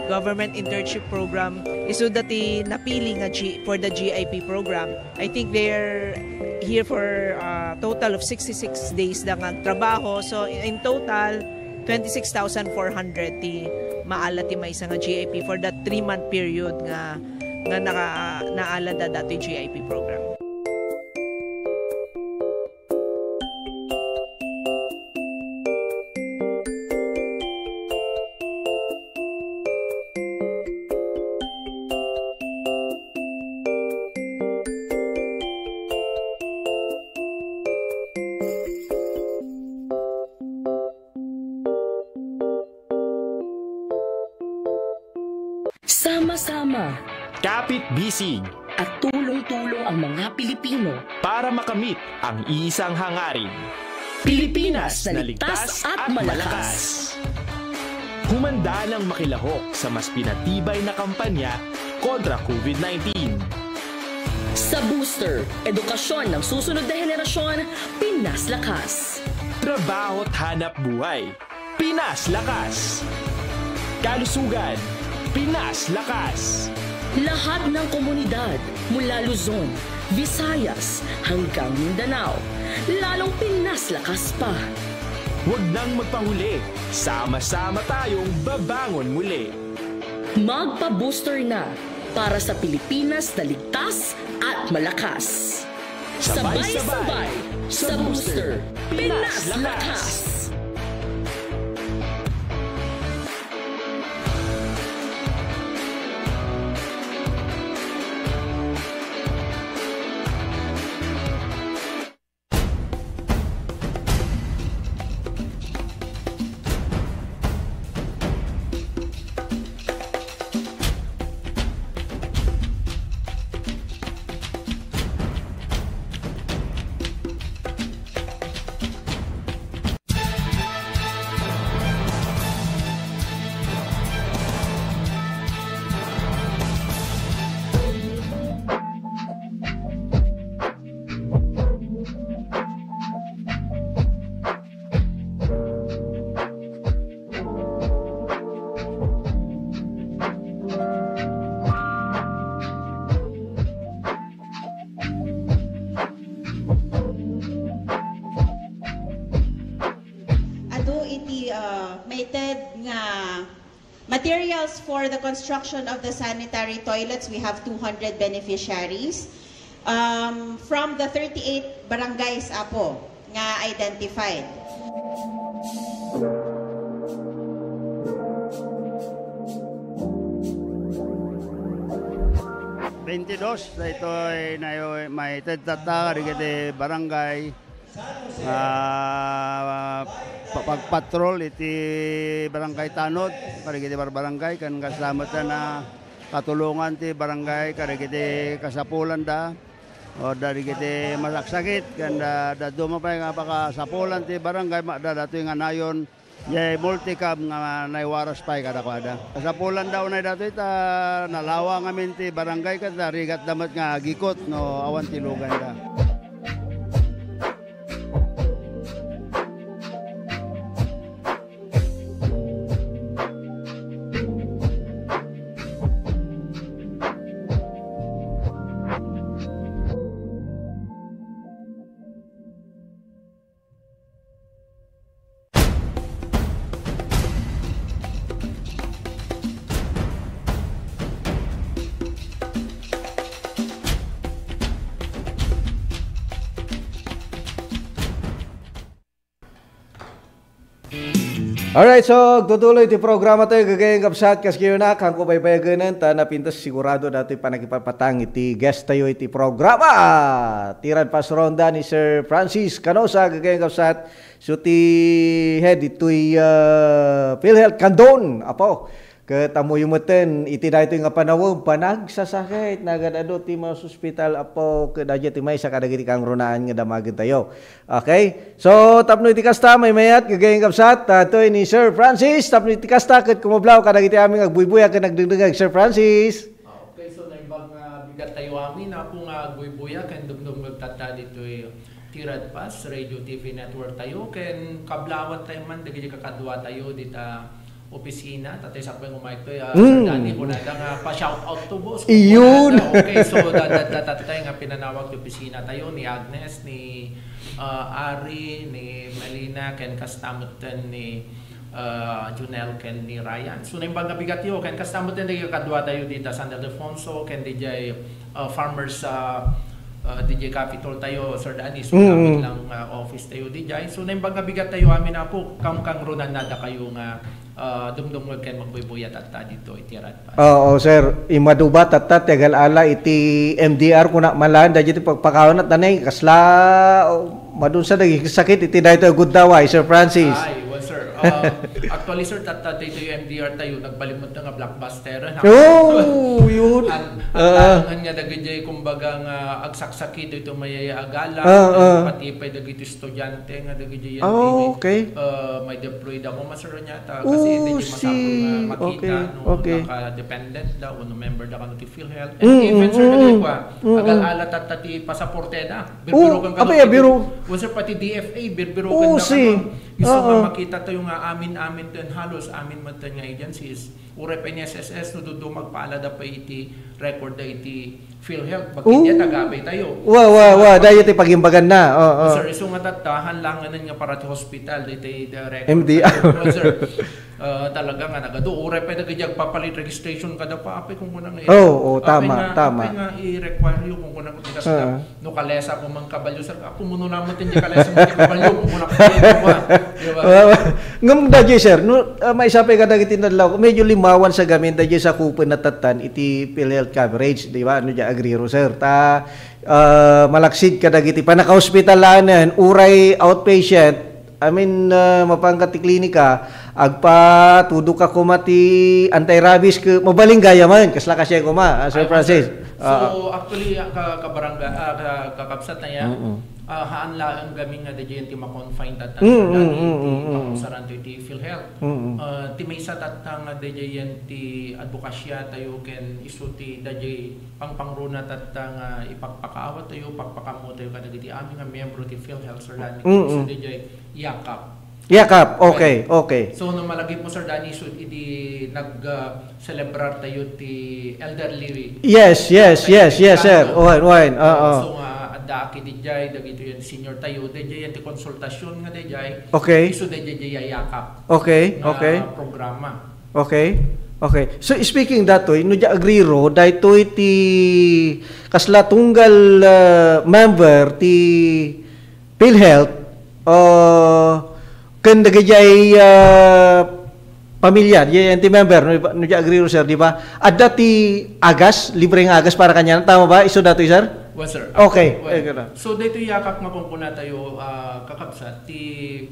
B: government internship program. Isu dati napili nga for the GIP program. I think they're here for a total of 66 days lang ang trabaho. So in total 26,400 ti maala ti may isa nga GIP for that 3-month period nga naalada dati GIP program.
S: Sama-sama,
J: kapit-bisig,
S: at tulong-tulong ang mga Pilipino
J: para makamit ang iisang hangarin.
S: Pilipinas na ligtas at malakas.
J: Humanda ng makilahok sa mas pinatibay na kampanya kontra COVID-19.
S: Sa booster, edukasyon ng susunod na henerasyon, Pinas Lakas.
J: Trabaho at hanap buhay, Pinas Lakas. Kalusugan, Pinas Lakas.
S: Lahat ng komunidad mula Luzon, Visayas hanggang Mindanao. Lalong Pinas lakas pa.
J: Huwag nang magpahuli. Sama-sama tayong babangon muli.
S: Magpa-booster na para sa Pilipinas na ligtas at malakas. Sabay-sabay sa booster, Pinas lakas!
D: Materials for the construction of the sanitary toilets, we have 200 beneficiaries from the 38 barangays apo nga identified.
F: Na ito ay may tata rigete barangay pagpatrol iti barangay Tanod karigiti barangay kan kasama na katulungan ti barangay karigiti kasapulan da o dari kiti masaksakit kan da dumapay nga pakasapulan ti barangay dato nga nayon yay multicab nga naiwaras pay kada kasapulan daw na dato ita nalawa ngamin ti barangay kada rigat damat nga gikot no awan ti lugan da.
P: Alright, so tutuloy ti programa tayo gagayang kapsat kas kayo na kang kubaybayaganan ta napintas sigurado dati pa nagipapatang iti guest tayo iti programa. Tiran pas ronda ni Sir Francis Canosa gagayang kapsat so ti head ito'y PhilHealth Candon apo katamuyumutin iti na ito nga panawag panagsasakit nagadado ti mga hospital apo kadadya ti may sa kadagiti kang runaan nga damagin tayo. Okay? So tapno iti kasta may mayat gagayang kapsat ito ni Sir Francis tapno iti kasta kat kumablaw kadagiti aming agbuybuya kat nagdagdag Sir Francis.
E: Okay, so naibang bigat tayo amin akong agbuybuya kan dumdum magtata dito'y Tirad Pas Radio TV Network tayo ken kablawat tayo man dagiti kakadwa tayo dita opisina, tatay sakbay umayag to, Sir Danny, kung nada nga pa-shout out to boss.
P: Iyon!
E: Okay, so tatay nga pinanawag yung opisina tayo ni Agnes, ni Ari, ni Melina, ken kastamutan ni Junel, ken ni Ryan. So naimbang nabigat yun, ken kastamutan na kadwa tayo dito, San Ildefonso, ken DJ Farmers DJ Capitol tayo, Sir Danny, so gamit lang office tayo DJ. So naimbang nabigat tayo amin na po, kang runan nada kayo nga dumdum ken magbuybuya tatta dito itirat pa.
P: Oo, sir, imaduba tatta tegal ala iti MDR kuna malan da jiti pagpakaon at tanay kasla madun sa sakit iti dayto good daway Sir Francis.
E: Ay, well sir. Actually sir tatta dito yung MDR tayo nagbalimot na nga blockbuster.
P: Oh, yun.
E: Ang nga dagiti kumbaga nga agsaksaki dito mayayagala pati pay dagiti estudyante nga dagiti yan.
P: Okay.
E: May deployed ako masaro niya ta kasi hindi masapong makita no naka-dependent daw no member da kanu ti PhilHealth and even sir nagwa agal-ala tatati pasaporte na birbiro kang
P: biro
E: sir pati DFA birbiro kan Iso nga makita tayo nga amin-amin din halos amin man nga agencies. Ure pa ni SSS no dudu magpaalada pa iti record da iti PhilHealth. Bakit niya tagabay tayo.
P: Dahil iti pagimbagan na.
E: Sir, iso nga tatahan lang nga para ti hospital iti record.
P: MD.
E: Sir, talaga nga nagado. Ure pa nagajag papalit registration kada pa. Apay kung kunang
P: tama.
E: Apay nga i-require yung kung kunang kutikas na no kalesa kung mang kabalyo. Sir, ako muna naman hindi kalesa mo ti kabalyo kung kunang
P: ngam dadyo sir, no, maisapay ka dagiti nadlaw, medyo limawan sa gamin dadyo sa kupon na tatan iti PhilHealth coverage, di ba? Ano dya agriro sir? Malaksid ka dagiti panaka-hospitalanan, uray outpatient, mapangkat ti klinika, agpa tudo ka kumati anti-rabies ke mabaling gaya man kasla kasya kuma Sir Francis.
E: So actually kakapsat na yan. Haan lang gamin nga DJ ti ma-confine tatang pakusaran to ti PhilHealth. Ti may isa tatang DJ ti advokasya tayo ken isu ti DJ pangpangruna tatang ipagpakaawat tayo pagpakamo tayo kada ti amin nga membro ti PhilHealth Sir Danny isu DJ Yakap. Okay. So no malagi po Sir Danny so idi nag-celebrar tayo ti elderly.
P: Yes sir. Wine.
E: So daki dijay dagito yan senior tayo dijay yan ti konsultasyon nga dijay.
P: Okay.
E: Isu dijay yakap.
P: Okay.
E: Programa.
P: Okay. So speaking datoy no ja agriro daytoy ti kasla tunggal member ti PhilHealth ken dagijay pamilya yan ti member no ja agriro sir di ba? Adda ti agas, libreng agas para kanya tama ba? Isu datoy sir?
E: Well, sir.
P: Okay.
E: So dito yakap nga kung tayo kakabsat ti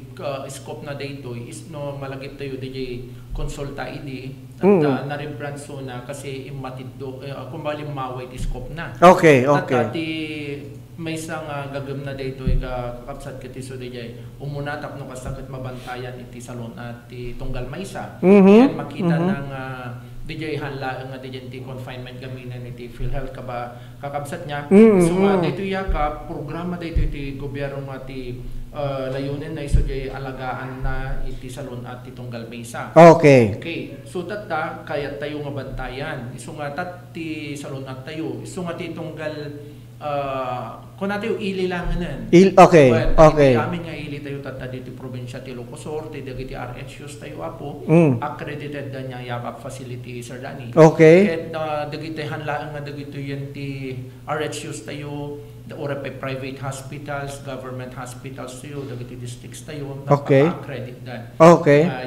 E: scope na dito is no malagip tayo DJ konsulta idi at na-rebranso na kasi imatid do kung bali maway ti scope na.
P: Okay.
E: At ti may isang gagam na dito kakabsat kiti so DJ umunatap no kasakit mabantayan iti salon at ti tunggal maysa. Yan makita ng DJ hanla nga DJ confinement gaminan iti PhilHealth ka ba kakabsat niya. So dito yakap programa dito iti gobyerno nga ti layunin na iso jay alagaan na iti salon at ti tunggal maysa.
P: Okay.
E: So tata kaya tayo nga bantayan. Iso nga ti salon at tayo. Iso nga ti tunggal kung natin yung ili lang nan.
P: Okay.
E: Amin nga ili tayo tata dito probinsya ti Ilocos ti dagiti RHUs tayo apo accredited na niya yakap facility Sir Danny.
P: Okay.
E: Ket dagiti hanlaan nga dagito yan ti RHUs tayo ora pa private hospitals, government hospitals tayo, dagiti districts tayo napa-accredit dan.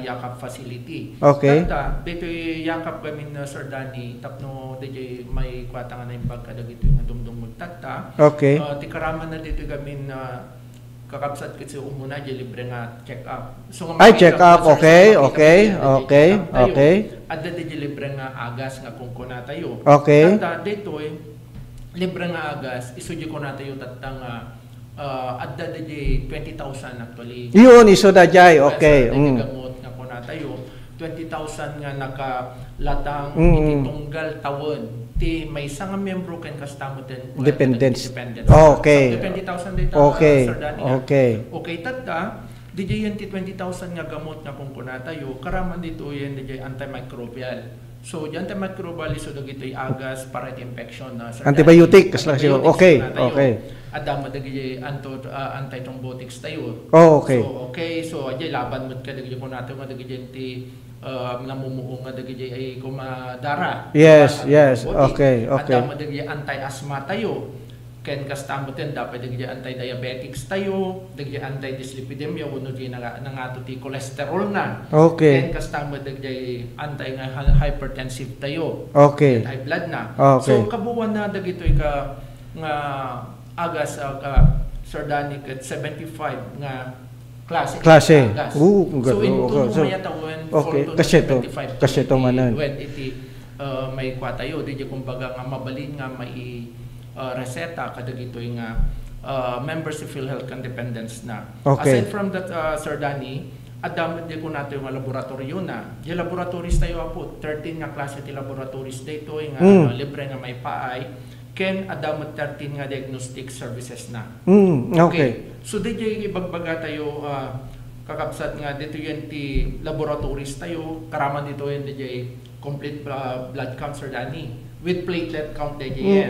E: Yakap facility. Tata dito yakap kami na Sir Danny tapno DJ may kwata nga na yung pagka dagito nga dumdum magtata. Ti karaman na dito kami na kakabsat kasi umuna di libre nga check up. So
P: check up. Okay.
E: Adda di libre nga agas nga kung kuna tayo. Tata dito libre nga agas isuji ko na tayo tatang adda di 20,000 actually.
P: Yun iso da jay. Okay.
E: Gamot nga kuna tayo 20,000 nga nakalatang iti tunggal tawon ti may isa nga membro ken kastamo ten
P: dependence.
E: 20,000 dito Sir Danny. Okay tata DJ yan ti 20,000 nga gamot nga kung kuna tayo karaman dito yan DJ antimicrobial. So, di antimicrobial iso dagitoy agas para iti infection na
P: antibiotic kasla siya. Okay.
E: Adama dagiti antithrombotics tayo. So ajay laban mo ka dagiti kun nato nga dagiti ti namumuo nga dagiti ay kumadara.
P: Yes. Okay.
E: Adama dagiti anti-asthma tayo. Ken kastamo ten dapat dagiti anti-diabetics tayo, dagiti anti-dyslipidemia wenno di nangato ti cholesterol na. Ken kastamo dagiti anti-hypertensive tayo. High blood na. So kabuwan na dagitoy ka nga agas Sir Danny ket 75 nga klase agas. So in mayatawon
P: kasi to manan.
E: When iti may kwatayo di kumbaga nga mabalin nga may reseta kadagitoy nga members of PhilHealth Independence na. Aside from that Sir Danny adamad di ko nato yung laboratorio na. Di laboratories tayo apo 13 nga klase ti laboratories dito nga libre nga may paay ken adamad 13 nga diagnostic services na. So di ibagbaga tayo kakabsat nga dito yung ti laboratories tayo, karaman dito yung DJ complete blood cancer dani. With platelet count DJ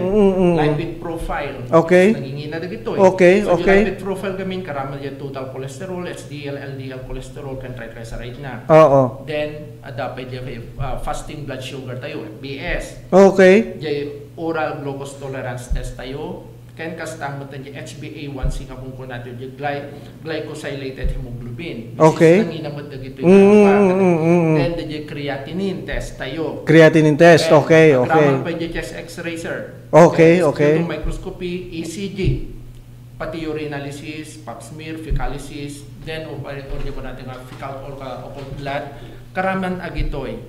E: lipid profile.
P: Okay.
E: Nangingina na dito
P: Okay,
E: so
P: okay.
E: lipid profile gamin karaman yung total cholesterol, HDL, LDL cholesterol, kan triglyceride na.
P: Oo.
E: Then dapat yung fasting blood sugar tayo, FBS.
P: Okay.
E: Yung oral glucose tolerance test tayo. Kan kastamot yung HbA1c nga kung natin yung glycosylated hemoglobin.
P: Okay.
E: Nanginamot na gito yung then yung creatinine test tayo.
P: Creatinine test, okay, okay.
E: Raman pa yung chest x-ray, sir.
P: Okay, okay.
E: Yung microscopy, ECG, pati urinalysis, pap smear, fecalysis, then o ko natin nga fecal or occult blood, karaman agitoy.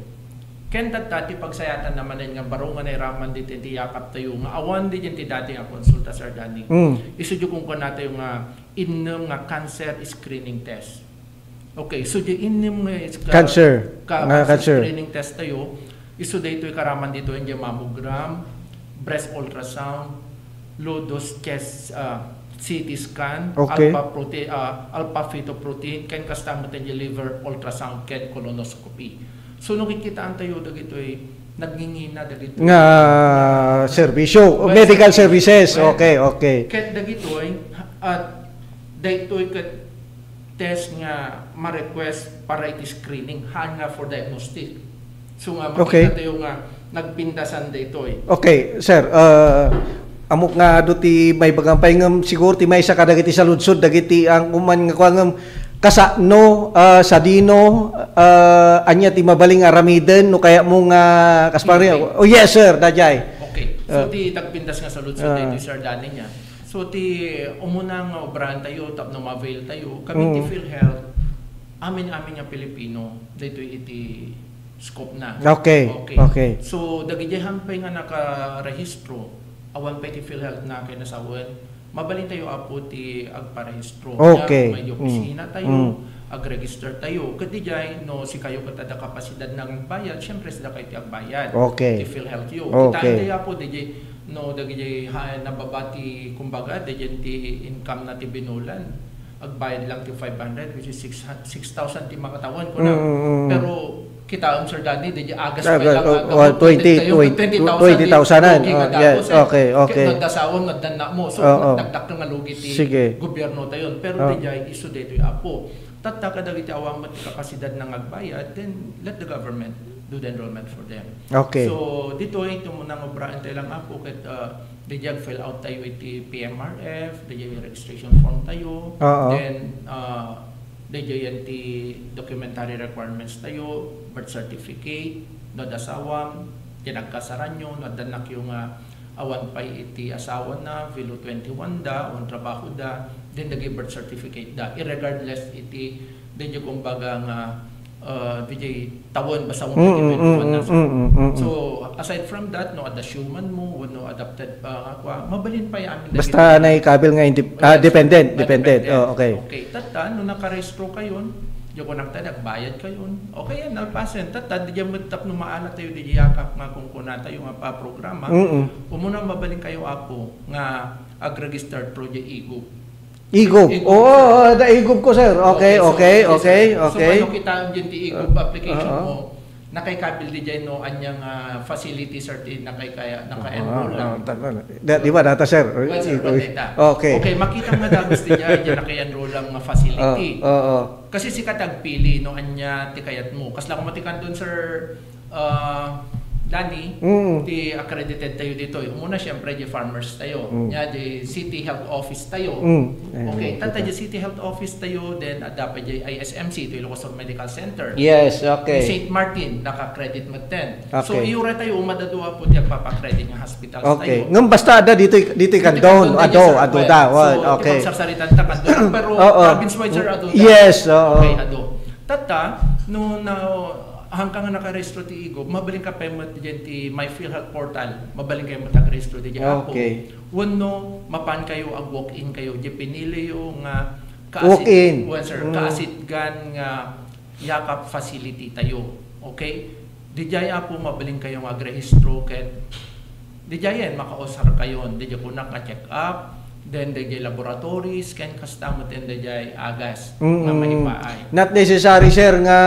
E: Ken dati pagsayatan naman nga baro nga raman dito ti yakap tayo nga awan di ti dati nga konsulta sir Danny. Isudyo kung nato yung innom nga cancer screening test. Okay, so di innom
P: cancer
E: screening test tayo, isudyo ito karaman dito yung mammogram, breast ultrasound, low dose chest CT scan,
P: okay.
E: alpha fetoprotein, ken kastamot yung liver ultrasound, ken colonoscopy. So nakikitaan tayo dagito nagngingina dagito
P: nga serbisyo, medical services. Okay, okay.
E: Ket dagito at dagito ket test nga ma-request para iti screening nga for diagnostic. So nga makita tayo nga nagpindasan dito
P: Okay, sir. Amok nga duti may bagampay ngam siguro ti may sa kadagiti sa ludsod dagiti ang uman nga kuangam kasano sa dino anya ti mabaling aramiden no kaya mo nga kaspari. Oh yes sir, dajay.
E: Okay. So ti tagpindas nga sa ludsod dito sir Danny niya. So ti umunang obrahan tayo tapno ma-avail tayo kami ti PhilHealth amin nga Pilipino dito iti scope na.
P: Okay. Okay.
E: So dagiti hampay nga nakarehistro awan pa iti PhilHealth na kay nasawen mabalin tayo apo ti agparehistro.
P: Okay.
E: May opisina tayo, ag-register tayo. Kadijay, no, si kayo katada kapasidad ng bayad, syempre sila kayo ti agbayad.
P: Okay.
E: Ti PhilHealth yo.
P: Okay.
E: Kita apo, DJ, no, dagijay nababati, kumbaga, DJ ti income na ti binulan. Agbayad lang ti 500, which is 6,000 ti makatawan ko na. Pero, kita Sir Danny, DJ agas pa lang
P: 20,000. Yes, okay, okay.
E: Nagdasawon, nagdanak mo. So, nagdak nga lugi ti gobyerno tayo. Pero DJ, iso dito apo. Tatta kadagiti awang matikapasidad ng agbayad, then let the government do the enrollment for them.
P: Okay.
E: So, dito ito muna nga obraan tayo lang apo. DJ fill out tayo iti PMRF, DJ registration form tayo. Then, DJ yan ti documentary requirements tayo, birth certificate, nadasawam, tinagkasaran nyo, nadanak yung awan pa iti asawa na, Vilo 21 da, on trabaho da, then naging birth certificate da. Irregardless iti, din yung kumbaga nga, DJ tawon basta mo na. So, aside from that, no, adasyoman mo, no, adapted pa ako, mabalin pa yan.
P: Basta naikabil nga dependent. Okay.
E: Okay, tata, no nakarestro kayon, yung ko nagbayad kayon, okay yan, nalpasen. Tata, di dyan matap no maala tayo, di yakap nga kung kuna tayo nga pa programa, umunang mabalin kayo apo nga ag-registered project IGUP.
P: IGUP. Oo, the IGUP ko sir. Okay.
E: So ano kita dyan ti IGUP application mo, nakaikabil di dyan no, anyang facility certain naka-enroll lang.
P: Di ba data sir?
E: Okay, makita nga dagos di dyan naka-enroll lang facility. Kasi si katagpili no, anya ti kayat mo. Kasla kung matikan doon sir, Danny, di accredited tayo dito. Muna siyempre di farmers tayo. Nya di City Health Office tayo. Okay, tata di City Health Office tayo, then dapat di ISMC, ito Ilocos Medical Center.
P: Yes, okay.
E: St. Martin, naka-credit mo 10.
P: Okay.
E: So iura tayo umadadua po di papakredit ng hospitals
P: okay.
E: tayo.
P: Ngam basta ada dito kandon, ado da. Okay.
E: So sarsaritan ta kandon, pero province-wide sir ado.
P: Yes,
E: okay, ado. Tata, no hanggang nga nakarestro ti IGUP, mabaling ka pa dyan ti My PhilHealth Portal, mabaling kayo matag-restro di dyan ako. Wano, mapan kayo, walk-in kayo, di pinili yung kaasit gan nga yakap facility tayo. Okay? Di dyan po mabaling kayo mag-rehistro ket di dyan makausar kayo, di dyan po naka-check up, then DJ laboratories ken kastamot and DJ agas nga maipaay.
P: Not necessary sir nga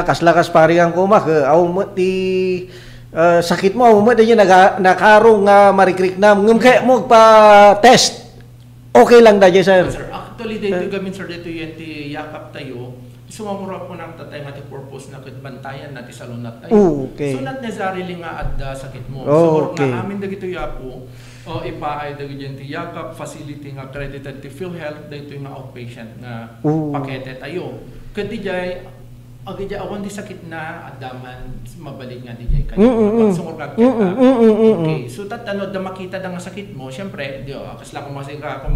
P: kaslakas pariang kumak aw mo ti sakit mo mo din nakarong nga marikriknam ngum kay mo pa test. Okay lang dadya sir.
E: Sir, actually dito gamin sir dito yan ti yakap tayo. Sumamura po ng tatay nga ti purpose na bantayan natin sa lunat tayo.
P: Okay.
E: So not necessarily nga adda sakit mo.
P: So
E: nga amin dagito yapo ipaay dagito ti yakap facility nga accredited ti PhilHealth dito nga outpatient nga pakete tayo. Ket dijay agi awan di sakit na adaman mabalik nga dijay kayo. Pagsungor ka. Okay. So tatano da makita da nga sakit mo, syempre di kasla ko masika ko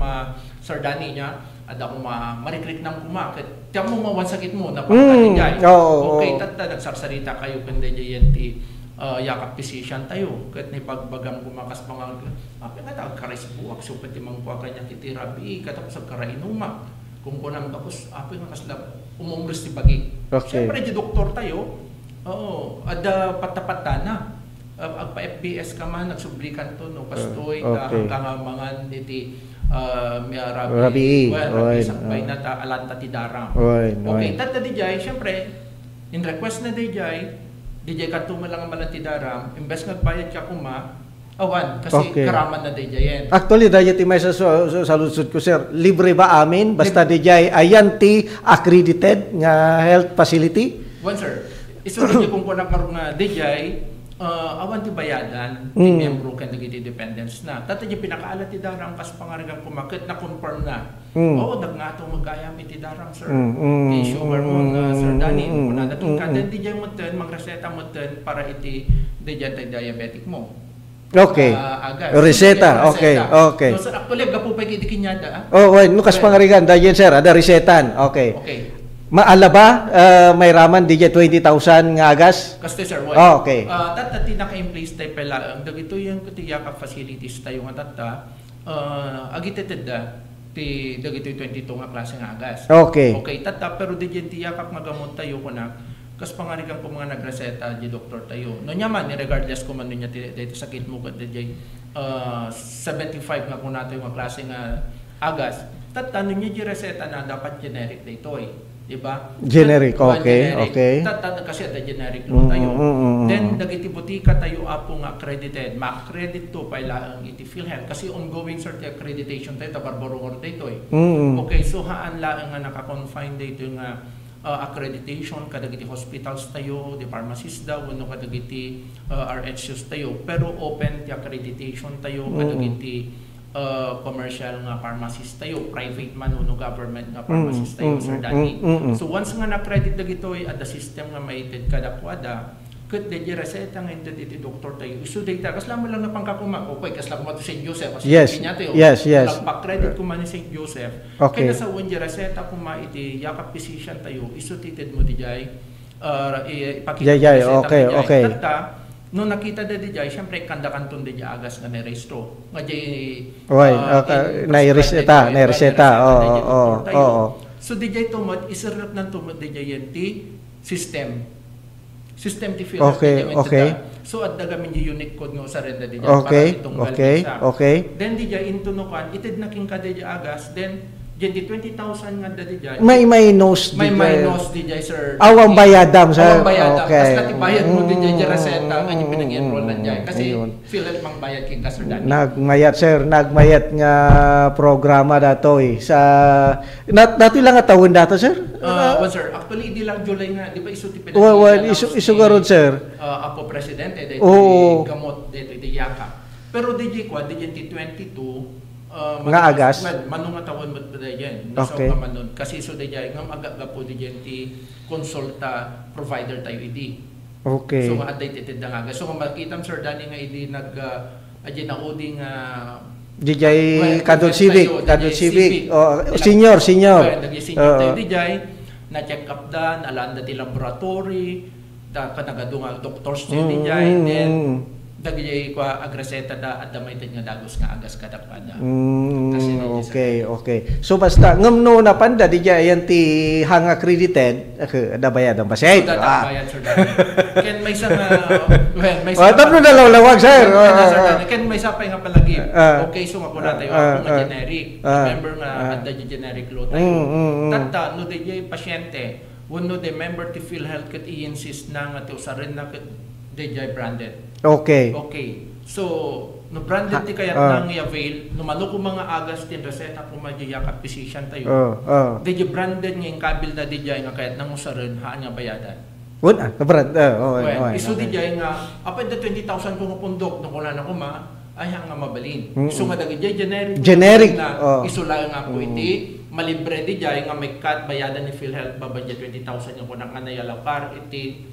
E: sardani niya ada ko marikrik nang kumakit. Tiyan mo mawan sakit mo na pagkakajay. Okay, nagsarsarita kayo kundi diyan ti yakap physician tayo. Kahit ni pagbagang kumakas mga nga karis buwak so pati mangkuha kanya ti therapy katapos karainumak. Kung kunang tapos apoy nga kasla umungres ti bagi. Siyempre di doktor tayo. Oo, ada patapatana. Agpa FBS ka man nagsublikan to no kastoy hanggang mga niti rabi sakbay na ta alanta ti darang. Okay, tata dijay syempre in request na dijay katuma lang ang ti darang imbes nagbayad ka kuma awan kasi karaman na dijayen.
P: Actually daya ti may sa lusod ko sir, libre ba amin basta dijay ayan ti accredited nga health facility?
E: One sir, isunod kung kunak maru nga dijay awan ti bayadan ti membro ken dagiti dependents na tata di pinakaalat ti darang kas pangarigang kumakit na confirm na oo dagngato magayam iti darang sir ti sugar mo sir Dani kuna datong kaden di jay moten magreseta moten para iti diabetic mo.
P: Okay. Reseta. Okay.
E: So sir actually gapo pa iti kinyada.
P: Nukas pangarigan dayen sir ada resetan. Okay. Maala ba may raman di 20,000 nga agas?
E: Kaste sir,
P: okay.
E: Tata naka-in place tayo pala. Dagito yung yakap facilities tayo nga tata. Agiteted da. Dagito yung 22 nga klase nga agas.
P: Okay.
E: Okay, tata. Pero di dyan yakap nga gamot tayo ko na. Kas pangarigan ko mga nagreseta di doktor tayo. No nyaman, regardless ko man niya dito sakit mo kat di 75 nga kung nato yung klase nga agas. Tata, niya di reseta na dapat generic dito diba?
P: Generic, okay.
E: Kasi ada generic lo tayo. Then dagiti butika tayo apo nga accredited. Ma-accredit to paila ang iti PhilHealth kasi ongoing cert accreditation tayo tabarbarungor dito Okay, so haan lang nga naka-confine dito nga accreditation kadagiti hospitals tayo, di pharmacist daw, wano kadagiti RHUs tayo. Pero open ti accreditation tayo kadagiti commercial nga pharmacist tayo, private man no government nga pharmacist tayo sir Dani. So once nga na-credit dagito ada system nga maited kadakwada ket di reseta nga iti doktor tayo isu data kasla mo lang na pangkakuma okay kasla mo to St. Joseph kasi kinya tayo nagpa-credit ko man ni St. Joseph kaya sa when reseta kuma iti yakap physician tayo isu tited mo dijay ipakita
P: okay.
E: No nakita da dijay syempre kanda kanton di agas nga nerestro nga jay
P: na-reseta
E: so dijay tumod isirap nang tumod dijay ti system ti PhilHealth so at dagamin di unique code nga usarenda dijay para itong then dijay into no kan ited naking kada di agas then di 20,000 nga da dijay
P: may nose
E: dijay sir
P: awang bayadam sir
E: kasi natibayad mo dijay reseta nga pinag-enroll na dijay kasi PhilHealth mang bayad king sir Dani
P: nagmayat nga programa datoy sa dati lang nga tawon dato sir
E: sir actually di lang July nga di ba isu ti
P: isu garod sir
E: apo presidente dito gamot dito di yakap pero dijay kwa dijay ti 22
P: nga agas
E: manong nga tawon mo pa dayan nasaw ka manon kasi so dayan ngam aga po dayan ti konsulta provider tayo idi so nga aday titid nga agas so nga makita sir Dani nga idi nag adyan na uding
P: DJ Kadol Civic senior
E: tayo dijay na check up da nalanda ti laboratory da kanagado nga doctors tayo dijay then dagay ko agreseta da adamay nga dagos nga agas kadakpada.
P: Okay. So basta ngamno na panda di ayan ti hang accredited ada bayadan ba sir?
E: Bayad sir. Ken may isa nga may
P: tapno na lawag sir.
E: Ken may isa pa nga palagi. Okay so nga puna tayo ako nga generic. Remember nga adda generic law tayo. Tata no di pasyente wano de member ti PhilHealth ket i-insist na nga ti usarin na ket DJ branded.
P: Okay.
E: So, no branded ti kayat nang i-avail, no manuko mga agas tin reseta kung magyakap physician tayo. DJ branded nga yung kabil na DJ nga kayat nang usarin haan nga bayadan.
P: Brand.
E: Iso DJ nga, apay da 20,000 kung pundok, no kula na kuma, ay nga mabalin. Iso nga dagi generic na iso lang nga po iti, malibre DJ nga may cut bayadan ni PhilHealth babadya 20,000 yung kunang anayalapar iti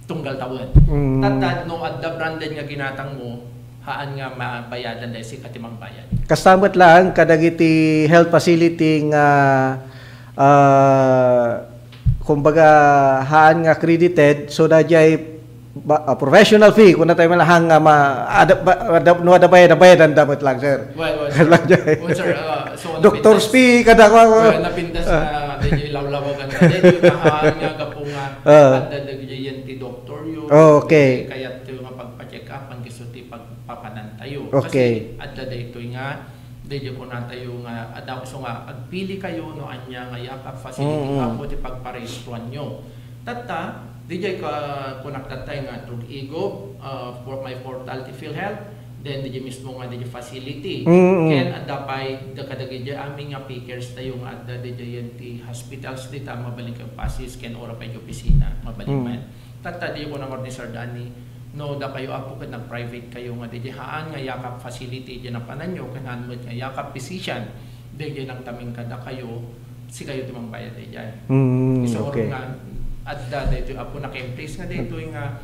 E: tunggal taon. Tatad no adda branded nga ginatang mo haan nga mabayadan dahil si katimang bayad.
P: Kastamat lang kadagiti health facility nga kumbaga haan nga accredited so dajay professional fee kung na tayo malahang nga no ada bayadan dapat lang sir.
E: Sir, so
P: doctor's fee kada ko
E: napindas na dajay lawlawagan dajay haan nga kapung adda dagay ti doktor yo.
P: Okay.
E: Kaya tayo nga pagpa-check up ang gisuti pagpapanan tayo.
P: Okay.
E: Kasi adda dayto nga dayto ko na tayo nga adda so nga agpili kayo no anya nga yakap facility apo ti pagparehistruan nyo. Tata DJ ka konektat tayo nga through Ego for my portal ti PhilHealth then DJ mismo nga DJ facility ken adda pay kadagay aming nga pickers tayo nga adda DJ ti hospitals dita mabalik ang pasis ken ora pay opisina mabalik man tata di ko na ni Sir Danny no da kayo apo ket nag private kayo nga DJ haan nga yakap facility di na pananyo ken hanmod nga yakap physician DJ nang taming kada kayo si kayo timang bayad DJ so nga adda dito apo na place nga dito nga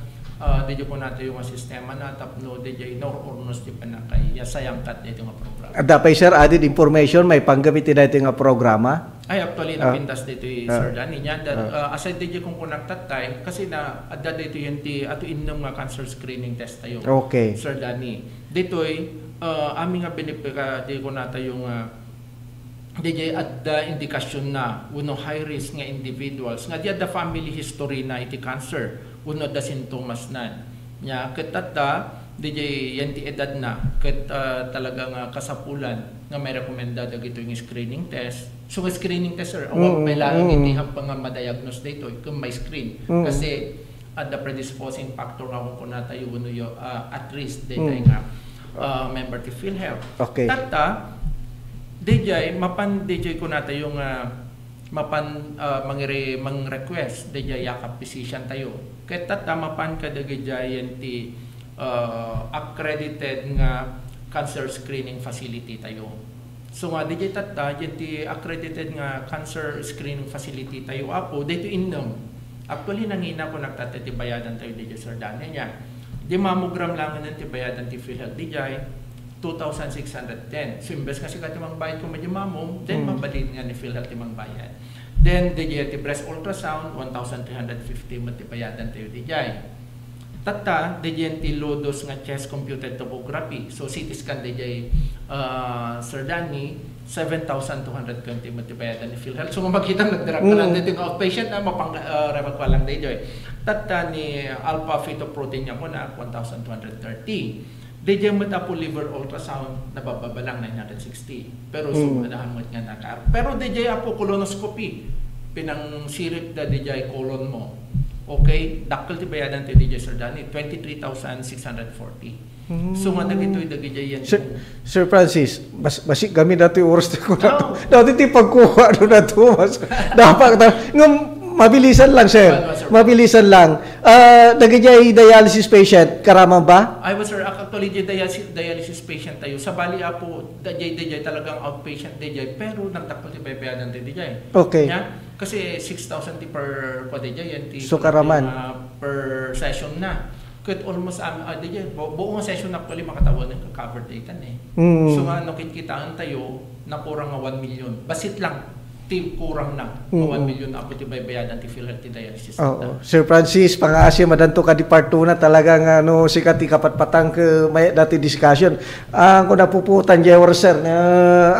E: dito po natin yung sistema na tapno DJ nor ornos di pa na kay sayang kat dito nga programa.
P: Adda pa sir added information may panggamitin dito nga programa?
E: Ay actually napintas dito Sir Danny niya aside DJ kung konektat tayo kasi na adda dito yung ato inom nga cancer screening test tayo.
P: Okay.
E: Sir Danny dito aming nga benefika di ko natin yung DJ at the indikasyon na uno high risk nga individuals nga di the family history na iti cancer uno da sintomas na nya ket atta DJ yan ti edad na ket talaga nga kasapulan nga may rekomenda dagito yung screening test so screening test sir awag may lang iti hapang nga ma-diagnose dito kung may screen kasi at the predisposing factor nga kung tayo uno yo at risk dito nga member ti PhilHealth.
P: Okay.
E: Tata DJ mapan DJ ko nato yung mang request DJ yakap physician tayo ket tata mapan kadagay ti accredited nga cancer screening facility tayo so nga DJ tata ti accredited nga cancer screening facility tayo apo dito inom actually nangina ko nagtati bayadan tayo DJ Sir Danny nya di mammogram lang ti bayadan ti PhilHealth DJ 2,610. So, imbes kasi katimang bayad kung medyo mamong, then mabalin nga ni PhilHealth timang bayad. Then, the breast ultrasound, 1,350 matipayadan tayo di jay. Tata, the low-dose nga chest computed topography. So, CT scan di jay Sir Danny, 7,220 matipayadan ni PhilHealth. So, makita nag-direct ka lang dito yung outpatient na mapang-remat pa lang di jay. Tata ni alpha-fetoprotein niya muna, 1,230. DJ mo tapo liver ultrasound nabababa lang 960 pero sumadahan mo nga nakar pero DJ apo colonoscopy pinang sirip da DJ colon mo okay dakkel ti bayadan ti DJ Sir Danny 23,640 so nga dagitoy DJ yan
P: Sir Francis basik kami dati oras ko na dati ti pagkuha do na to dapat mabilisan lang sir. Mabilisan lang. Nagajay dialysis patient karamang ba?
E: I was sir actually dialysis patient tayo. Sa bali apo DJ talagang outpatient DJ pero nagtakot ti bayadan ti DJ.
P: Okay.
E: Yeah? Kasi 6,000 ti per DJ yan ti
P: so karaman
E: per session na. Ket almost DJ buong session actually makatawan ng covered data So nga no kitaan tayo na kurang nga 1 million. Basit lang ti kurang na 1 million apo ti baybayadan ti PhilHealth ti dialysis.
P: Sir Francis, pang-Asia madanto ka di part 2 na talagang sikat ti kapatpatang ke may dati discussion. Kung napuputan jewer sir na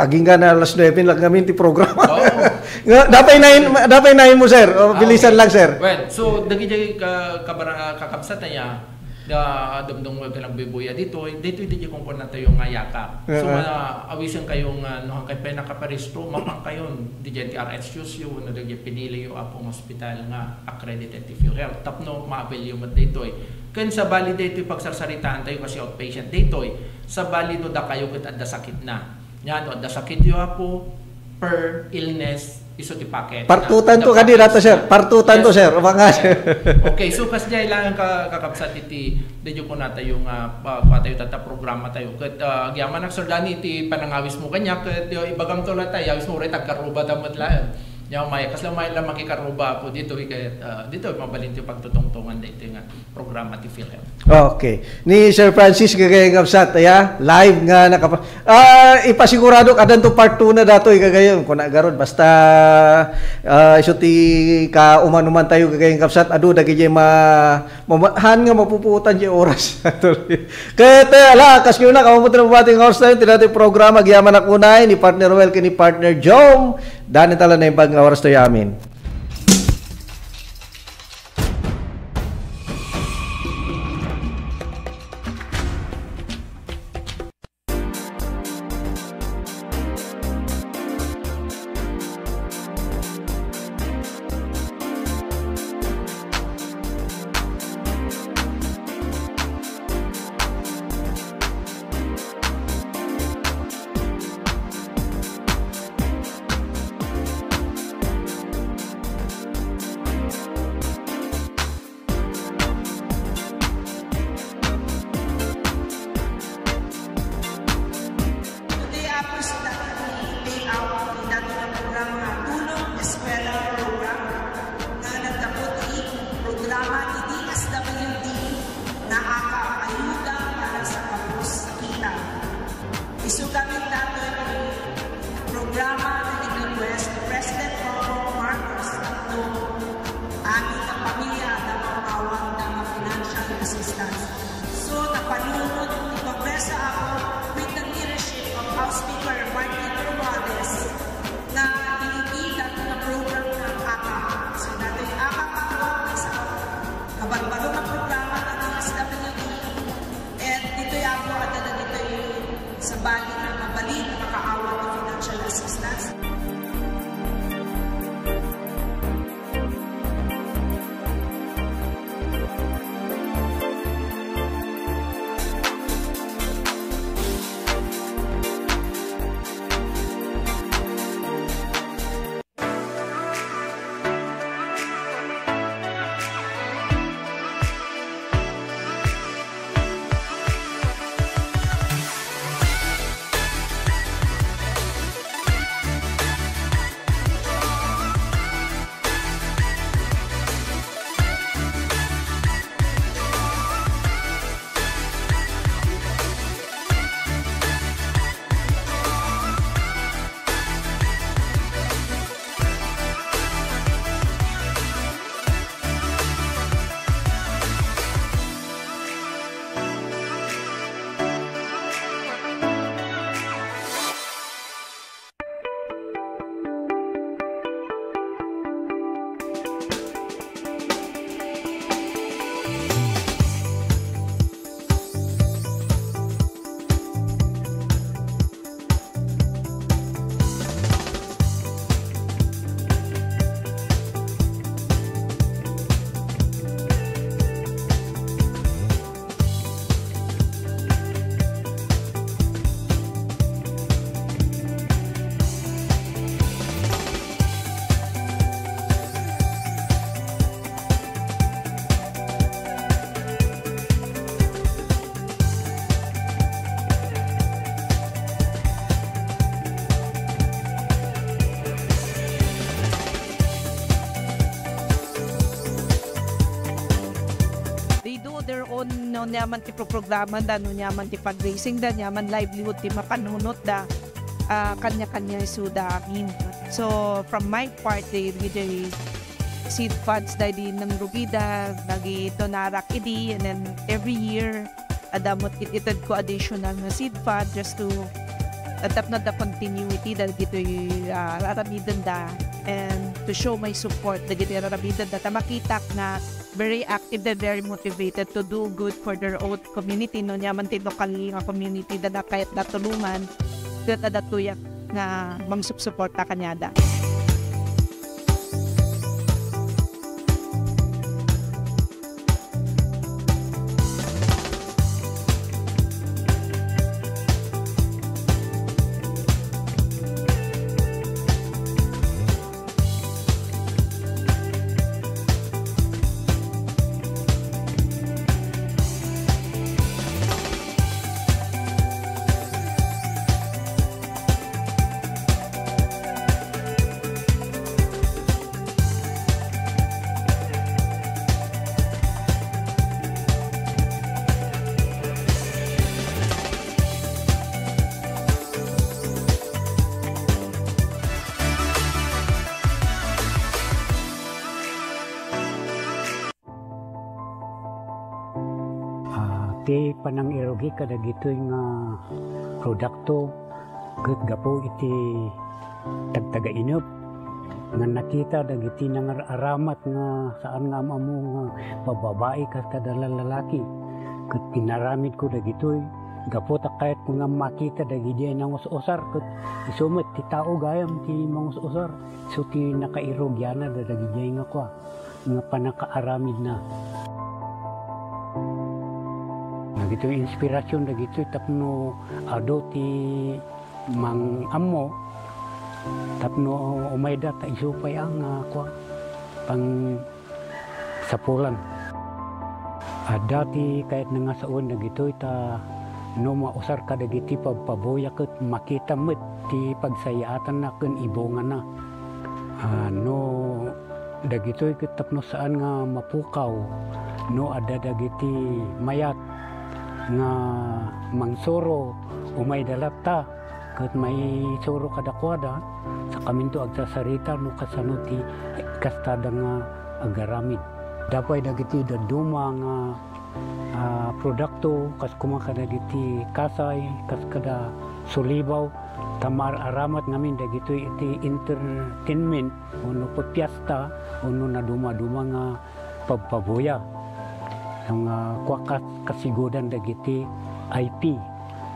P: aging na alas 9 lang kami ti programa. Dapay nahin mo sir. Bilisan lang sir.
E: Well, so dagi kakapsat niya damdong wag lang bibuya dito hindi kung na tayo nga yakap. So awisan kayong no kay pena kaparistro mapang kayon di TRH yun no dagi pinili yo apong hospital nga accredited ti PhilHealth tapno ma-avail yo mat dito ken sa bali dito pagsarsaritaan tayo kasi outpatient dito sa bali do da kayo ket adda sakit na nya do adda sakit yo apo per illness iso ti packet.
P: Partutan to kandidato sir. Partutan to sir.
E: Okay, so kas jay lang kakapsat iti dedyo ko nata yung patayo tata programa tayo. Ket gyaman nak sordani ti panangawis mo kanya ket ibagam to latay awis mo re tagkaruba damat laen. Nya may kasla may lang makikaruba po dito dito mabalin ti pagtutungtungan dito nga programa ti PhilHealth. Okay. Ni Sir Francis gagayang kapsat live nga
P: ipasigurado kadan to part 2 na datoy gagayon kun agaron basta iso ti kauman-uman tayo gagayang kapsat adu dagiti han nga mapuputan ti oras. Ket kas kuno na kamot na bating oras tayo tinati programa gyaman nakunay ni partner Well ni partner Jom dani tala na ibang oras tayo amin.
B: no nyaman ti programa da no nyaman ti fundraising da nyaman livelihood ti mapanunot da kanya-kanya suda amin So from my part, the seed funds dahil ng Rugida, nagito narak idi, and then every year, adamot itad ko additional na seed fund just to atap na the continuity dahil gito rarabidan da and to show my support dahil gito rarabidan da makita na very active and very motivated to do good for their own community no nyaman tin local nga community da kahit natulungan kat adatuyak na mangsuporta kanyada.
Y: Iti panang irogi kada gito'y nga produkto gat gapo iti tagtaga inop nga nakita dagiti nang aramat nga saan nga amo nga bababae kas kada lalaki ket tinaramid ko dagito'y gapo ta kahit nga makita dagiti nang usar ket isumet ti tao gayam ti mangusar so ti nakairogyana dagiti nga kwa nga panakaaramid na. Nagito inspirasyon dagito tapno ado ti mang ammo tapno umayda ta isupay ang kwa pang sapulan. Dati kahit nga saon dagito ta no mausar ka dagiti pagpaboya ket makita met ti pagsayaatan na ken ibongan na. No dagito ket tapno saan nga mapukaw no ada dagiti mayat nga mangsoro umay dalata ket may soro kadakwada sa kaminto agsasarita no kasano ti kastada nga agaramid dapay dagiti daduma nga produkto kas kumaka dagiti kasay kas kada sulibaw tamar aramat ngamin dagito iti entertainment uno pagpiesta uno na duma-duma nga pagpaboya ang kwakas kasigodan dagiti IP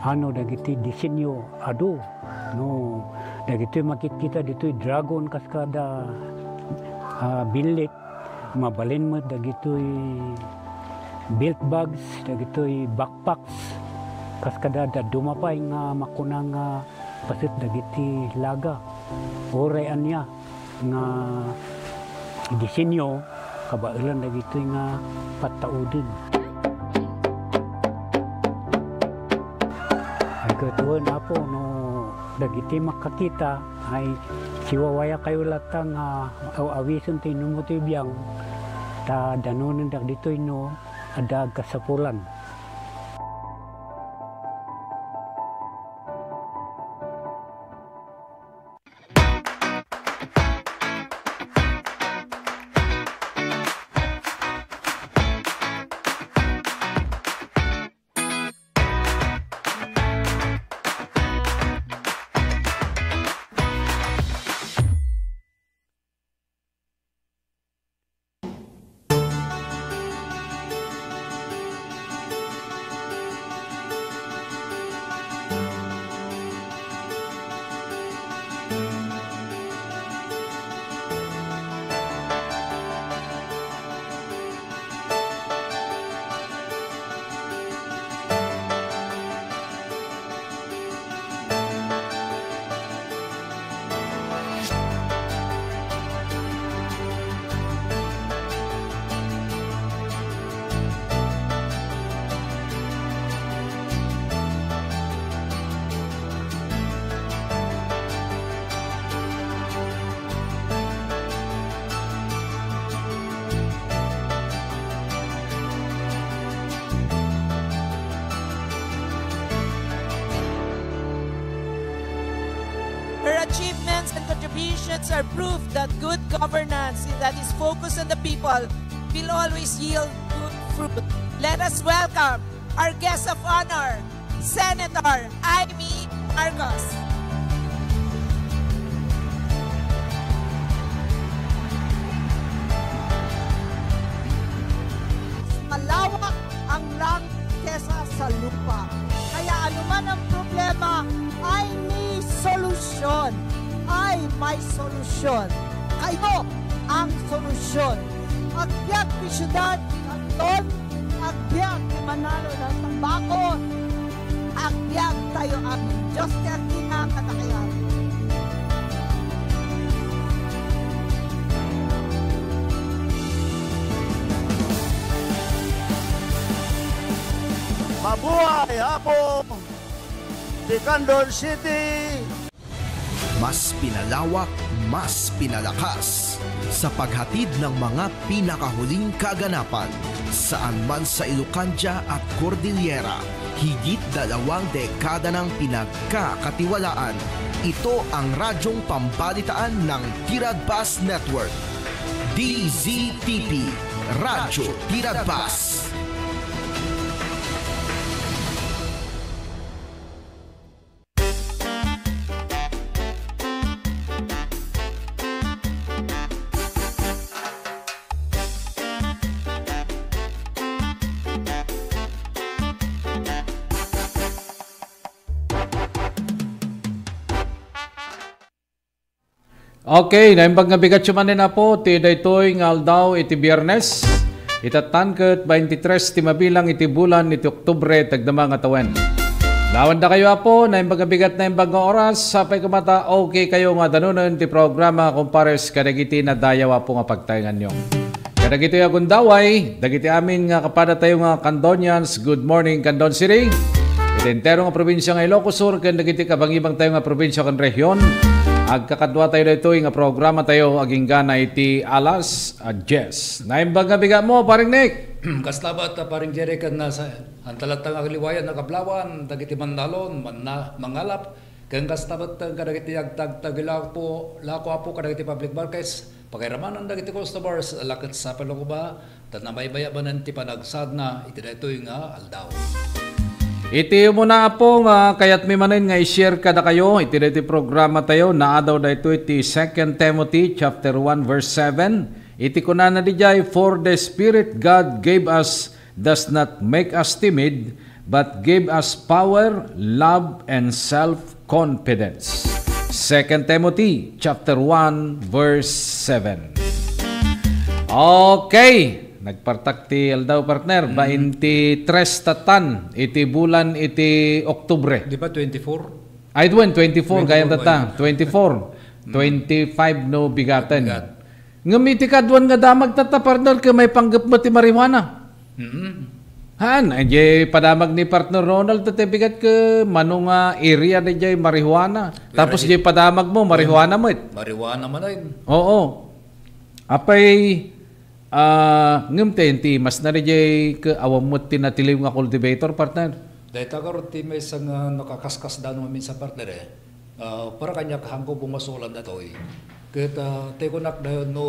Y: ano dagiti disenyo ado no dagiti makikita dito'y dragon kaskada bilit mabalin mo dagito'y belt bags dagito'y backpacks kaskada dumapay nga makunang pasit dagiti laga oray anya nga disenyo kabailan dagito'y nga pataudin. Ay katuan apo no dagiti makakita ay siwawaya kayo latang awison ti numutibiyang ta danonin dagito'y no adag kasapulan.
B: contributions are proof that good governance that is focused on the people will always yield good fruit. Let us welcome our guest of honor, Senator Amy Marcos.
G: Malawak ang langit kesa sa lupa. Kaya anuman ang problema ay may solusyon. Ay may solusyon. Kayo ang solusyon. Agbyag ni Syudad, Kanton, agbyag ni Manalo ng Tambako, agbyag tayo amin. Diyos ti Agina katakayan.
H: Mabuhay Apo di Candon City.
Z: Mas pinalawak, mas pinalakas sa paghatid ng mga pinakahuling kaganapan saan man sa Ilocanja at Cordillera. Higit 2 dekada ng pinagkakatiwalaan. Ito ang radyong pambalitaan ng Tiradpas Network. DZTP, Radyo Tiradpas.
R: Okay, naimbag nga bigat siya na po, ti daytoy nga aldaw iti Biyernes, itatan ket 23 ti mabilang iti bulan iti Oktubre tagdama nga tawen. Lawan da kayo apo, naimbag nga bigat naimbag nga oras, sapay kumata okay kayo nga danunan ti programa kumpares kadagiti na dayaw apo nga pagtayngan nyo. Kadagiti agundaway, dagiti amin nga kapada tayo nga Candonians, good morning Candon City. Iti entero nga probinsya nga Ilocos Sur, ken dagiti kabangibang tayo nga probinsya ken rehiyon. Agkakadwa tayo dito nga programa tayo aging gana iti alas Jess. Naimbag nga biga mo, paring Nick.
T: Kaslabat paring Jerry kan nasa antalatang agliwayan na kablawan, dagiti mandalon, mangalap, kan kaslabat kadagiti agtagtagilaw po, lako apo kadagiti public markets, pagkairamanan dagiti customers, lakit sa palukuba, tanabaybaya ba nanti panagsad na iti dito nga aldaw.
R: Iti muna po nga kayat may manin nga i-share kada kayo iti dito programa tayo na daw dito iti 2 Timothy chapter 1 verse 7 iti kunana dijay for the Spirit God gave us does not make us timid but gave us power, love, and self-confidence. 2 Timothy chapter 1 verse 7. Okay. Nagpartak ti aldaw partner, 23 tatan, iti bulan iti Oktubre.
T: Di ba 24?
R: Ay, 24, gayang tata. 24. 25 no bigatan. Ngamiti ka duwan nga damag tata partner, ka may panggap mo ti marijuana. Han, ay padamag ni partner Ronald, tate bigat ka, manong area na jay marijuana. Tapos jay padamag mo, marijuana mo.
T: Marijuana man ay.
R: Oo. Apay, ngumtenti mas narijay ka awamot tinatiliw nga cultivator partner.
T: Dahil tagarot ti may isang nakakaskas daw namin sa partner para kanya kahangko bumasulan na to Kaya tekunak na yun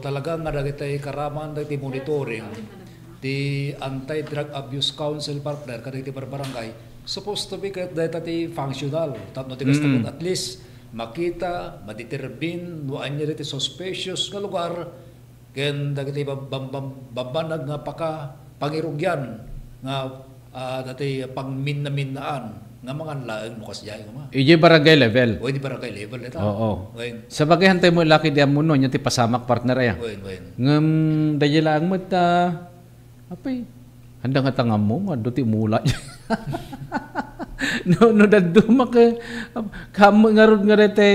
T: talaga nga dagitay karaman dagiti monitoring ti Anti-Drug Abuse Council partner kadagiti barangay supposed to be kaya dahil functional tatno ti at least makita, maditermine nuan niya diti suspicious nga lugar ken dagiti babanag nga pangirugyan nga dati pangminna-minnaan nga mga laeng mukas jay nga.
R: Iji barangay level.
T: O di barangay level ito.
R: Oo. Sa bagay hantay mo laki di amuno nya ti pasamak partner aya. Ngem dayay lang met apay handa nga tangam mo adu ti mula. No daduma ka kam ngarud nga dete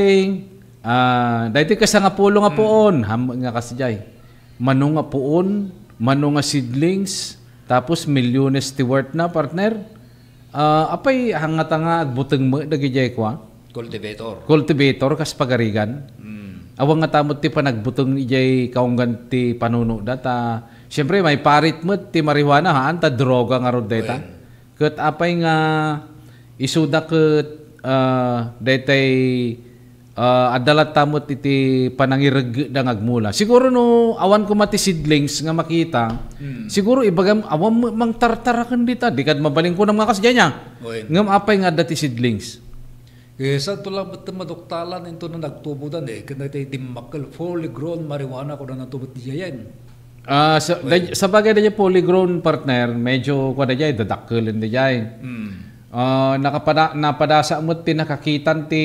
R: daytoy kasangapulo nga poon ham nga kasjay. Mano nga puon, mano nga seedlings, tapos milyones ti worth na partner. Apay hangata nga agbuteng mo dagijay kwa?
T: Cultivator.
R: Cultivator kas pagarigan. Awang nga tamot ti panagbuteng ijay kaunggan ti panuno data. Siyempre may parit mo ti marijuana haan ta droga nga rod data. Ket apay nga isuda ket daytay adalat tamot iti panangireg da ngagmula. Siguro no awan ko mati seedlings nga makita. Siguro ibagam awan mang tartaraken dita di kad mabaling ko ng mga kasya niya. Ngam apay nga dati seedlings.
T: Sa tulang betul madoktalan itu na nagtubudan kena timakal fully grown marijuana ko na natubot di jayan.
R: Sa bagay na polygrown partner, medyo ko na dyan, dadakkelin na dyan. Napadasa mo tinakakitan ti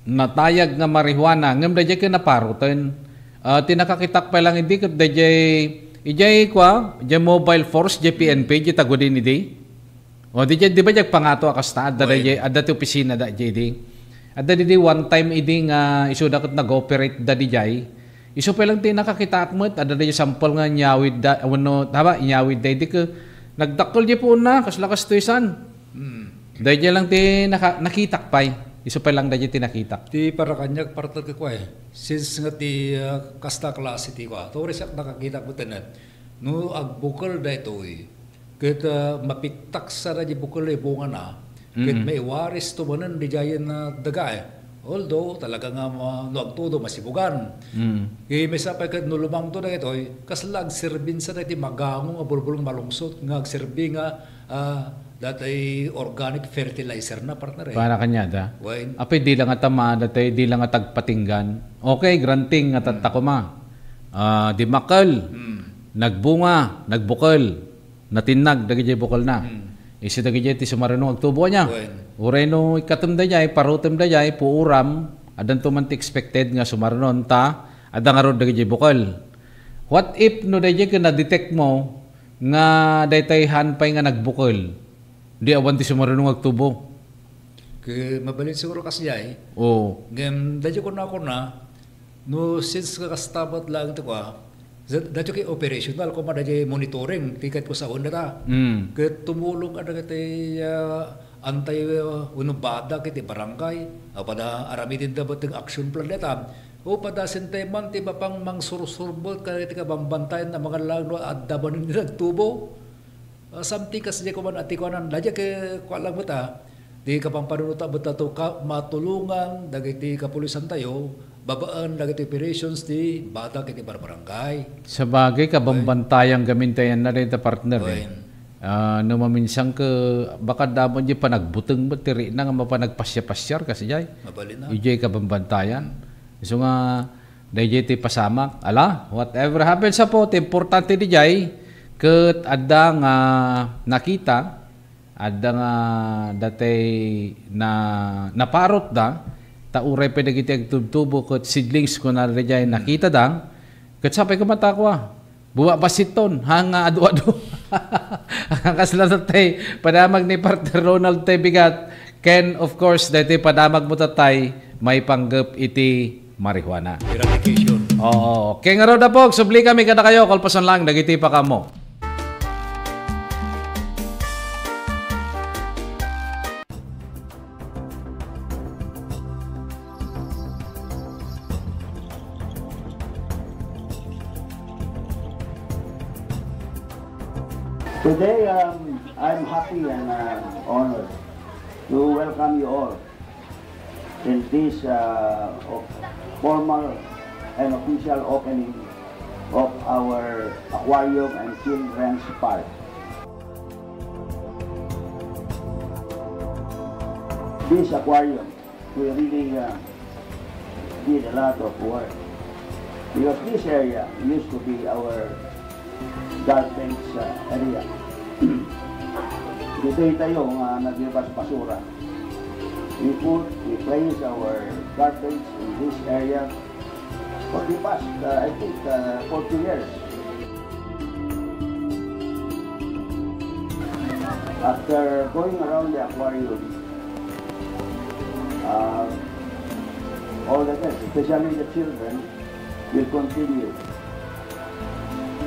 R: natayag nga marijuana, ngam da dyan kinaparutan. Tinakakitak pa lang hindi, da dyan kwa, dyan mobile force, dyan PNP, dyan tagudin hindi. O di dyan, di ba dyan pangato akasta, ada ti opisina da dyan. Ada di one time hindi nga isudakot nag-operate da di dyan. Iso pa lang tinakakita akmat, ada dyan sample nga nyawid da, tama, nyawid da, di ka, nagdakol dyan po na, kaslakas tuisan. Dahil dyan lang nakitak pa. Iso pa lang dyan tinakitak.
T: Di para kanya partal ko since nga ti kasta klase ti ko, to resak nakakita ko tanan. No agbukal da ito Ket mapiktak sa da bukal bunga na. Ket may waris to manan di jayan na daga Although talaga nga no agtudo masibugan. Kaya may sapay ket no lumang to da ito kaslag serbin sa ti magangong bulbulong malungsot nga agserbi nga datay organic fertilizer na partner
R: Para kanya da. Apay di lang atama, datay di lang atagpatinggan. Okay, granting at tatakuma. Di makal, nagbunga, nagbukal, natinag, dagijay bukal na. Isi dagijay ti sumarino agtubo niya. Ureno ikatum da jay, parutum da jay, puuram, adan tumanti expected nga sumarino ta, adang arod dagijay bukal. What if no dagijay ka na-detect mo nga daytay hanpay nga nagbukal? Di awan ti sumarunong agtubo.
T: Kaya mabalin siguro kasi ay.
R: Oo.
T: Ngayon, dadyo ko na, no, since kakastabat lang ito ko, dadyo kay operational ko dadyo monitoring, tikat ko sa una ta. Kaya tumulong ka na kati antay-unubada kiti barangay, pada aramitin da bating action plan neta. O pada sinteman, ti mapang mang sursurbol kaya tika bambantayan na mga lagno at dabanin nila tubo. Something kasi ko man atikuanan laja ke kualang mata di kapang panunuta beta to ka matulungan dagiti kapulisan tayo babaan dagiti operations di bata kiti barangay
R: sa bagay kabambantayang gamintayan na rin ta partner no maminsang ke baka damon di panagbuteng betiri na nga mapanagpasya-pasyar kasi jay ijay kabambantayan so nga dayjay ti pasamak ala whatever happens sa po importante di jay ket ada nga nakita ada nga datay na naparot da tauray pa dagiti agtubtubo ket seedlings ko na rejay nakita da ket sapay kumata ko buwa basiton hanga adu-adu kasla tatay padamag ni partner Ronald tay bigat ken of course dati padamag mo tatay may panggep iti marijuana
T: eradication.
R: Oo kay nga raw da po subli kami kada kayo kalpason lang dagiti pa kamo.
C: Today, I'm happy and honored to welcome you all in this formal and official opening of our aquarium and children's park. This aquarium, we really did a lot of work because this area used to be our garbage area. Dito tayo naglabas basura. We place our garbage in this area for the past, I think, 40 years. After going around the aquarium, all the guests, especially the children, will continue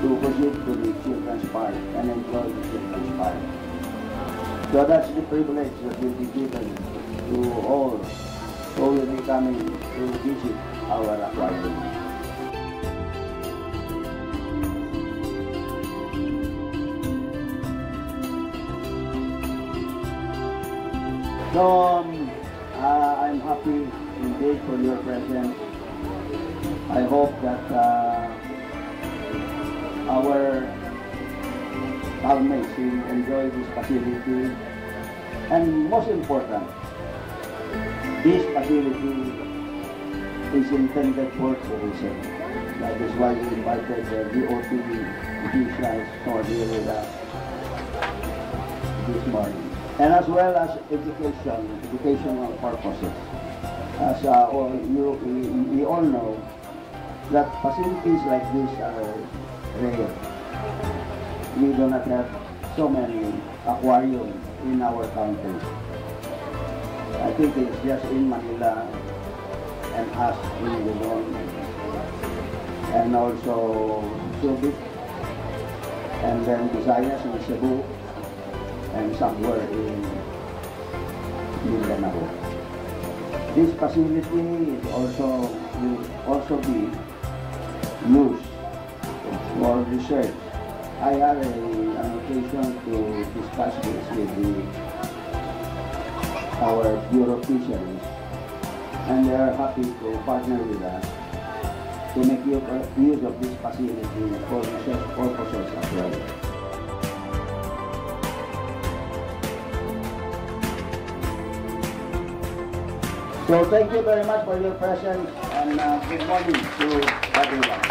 C: to proceed to the children's park and enjoy the children's park. So that's the privilege that will be given to all who will be coming to visit our aquarium. So I'm happy to indeed for your presence. I hope that our housemates will enjoy this facility. And most important, this facility is intended for tourism. That is why we invited the DOT officials to deal with us this morning. And as well as educational purposes. As we all know that facilities like this are rare. We do not have so many aquariums in our country. I think it's just in Manila and us in Luzon, and also Subic, and then Visayas and Cebu, and somewhere in Mindanao. This facility will also be used for research. I had an occasion to discuss this with our Bureau of Fisheries, and they are happy to partner with us to make use of this facility for research purposes as well. So thank you very much for your presence, and good morning to everyone.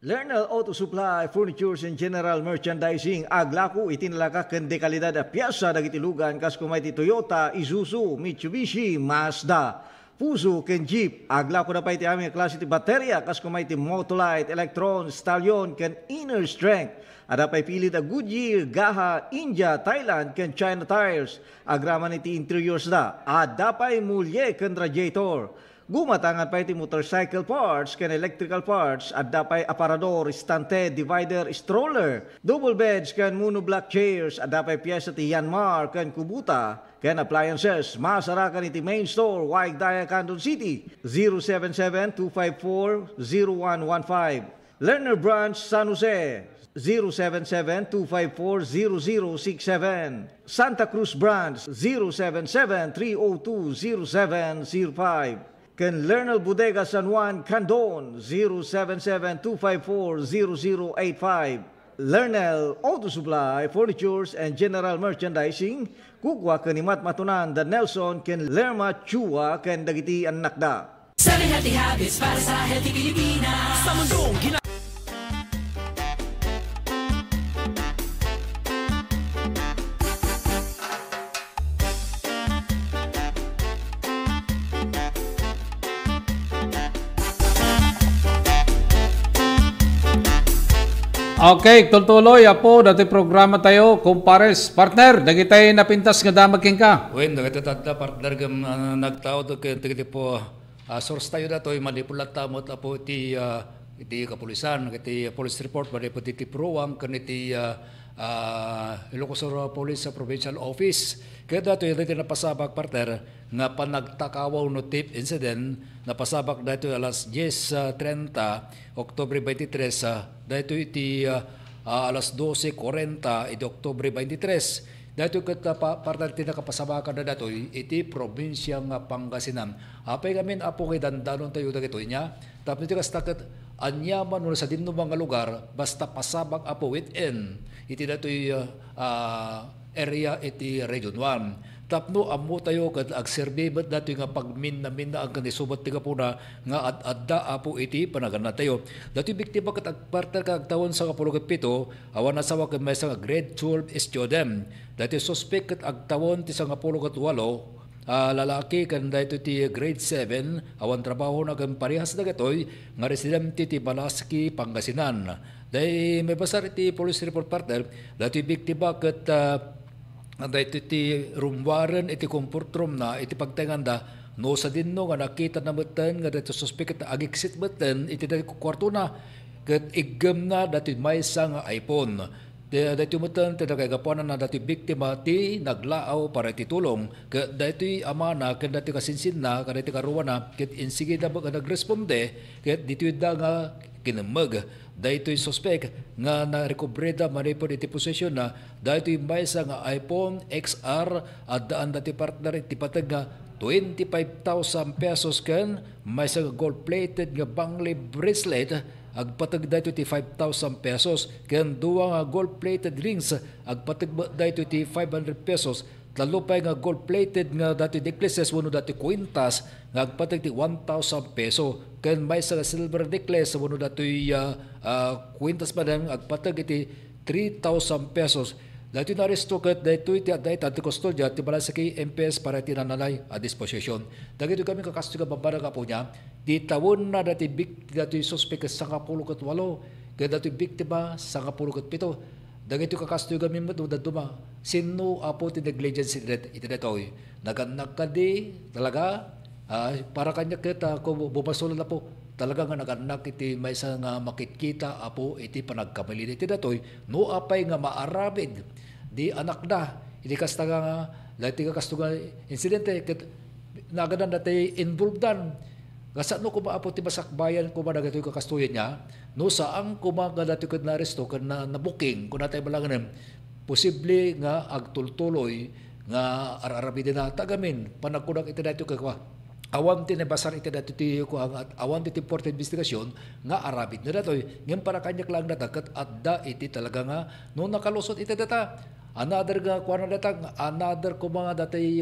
P: Lernal Auto Supply, Furnitures and General Merchandising, aglaku itinalaka ken dekalidad a piyasa dagitilugan kas kumay ti Toyota, Isuzu, Mitsubishi, Mazda. Puso ken Jeep, aglaku na pa iti aming klase ti baterya kas kumay ti Motolite, Electron, Stallion ken Inner Strength. Ada pa'y pilit a Goodyear, Gaha, India, Thailand ken China Tires. Agraman iti interiors da. Ada pa'y mulye ken radiator. Gumatangan pa iti motorcycle parts ken electrical parts at dapay aparador, stante, divider, stroller, double beds ken monoblock chairs at dapay piyesa ti Yanmar ken Kubuta ken appliances. Masarakan iti main store Waigdaya, Quezon City 077-254-0115. Lerner Branch, San Jose 077-254-0067. Santa Cruz Branch 077-302-0705. Ken Lernal Bodega San Juan, Candon 077-254-0085. Lernal Auto Supply, Furnitures and General Merchandising, kukwa kanimat matunan da Nelson ken Lerma Chua ken dagiti anak da.
A: 7 healthy habits para sa healthy Pilipinas. Sa mundong
R: Okay, tuloy apo dati programa tayo kumpares partner dagitay napintas nga damag king ka.
T: Wen dagitata partner gam nagtao to kay po source tayo dato manipulat tamot apo iti kapulisan iti police report bali po iti pruwam ken iti Ilocos Police Provincial Office. Kaya dato yung napasabak partner nga panagtakawaw no tip incident napasabak dato alas 10:30 Oktubre 23 dato iti alas 12:40 iti Oktubre 23 dato ket partner tinakapasabakan na dato iti probinsya nga Pangasinan. Apay gamin apo kay dandanon tayo dagitoy nya tapos iti kastaket anyaman no sa dinno mga lugar basta pasabak apo within iti datoy area iti Region 1. Tapno amo tayo kad agserbi bet datoy nga pagmin ang kanisubat ti kapuna nga adda apo iti panagana tayo. Datoy biktima ket agpartner kag tawon sa 17 awan asawa ket may nga grade 12 student. Datoy suspect ket agtawon ti 18 lalaki kan dayto ti grade 7 awan trabaho na kan parehas dagatoy nga residente ti Balaski, Pangasinan. Day may basar iti police report partner dati biktima ket dayto ti room warrant iti comfort room na iti pagtenganda no sa dinno nga nakita na metten nga dayto suspect agixit metten iti dayto kwarto na ket igem na dati maysa nga iPhone. Dati mutan ti nagagapuan na dati biktima ti naglaaw para iti tulong ket dati amana ket dati kasinsin na ket dati karuwana ket insige na nagresponde ket dito da nga kinamag daytoy suspect nga na-recovereda manipod iti possession na daytoy maysa nga iPhone XR at daan dati partner iti patag nga 25,000 pesos ken maysa nga gold-plated nga bangli bracelet agpatag dayto ti 5,000 pesos ken duwa nga gold-plated rings agpatag dayto ti 500 pesos talo pa nga gold-plated nga dati necklaces wano dati kwintas nga agpatag ti 1,000 peso ken may sa silver necklace wano dati kwintas pa lang agpatag iti 3,000 pesos. Dati na-aresto ket dayto iti adayta ti kustodya ti Balasaki MPS para ti nanalay a disposition. Dagito kami kakastiga babara ka po niya. Di tawon na dati dati suspect sa 18 ket dati biktima sa 17. Dagito kakastiga kami maduduma. Sino apo ti negligence iti detoy. Naganak ka di talaga para kanya kita ko bumasol na po. Talaga nga naganak iti maysa nga makitkita apo iti panagkamali iti datoy no apay nga maarabid di anak na iti kasta nga dati ka kasto nga insidente ket nagadan dati involved dan kasano ko maapo ti masakbayan ko madagatoy ka kastuyan niya no saang kumaga dati ket naresto ken na booking kun natay balangan posible nga agtultuloy nga ararabid na tagamin panagkunak iti dati ka awan ti nabasar iti dati ti ko at awan ti important investigasyon nga arabid na datoy ngem para kanyak lang dataket adda iti talaga nga no nakalusot iti data another nga kuana data another ko mga dati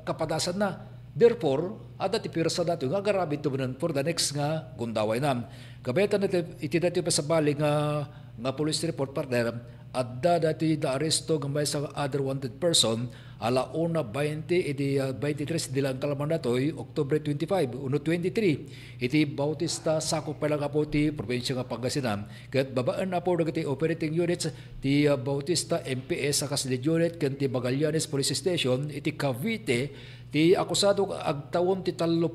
T: kapadasan na therefore adda ti pirsa dato nga arabid to for the next nga gundaway nam kabetan iti dati pa sa bali nga police report partner adda dati da aresto ng may sa other wanted person ala 1:20 iti 23 dilang kalaman datoy Oktubre 25 23 iti Bautista sakop pa lang apo ti probinsya nga Pangasinan ket babaan na po dagiti operating units ti Bautista MPS sa Kaslid unit ken ti Magallanes Police Station iti Cavite ti akusado agtawon ti 30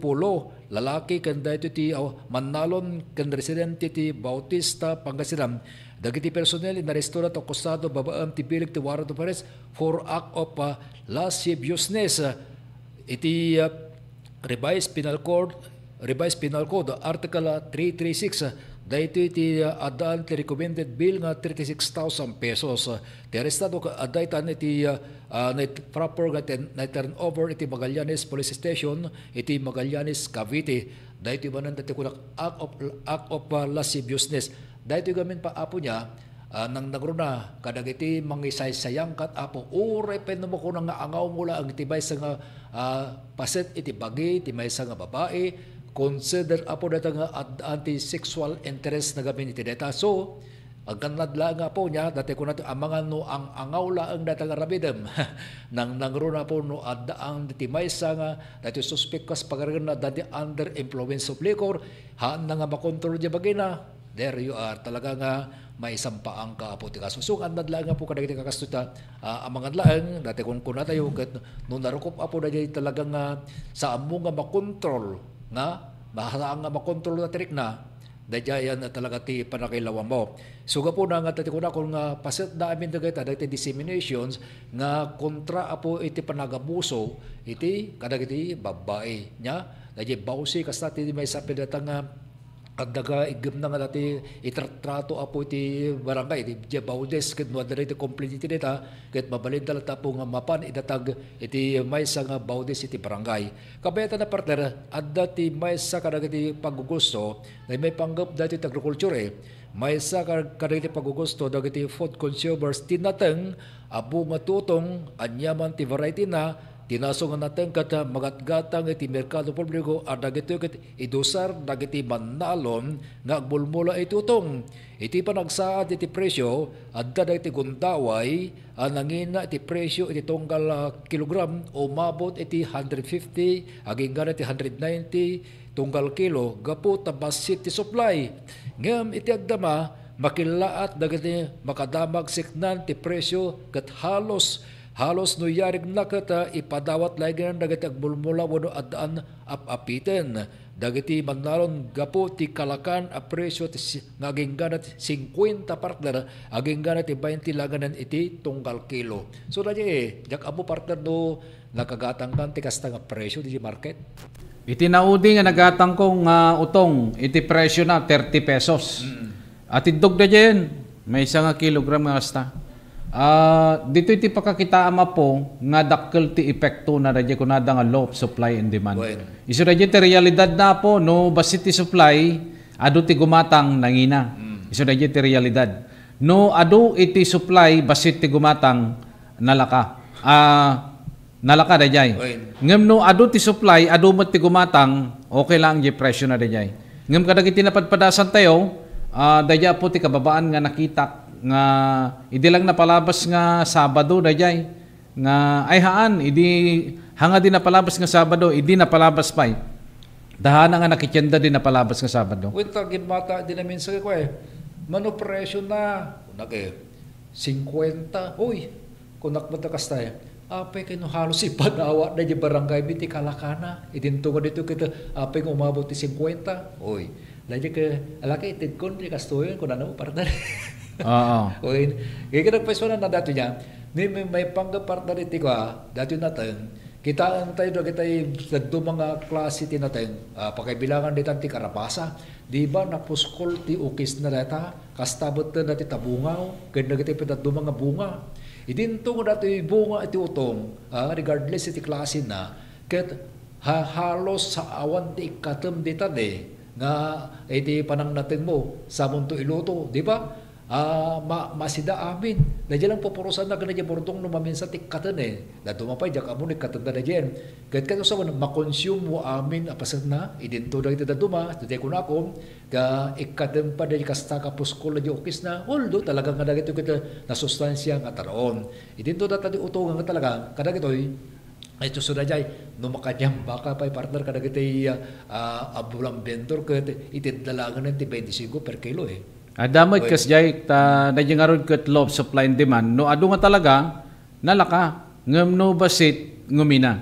T: lalaki ken dayto ti Manalon ken residente ti Bautista Pangasinan. Dagiti personnel inaresto at akusado babaan ti bilik ti warrant of arrest for act of lasciviousness. Iti revised penal code article 336 dayto iti adaan ti recommended bill nga 36,000 pesos. Ti arestado adaytan iti proper nga turn over iti Magallanes Police Station iti Magallanes Cavite. Dayto banan dati kunak act of lasciviousness. Dahito gamin pa apo niya nang nagruna kadagiti mangisay-sayang kat apo uray pen mo ko nga angaw mula ang tibay sa nga paset iti bagi ti maysa nga babae consider apo data nga anti-sexual interest na gamin iti data so ang kanadla nga po niya dati ko nato amangan no ang angaw laang data nga rabidem nang nagruna po no addaang ti maysa nga dati suspect kas pagaragan na dati under influence of liquor haan na nga makontrol di bagina there you are, talaga nga may sampaang kaapo ti kaso. So, andad lang nga po kadagiti kakastuta, amangan lang, dati kung kuna tayo, nung narukop apo na dyan talaga nga sa amo nga makontrol, nga, mahasaan nga makontrol na tirik na, dahil yan na talaga ti panakilawan mo. So, po na nga tati kuna kung pasit na amin dagiti disseminations, nga kontra apo iti panagabuso, iti kadagiti babae, nya, dahil bausi, kasta ti may sapi data nga, daga igam na nga dati itratrato apo iti barangay iti baudes ket no adre iti complete iti data ket mabalin talata po nga mapan idatag iti maysa nga baudes iti barangay kabeta na partner adda ti maysa kadagiti paggugusto na may panggap dati iti agriculture maysa kadagiti paggugusto dagiti food consumers tinateng abo matutong anyaman ti variety na tinasong natin kata magatgatang iti merkado publiko at dagito ket idusar dagiti manalon nga agbulmula itutong iti panagsaad iti presyo adda dagiti gundaway nangina iti presyo iti tunggal kilogram umabot iti 150 aging gana iti 190 tunggal kilo gapu tabasit ti supply ngem iti agdama makilaat dagiti makadamag siknan ti presyo ket halos no yarig na kata ipadawat lagi ng dagiti agbulmula wano adaan apapiten. Dagiti manalon gapo ti kalakan a presyo nga aging ganat 50 partner aging ganat 20 laganan iti tunggal kilo. So dadi jak abo partner no nakagatang kan ti kasta nga presyo di market.
R: Iti naudi nga nagatang kong utong iti presyo na 30 pesos. At idog na dyan may isang kilogram nga kasta. Dito iti pakakitaan po nga dakkel ti epekto na radya kunada nga law of supply and demand. Isu radya ti realidad na po no basit ti supply adu ti gumatang nangina. Isu radya ti realidad. No adu iti supply basit ti gumatang nalaka. Nalaka dayay. Ngem no adu ti supply adu met ti gumatang okay lang di presyo na dayay. Ngem kadagiti napadpadasan tayo dayay po ti kababaan nga nakita nga idi lang napalabas nga Sabado dayay nga ay haan idi hanga din napalabas nga Sabado idi napalabas pay dahana nga nakityenda din napalabas nga Sabado
T: winter gid mata din namin sa ko mano presyo na kunak 50 uy kunak matakas tayo apay kay no halos ipadawa na di barangay biti kalakana idinto ko dito kita apay kung umabot ti 50 uy lagi ka alaki ited kon di kastoyon kun ano partner. Okay. Kaya nagpesona na dati niya, may panggapart na riti ko dati natin, kitaan tayo na kita'y nagdo mga klase natin, pakaibilangan dito ti karapasa, di ba napuskol ti ukis na data, kastabot na dati tabungaw, kaya nagitay pinagdo mga bunga. Idinto ko dati bunga iti utong, regardless iti klase na, kaya halos sa awan ti ikatem dito nga iti panang natin mo, sa munto iluto, di ba? Masida amin. Nadya lang pupurusan na ganyan bordong numamin sa tikkatan na dumapay, diyak amo nagkatan na nadyan. Kahit kato sa makonsume mo amin apasad na, idinto na ito na duma, tuday ko na ako, ka ikatan pa na kasta kapuskol na okis na, although talagang kadagito kita na sustansya nga taroon. Idinto na tadi utong nga talaga, kadagito'y, ay susunod dyan, no makanyang baka pa'y partner kadagito'y abulang vendor, itindalagan ng 25 per kilo
R: Damay kas jay nadya nga ron ket law of supply and demand no adu nga talaga nalaka ngem no basit ngumina.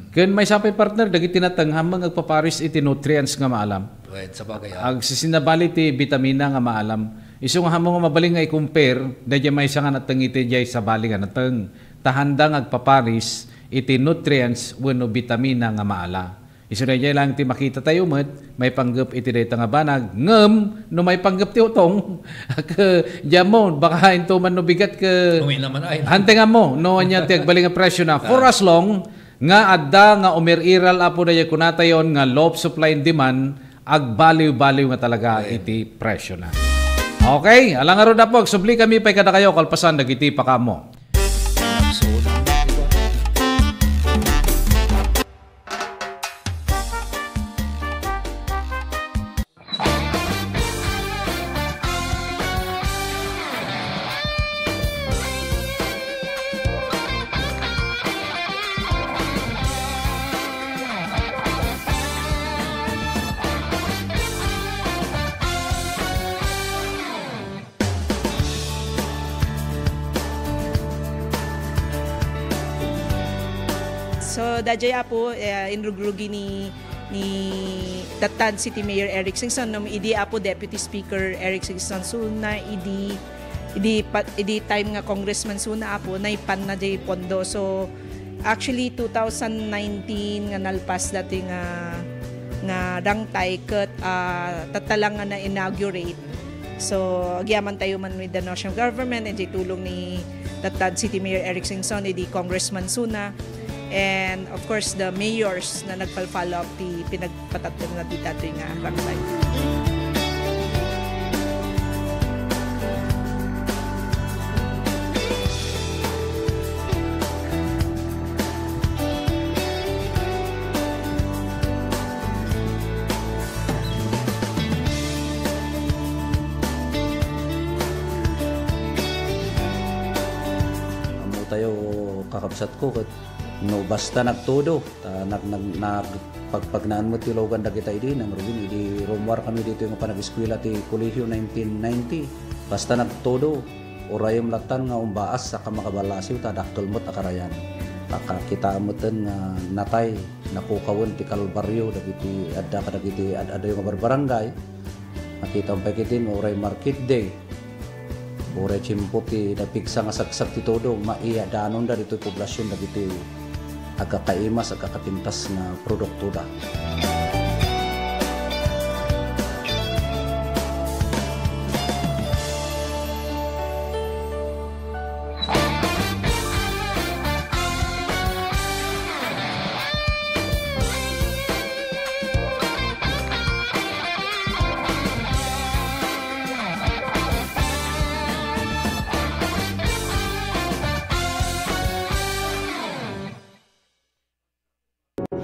R: Ken may sapay partner dagiti tinatang hamang agpaparis iti nutrients nga maalam.
T: Sa bagay.
R: Ag sisinabali ti vitamina nga maalam. Isu nga hamang mabaling nga i-compare dadya may nga nateng iti jay sa bali nga nateng tahandang agpaparis iti nutrients wenno vitamina nga maala. Isunay lang ti makita tayo met, may panggap iti dayta nga banag. Ngem, no may panggap ti utong, jamon, baka into man no bigat ke... Hante nga mo, no anya ti agbaling nga presyo na. For as long, nga adda nga umiriral apo na kunatayon nga law of supply and demand, agbaliw-baliw nga talaga iti presyo na. Okay, alang aro na po, subli kami pa'y kada kayo, kalpasan, nagiti pa ka mo.
B: So dajay apo inrugrugi ni Datan City Mayor Eric Singson no idi apo Deputy Speaker Eric Singson suna idi time nga congressman suna apo naipan na jay pondo. So actually 2019 nga nalpas dati nga rangtay ket tatalang nga na inaugurate. So agyaman tayo man with the national government and tulong ni Datan City Mayor Eric Singson idi Congressman Suna and of course the mayors na nagpal-follow up ti pinagpatatag na dito nga rangtay.
L: Tayo kakabsat ko kat no basta nagtudo pagpagnaan mo ti logan da kita idi nang rubin idi rumwar kami dito yung panag-eskwela ti kolehiyo 1990 basta nagtudo orayom latan nga umbaas sa kamakabalasiw ta daktol mo takarayan nakakita mo ten nga natay nakukawon ti Kalbaryo dagiti adda kadagiti adda yung barbarangay nakita pa kitin oray market day Ore cimpo ti napiksa nga saksak ti todo maiya danon da dito poblasyon dagiti agkakaimas agkakapintas nga produkto da.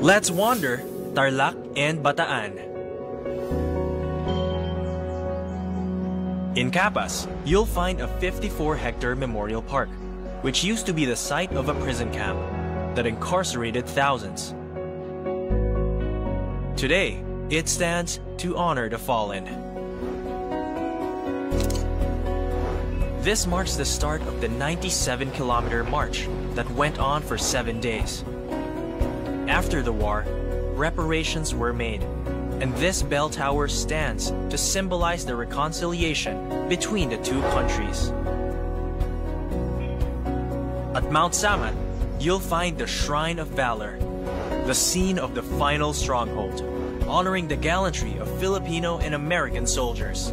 N: Let's wander Tarlac and Bataan. In Capas, you'll find a 54-hectare memorial park, which used to be the site of a prison camp that incarcerated thousands. Today, it stands to honor the fallen. This marks the start of the 97-kilometer march that went on for 7 days. After the war, reparations were made, and this bell tower stands to symbolize the reconciliation between the two countries. At Mount Samat, you'll find the Shrine of Valor, the scene of the final stronghold, honoring the gallantry of Filipino and American soldiers.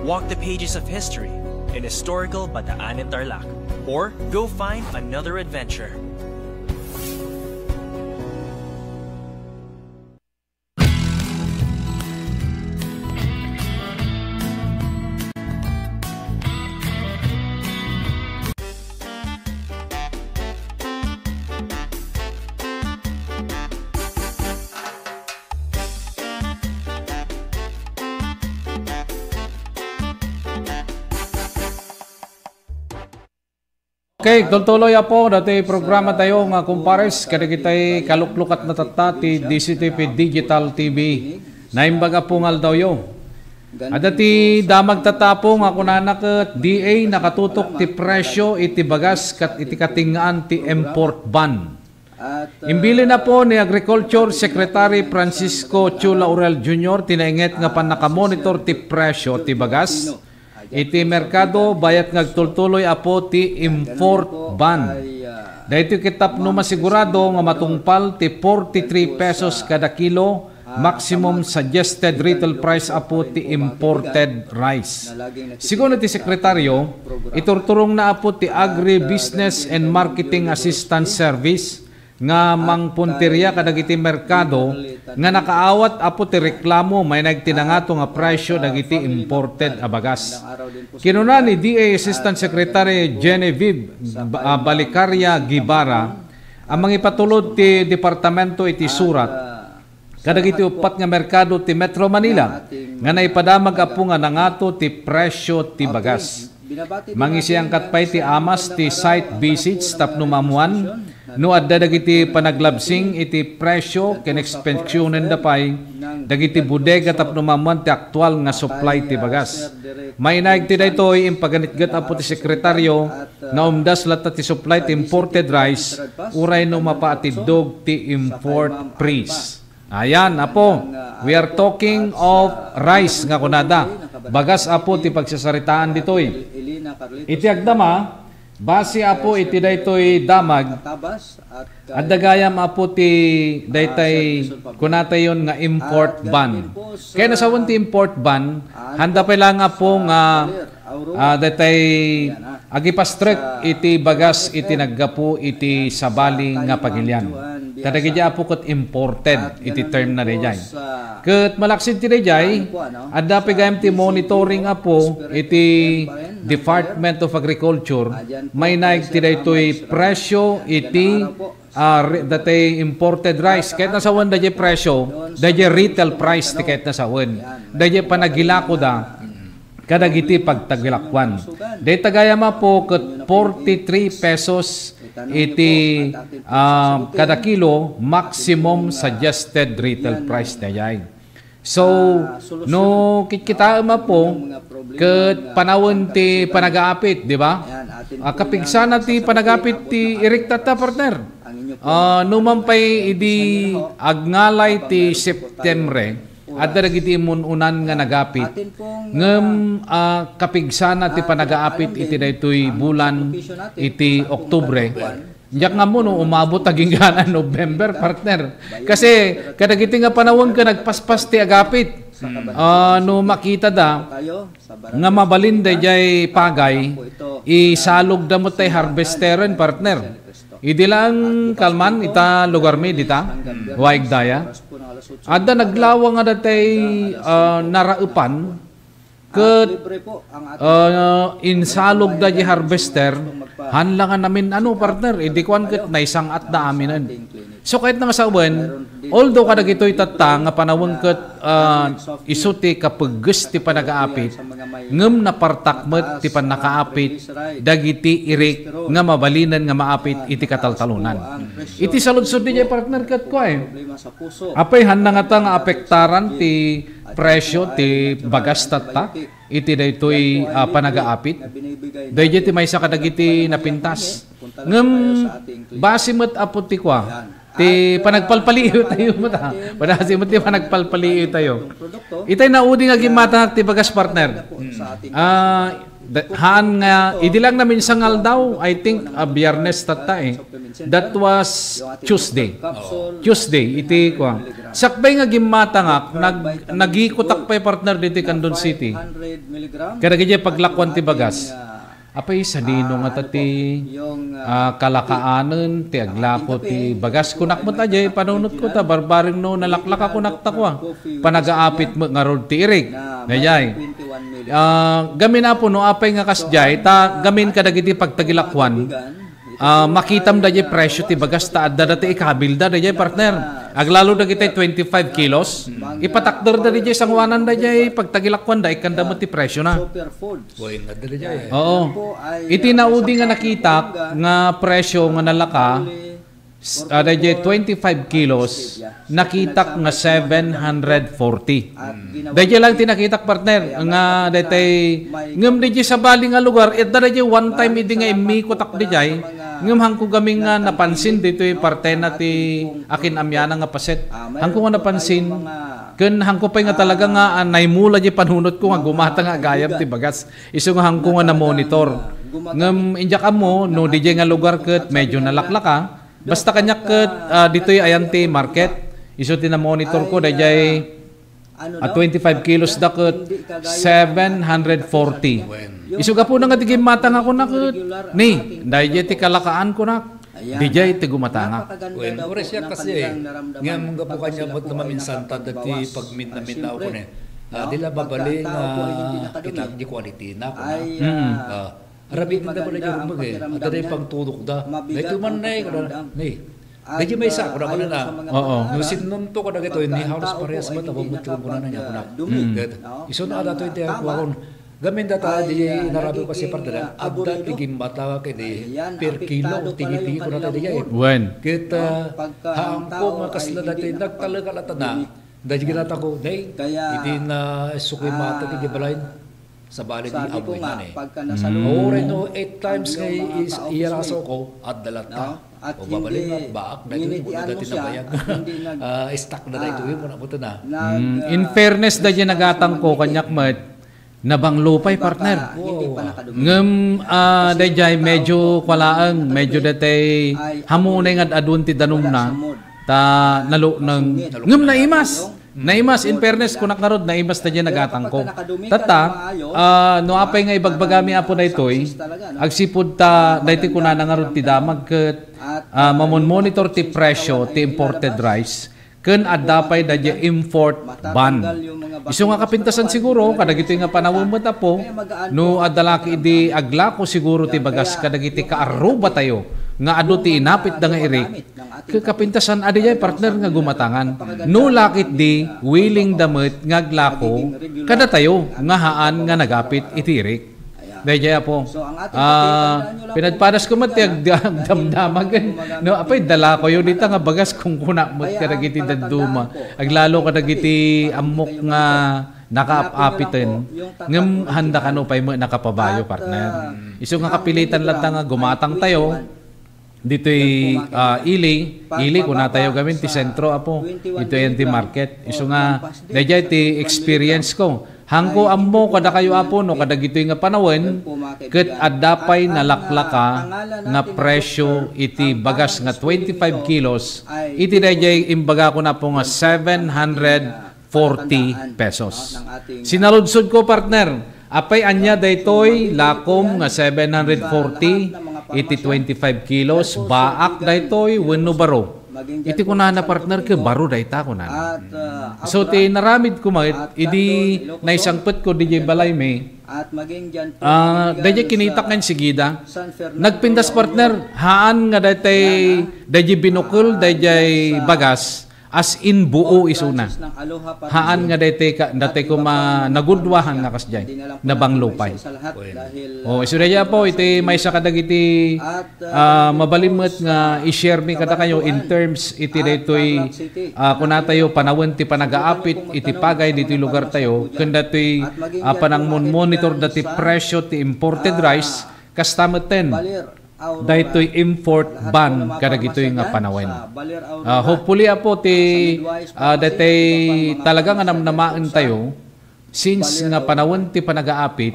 N: Walk the pages of history in historical Bataan and Tarlac, or go find another adventure.
R: Okay, tuloy po dati programa tayo nga kumpares kada kitay kaluklukat na tatati DCTV Digital TV. Naimbaga po ngal daw yo. Adati damag tatapo nga kunanak DA nakatutok ti presyo iti bagas kat iti katingaan ti import ban. Imbili na po ni Agriculture Secretary Francisco Chula Urel Jr. tinainget nga panaka-monitor ti presyo ti bagas. Iti merkado bayat ngagtultuloy apo ti import ban. Dahito kitap no masigurado nga matungpal ti 43 pesos kada kilo maximum suggested retail price apo ti imported rice. Sigun ti sekretaryo, iturturong na apo ti Agri-Business and Marketing Assistance Service nga mangpunteriya kadagiti merkado nga nakaawat apo ti reklamo may nagtinangato nga presyo dagiti imported a bagas. Kinuna ni DA Assistant Secretary Genevieve Balicaria Gibara ang mangipatulod ti departamento iti surat kadagiti upat nga merkado ti Metro Manila nga naipadamag apo nga nangato ti presyo ti bagas. Mangisiyang katpay ti amas ti site visits tapno mamuan no adda dagiti panaglabsing iti presyo ken expeksyonen dapay dagiti bodega tapno maman ti aktual nga supply ti bagas. May naig ti daytoy impaganitgat apo ti sekretaryo na umdas lata ti supply ti imported rice uray no mapaatidog ti import freeze. Ayan, apo, we are talking of rice nga kunada. Bagas apo ti pagsasaritaan ditoy. Iti agdama, base apo iti daytoy damag at dagayam apo ti daytay kunata yon nga import ban. Kaya nasawon ti import ban, handa pa lang apo nga daytay agipastrek iti bagas iti naggapu iti sabali nga pagilyan. Kadagiti apo ket imported iti term na dayjay. Ket malaksid ti dayjay adda pagayam ti monitoring apo iti Department of Agriculture may naig ti daytoy presyo iti datay imported rice. Kahit nasawan dayjay presyo, dayjay retail price ti kahit nasawan. Dayjay panagilako da kadagiti pagtagilakwan. Day tagayama po ket 43 pesos iti kada kilo maximum suggested retail price dayay. So no kita po ket panawon ti panagaapit, di ba? Kapigsana ti panagapit ti irikta ta partner. Numampay idi agnalay ti Septembre at daragiti imununan nga nagapit ngem kapigsana ti panagaapit iti daytoy bulan iti Oktubre. Diyak nga mo no umabot agingana November partner. Kasi kadagiti nga panawon ka nagpaspas ti agapit. No makita da nga mabalin dayjay pagay isalog da mo tay harvesterin partner. Idi lang kalman ita lugar mi dita waig daya. Adda naglawa nga datay naraupan ket insalog da di harvester hanlangan namin partner idi kwan ket naisangat da aminan. So kahit na masawen although kadagitoy tatta nga panawon ket isuti kapagges ti panagaapit ngem napartakmet ti panakaapit dagiti irik nga mabalinan nga maapit iti kataltalunan. Iti saludsod di partner ket ko apay hanna nga ta nga apektaran ti presyo ti bagas tatta iti daytoy panagaapit. Dayjay ti maysa kadagiti napintas. Ngem base met apo ti kwa ti panagpalpaliyo tayo mo ta. Padasi mo ti panagpalpaliyo tayo. Itay naudi nga gimata ti bagas partner. Haan nga idi lang namin sangal daw I think Biyernes tatta That was Tuesday. Tuesday iti kwa. Sakbay nga gimata nga nagikutak pay partner dito Candon City. Kada gid paglakwan ti bagas. Apay sa dino nga tati kalakaanen ti aglako ti bagas kunak mo ta jay panunot ko ta barbaring no nalaklaka kunak ta kwa panagaapit mo nga rod ti irig gayay gamin apo no apay nga kasjay ta gamin kadagiti pagtagilakwan makitam da jay presyo ti bagas ta adda dati ikabilda da jay partner aglalo da kita 25 kilos ipatakder da jay sangwanan da jay pagtagilakwan da ikanda mo ti presyo na. Oo. Iti naudi nga nakita nga presyo nga nalaka dayjay 25 kilos nakitak nga 740. Dayjay lang tinakitak partner nga daytay ngem dayjay sa bali nga lugar et dayjay one time idi nga imikotak dayjay ngem hangko gaming nga napansin ditoy parte na ti akin amyana nga paset. Hangko nga napansin ken hangko pay nga talaga nga naimula di panunot ko nga gumata nga gayam ti bagas. Isu nga hangko nga na monitor. Ngem injak amo no dayjay nga lugar ket medyo nalaklaka. Basta kanya ket ditoy ayanti market isu ti na monitor ko dayjay 25 kilos da ket 740. Isu gapo na nga ti gimata nga kunak ni dayjay ti kalakaan kunak dayjay ti gumatanga.
T: Wen ore siya kasi ngam gapo kanya bot maminsan ta dati pagmin na ako ne. Dila babaling kita di quality na ko. Arabit na pala yung mga at rin pang tulok da. Ito man na Dahil may isa ko na na. Yung sinunto ko na ito, ni halos parehas ba tawag mo ito muna na niya ko na. Iso na dato ito yung kuwakon. Gamin data di narabi ko kasi partner. Adda tigim bata kay di per kilo tigi-tigi ko na tayo diya.
R: When?
T: Kita haang ko makasla dati nagtalaga lata na. Dahil ginata ko, hindi na sukoy mata ti gibalain. Sa bali di aboy na eh. Oo rin no, 8 times ngay iyaraso ko at dalata. O babalik at baak na ito, muna dati nabayag. Stuck na ito yun, muna puto na.
R: In fairness, dahil nagatang ko, kanyak mat, nabang lupay, partner. Ngam, dahil medyo kwalaang, medyo dati hamunay nga adun ti danum na, ta nalo ng, ngam naimas. Naimas, in fairness, kung nakarod, naimas na dyan nagatang ko. Tata, no apay nga ibagbagami apo na ito'y, agsipod ta, dahi ko na nangarod ti damag, kat mamon-monitor ti presyo, ti imported rice, kan adapay da dya import ban. Iso nga kapintasan siguro, kadagito nga panawamot apo, no adalaki di aglako siguro ti bagas, kadagiti kaaruba tayo, nga ado ti inapit da nga irik, kapintasan adi jay partner nga gumatangan. No lakit di willing damit nga glako kada tayo nga haan nga nagapit itirik. Dahil po, pinadpadas ko matiag damdamagan. No, apay dala ko yun dito nga bagas kung kunamot ka nagiti daduma. Aglalo ka nagiti amok nga nakaap-apitin. Ngam handa ka no pa'y mo nakapabayo partner. Iso nga kapilitan lang nga gumatang tayo. Dito'y ili kung natayo gamin ti sentro apo. Ito yan ti market. Iso nga, dahil ti experience ko. Hangko ammo kada kayo apo no kada gitoy nga panawin ket adapay nalaklaka nga presyo iti bagas nga 25 kilos iti dayjay imbaga ko na po nga 740 pesos. Sinaludsod ko partner, apay anya daytoy lakom nga 740 iti 25 kilos baak daytoy wenno baro. Iti ko na partner ke baro dayta ko na. So ti naramid ko mahit idi naisangpet ko DJ balay me. Dayjay kinitak nga sigida. Nagpindas partner haan nga daytay dayjay binukol dayjay bagas as in buo isuna. Haan nga daytay ko nagudwahan nga kasjay na banglupay. Oh, isurya po iti may sa kadagiti mabalimot nga i-share mi kada kayo in terms iti daytoy kuna tayo panawon ti panagaapit iti pagay diti lugar tayo ken daytoy panang monitor dati presyo ti imported rice kastameten daytoy import ban kadagitoy nga panawin. Hopefully apo ti daytoy talaga nga namnamaan tayo since nga panawon ti panagaapit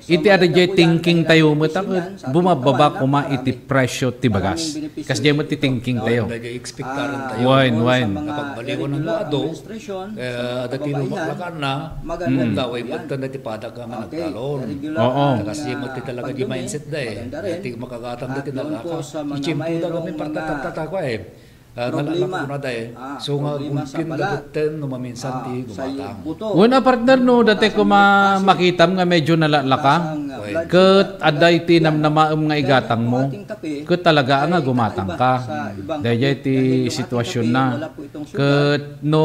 R: iti adjay thinking tayo matakot bumababa kuma iti presyo ti bagas kas jay mo ti thinking tayo wine
T: napagbaliwan ng lado dati lumaklakan na daway punta na ti padag nga nagtalon kasi jay mo ti talaga di mindset da dati makagatang dati nalaka ichimpo da kami partatata ko nalalak ko na dahil. So nga gulpin dagutin no maminsan ti gumatang.
R: Una partner no, dati ko makitam nga medyo nalalaka. Ket aday ti namnamaem nga igatang mo. Ket talaga nga gumatang ka. Dahil ti sitwasyon na. Ket no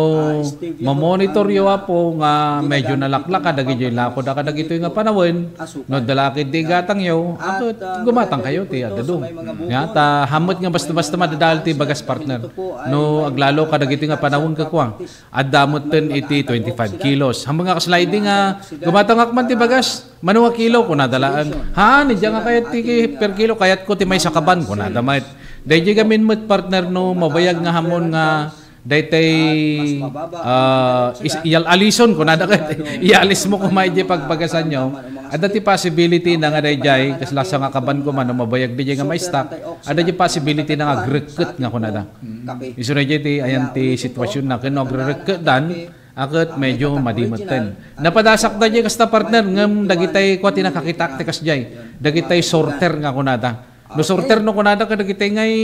R: mamonitor yo apo nga medyo nalaklak ka dagiti lako da kadagitoy nga panawon. No dalakid ti igatang yo, ket gumatang kayo ti adado. Nga ta hamot nga basta-basta madadal ti bagas partner. No aglalo kadagiti nga panahon kakuang adamot ten iti 25 kilos hambang nga sliding nga gumatangak man ti bagas manuwa kilo ko nadalaan ni diyan nga kayat ti per kilo kayat ko ti may sakaban ko nadamait dayjay gamin met partner no mabayag nga hamon nga daytay alison ko nada kay ialis mo kumay di pagpagasan nyo ada ti possibility na nga dayjay kas lasa nga kaban ko man mabayag di nga may stock ada ti possibility na nga greket nga kunada isu dayjay ti ayan ti sitwasyon na ken greket dan akit medyo madimutten napadasak dayjay kasta partner ngem dagitay ko ti nakakitak ti kasjay dagitay sorter nga kunada no sorter no kunada kadagitay ngay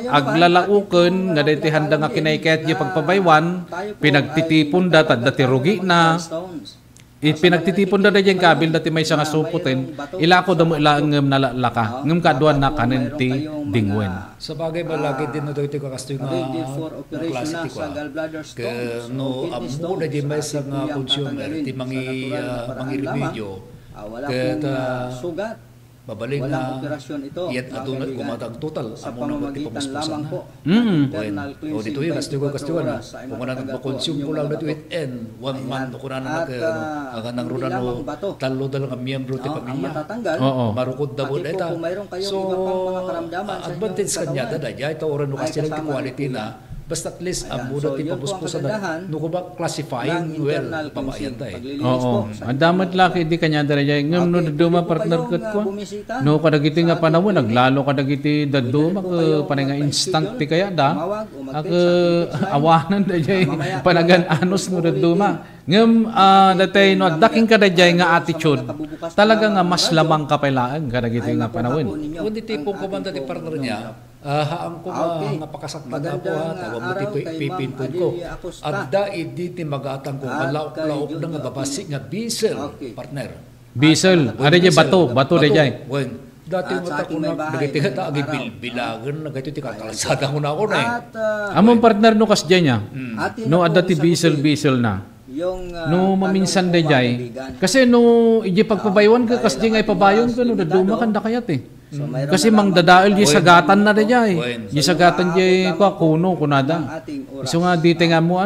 R: aglalauken nga daytoy handa nga kinaykayat di pagpabaywan pinagtitipon dati rugi na pinagtitipon da dayjay kabil dati may nga suputin ilako damo ilaang nalalaka ngem kaduan na kanen ti dingwen
T: sa bagay malagi din no daytoy kakastoy nga klase ti kwa ke no ammo dayjay may nga consumer ti mangi remedyo ket Mabaling
C: walang operasyon ito.
T: Iyan adunat kumatag total
C: sa
T: amo na
C: pamamagitan lamang po.
T: Internal cleansing. O dito yun, kastigo na. Kung na mag-consume ko lang na ito and 1 month ko na nang runan o talo dalang ang miyembro ti pamilya. Marukod na po na ita. So, advantage kanya dadaya. Ito oran no kasi lang ti quality na basta at least ang muna ti pabuspusan na no ko ba classifying well pamayan tayo.
R: Oo. Ang damat laki di kanya daraya. Ngam no duma partner kat ko. No kadagiti nga panahon naglalo kadagiti daduma ka panay nga instant ti kaya da. Ak awanan dayay panagan anos no daduma. Ngam datay no daking kadayay nga attitude talaga nga mas lamang kapailaan kadagiti nga panahon.
T: Kun di tipong komanda ti partner niya haang ko nga pakasaktan na po ha, tawag mo pipinpon ko. Adda iditi magatang ko, malaok-laok na nga babasi nga bisel, partner.
R: Bisel, ada niya bato dayay.
T: Dati mo ta ko na, nagitigat na agi bilbilagan, nagito ti kakalasada ko na ako na eh.
R: Among partner no kas dyan niya, no adda ti bisel na. No maminsan dayay, kasi no iji pagpabaywan ka, kas dyan ay pabayon ka, no daduma kanda kayat eh. Kasi mang dadaol di sagatan na dayay. Di sagatan di ko kuno kunada. So nga dito nga mo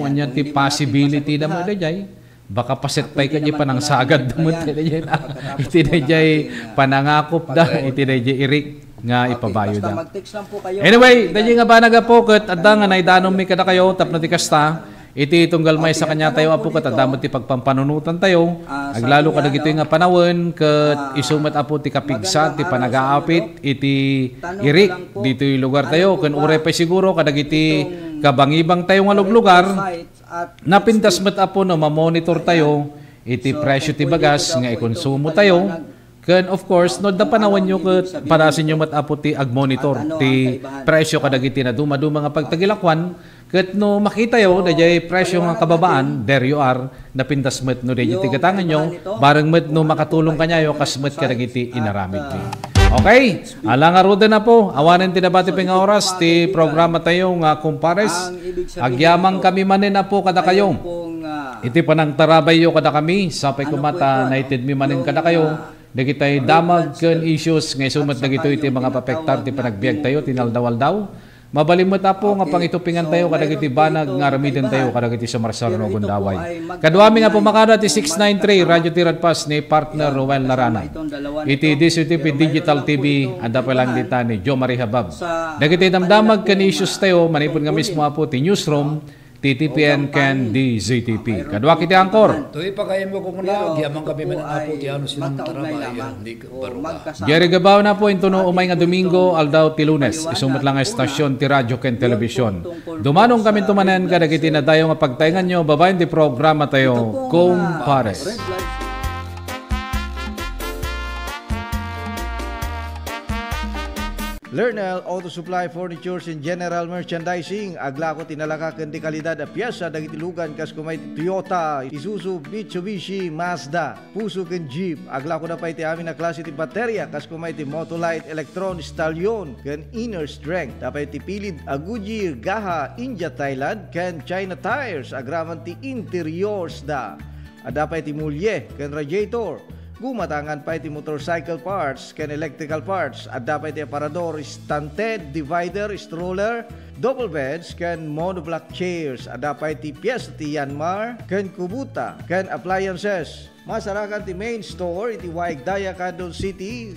R: anya ti possibility na mo dayay. Baka paset pay ka di panang sagad mo dayay. Iti dayay panangakop da, iti dayay irik nga ipabayo da. Anyway, dayay nga ba nagapokot adda nga naidanom mi kada kayo tapno ti kasta. Iti tunggal may sa kanya tayo apo kat adamot ti pagpampanunutan tayo. Aglalo ka dagito nga panawon ket isumat apo ti kapigsa ti panagaapit iti irik dito lugar tayo ken ure pa siguro kadagiti kabangibang tayo nga lugar napintas met apo no ma-monitor tayo iti presyo ti bagas nga ikonsumo tayo. Ken of course no da panawon nyo ket parasin nyo mat apo ti agmonitor ti presyo kadagiti na duma-duma nga pagtagilakwan. Ket no makita yo dayay presyo nga kababaan, there you are, napintas met no dayay tigatangan nyo, bareng met no makatulong kanyayo kas met kadagiti inaramid ti. Okay, alang aruda na po, awanen ti nabati nga oras ti programa tayo nga kumpares. Agyamang kami manin na po kada kayo. Iti panang tarabay yo kada kami, sapay kumata naitid mi manin kada kayo. Dagitay damag ken issues nga sumat dagito iti mga papektar ti panagbiag tayo tinaldawaldaw. Mabalimot apo nga pangitupingan tayo kadagiti banag nga ramiden tayo kadagiti sa Marsal no Gundaway. Kadwami nga pumakada ti 693 Radio Tiradpas ni partner Roel Larana. Iti DCTV Digital TV anda pa lang dita ni Jo Marie Habab. Dagiti damdamag ken issues tayo manipon nga mismo apo ti newsroom TTPN ken DZTP. Kadwa kiti angkor.
T: Tuy pagayem mo kung na gyamang kami man apo ti ano sinong tarabay di baro.
R: Geri gabaw na po intuno umay nga Domingo aldaw ti Lunes. Isumat lang nga estasyon ti radyo ken telebisyon. Dumanong kami tumanen kadagiti na dayo nga pagtayngan nyo babaen ti programa tayo Kumpares.
P: Lernel Auto Supply Furnitures and General Merchandising aglako tinalaka ken ti kalidad a piyesa dagiti lugan kas kumay Toyota, Isuzu, Mitsubishi, Mazda, Fuso ken Jeep. Aglako na pay ti amin na klase ti baterya kas kumay ti Motolite, Electron, Stallion ken Inner Strength. Tapay ti pilid a Goodyear, Gaha, India, Thailand ken China Tires agraman ti interiors da. Adapay ti mulye ken radiator. Gumatangan pa iti motorcycle parts ken electrical parts. Adda pa iti aparador, stunted, divider, stroller, double beds ken monoblock chairs. Adda pa iti piyesa ti Yanmar ken Kubota ken appliances. Masarakan ti main store iti Waigdaya, Quezon City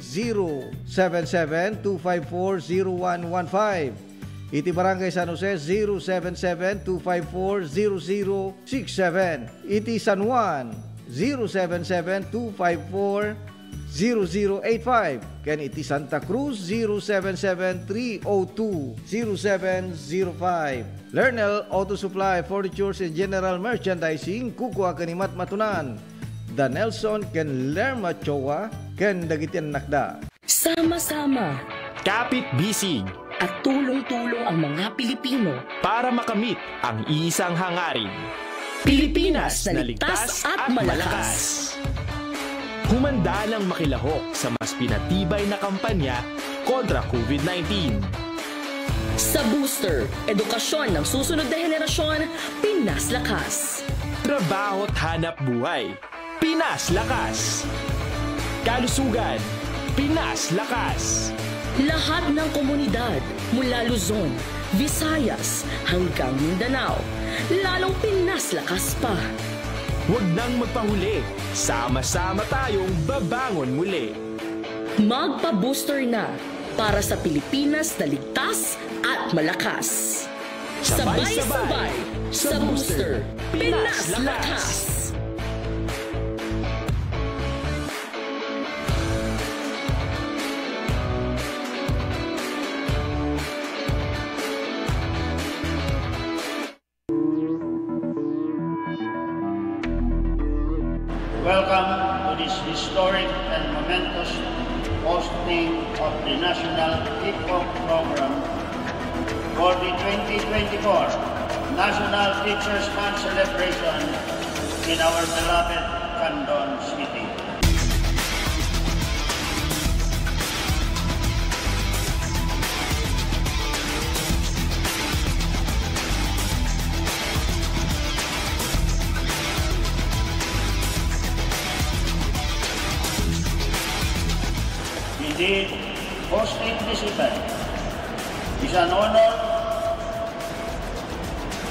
P: 077-254-0115. Iti Barangay San Jose 077-254-0067. Iti San Juan 077-254-0085. Ken iti Santa Cruz 077-302-0705. Lernel Auto Supply Furnitures and General Merchandising kukuha kanimat matunan. Da Nelson ken Lerma Chowa ken dagitian nakda.
S: Sama-sama,
J: kapit bisig,
S: at tulong-tulong ang mga Pilipino
J: para makamit ang isang hangarin.
S: Pilipinas na ligtas at malakas.
J: Humanda ng makilahok sa mas pinatibay na kampanya kontra COVID-19.
S: Sa booster, edukasyon ng susunod na henerasyon, Pinas Lakas.
J: Trabaho't hanap buhay, Pinas Lakas. Kalusugan, Pinas Lakas.
S: Lahat ng komunidad mula Luzon, Visayas hanggang Mindanao, lalong Pinas Lakas pa.
J: Huwag nang magpahuli. Sama-sama tayong babangon muli.
S: Magpa-booster na para sa Pilipinas na ligtas at malakas. Sabay-sabay sa booster, Pinas Lakas!
C: Welcome to this historic and momentous hosting of the National Hip-Hop Program for the 2024 National Teachers Month celebration in our beloved Candon City. Indeed, hosting this event is an honor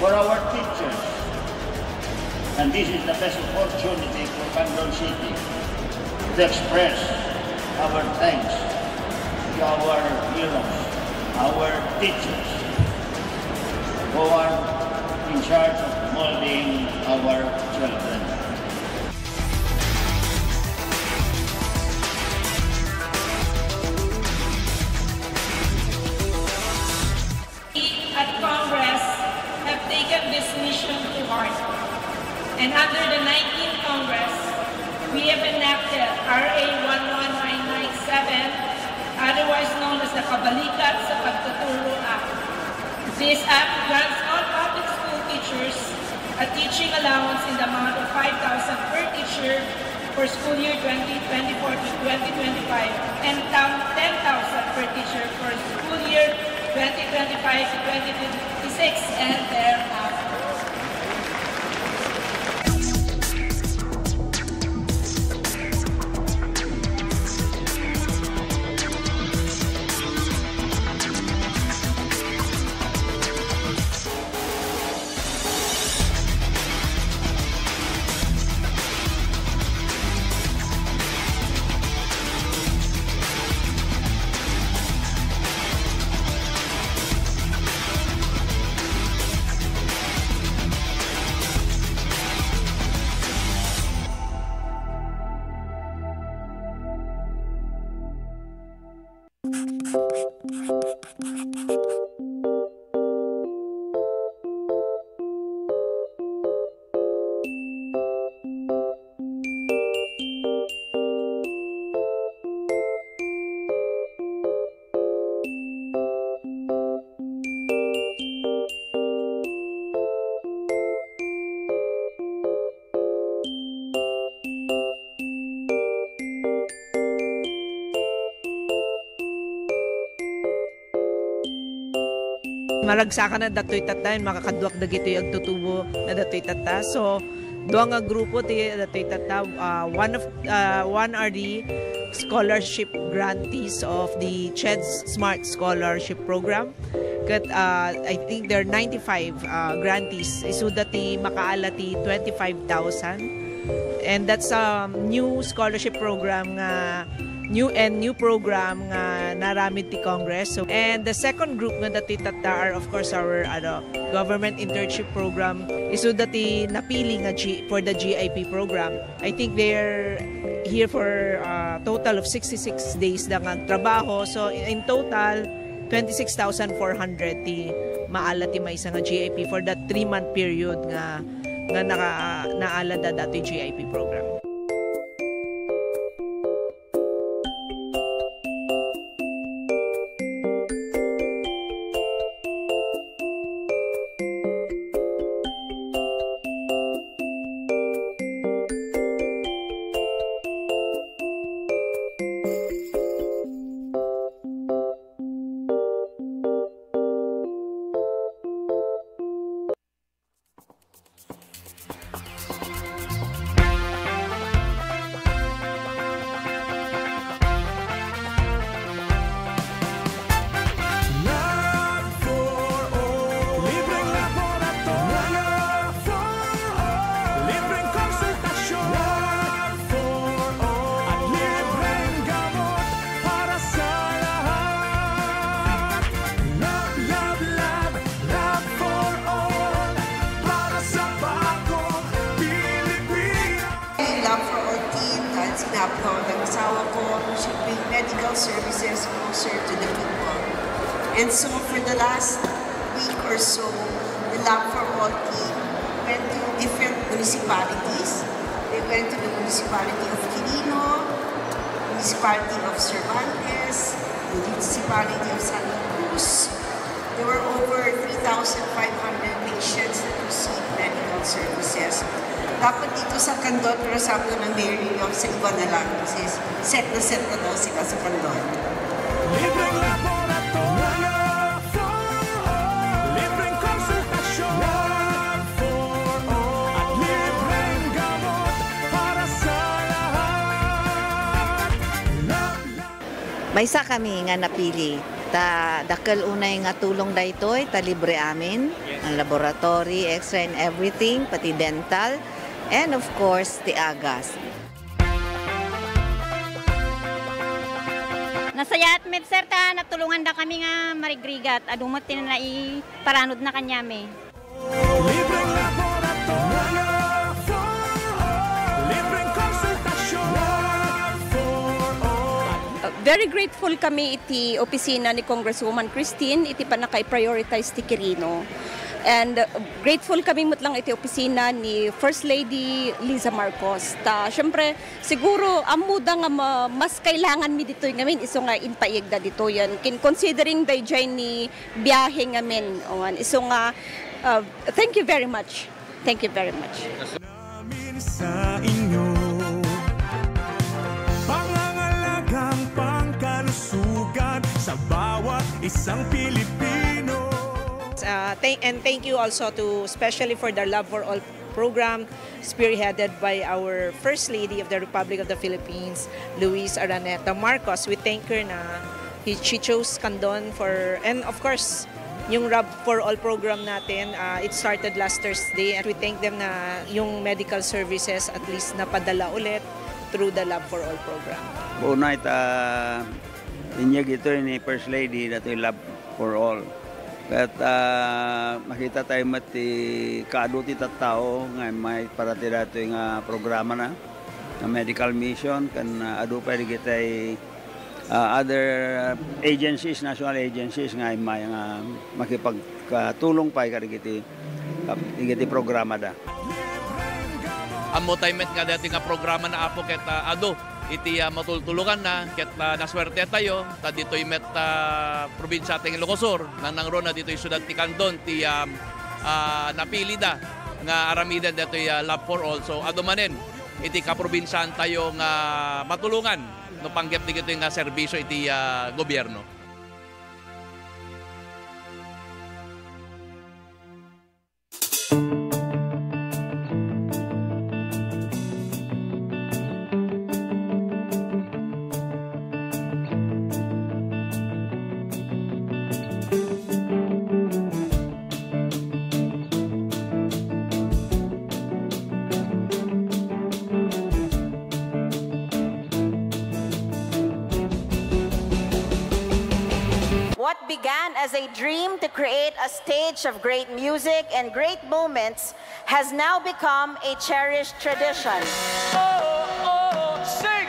C: for our teachers, and this is the best opportunity for Candon City to express our thanks to our heroes, our teachers, who are in charge of molding our children.
M: This mission to heart. And under the 19th Congress, we have enacted RA 11997, otherwise known as the Kabalikat sa Pagtuturo Act. This act grants all public school teachers a teaching allowance in the amount of 5,000 per teacher for school year 2024 to 2025 and 10,000 per teacher for school year 2025 to 2026 and thereafter.
B: Malagsakan na datoy tata, makakaduak na gito yung tutubo na datoy tata. So, doang nga grupo ti datoy tata, one are the scholarship grantees of the CHED's Smart Scholarship Program. Kat, I think there are 95 grantees. Isu dati makaala ti 25,000. And that's a new scholarship program nga new program nga naramid ti Congress. So, and the second group nga dati tata are of course our government internship program. Isu dati napili nga for the GIP program. I think they're here for a total of 66 days na nga trabaho. So in total 26,400 ti maala ti may isa nga GIP for that 3-month period nga naala da dati GIP program.
K: And so for the last week or so, the Lab for All team went to different municipalities. They went to the municipality of Quirino, municipality of Cervantes, the municipality of Santa Cruz. There were over 3,500 patients that received medical services. Dapat dito sa Candon, pero sabi ng Mayor yung sa iba na lang kasi set na daw sila sa Candon.
A: Libreng laboratorio for all. Libreng konsultasyon for all. At libreng gamot para sa lahat.
O: Maysa kami nga napili. Ta dakal unay nga tulong daytoy ta libre amin ang laboratory, X-ray and everything, pati dental, and of course the agas.
U: Nasayat med sir ta natulungan da kami nga marigrigat adumot tin na iparanod na kanyame.
A: Libreng laboratorio for all. Libreng konsultasyon for all.
V: Very grateful kami iti opisina ni Congresswoman Christine iti panakay-prioritize ti Quirino. And grateful kami mutlang iti opisina ni First Lady Liza Marcos. Siyempre, siguro amuda nga mas kailangan mi dito ngamin iso nga inpaigda dito yan. Considering dayjay ni biyahe ngamin. Iso nga, thank you very much. Thank you very much.
A: Sa inyo pangangalagang pangkalusugan sa bawat isang Pilipino.
B: And thank you also to especially for the Love for All program spearheaded by our First Lady of the Republic of the Philippines, Luis Araneta Marcos. We thank her na she chose Candon for, and of course, yung Love for All program natin, it started last Thursday, and we thank them na yung medical services at least napadala ulit through the Love for All program.
F: Una inyag ito ni First Lady dito yung Love for All. At makita tayo mati kaado ti tattao nga may parati dato yung programa na medical mission kan adu pa kita other agencies, national agencies nga may makipagtulong pa kiti programa da.
W: Amo tayo met nga dati nga programa na apo ket adu iti matultulugan na ket naswerte tayo ta ditoy met probinsya ting Ilocosur nang ron na ditoy syudad ti Candon ti napili da nga aramidan ditoy Love for All. So adumanen iti kaprobinsyan tayo nga matulungan no panggep ti kitoy nga serbisyo iti gobyerno.
X: What began as a dream to create a stage of great music and great moments has now become a cherished tradition.
A: Sing!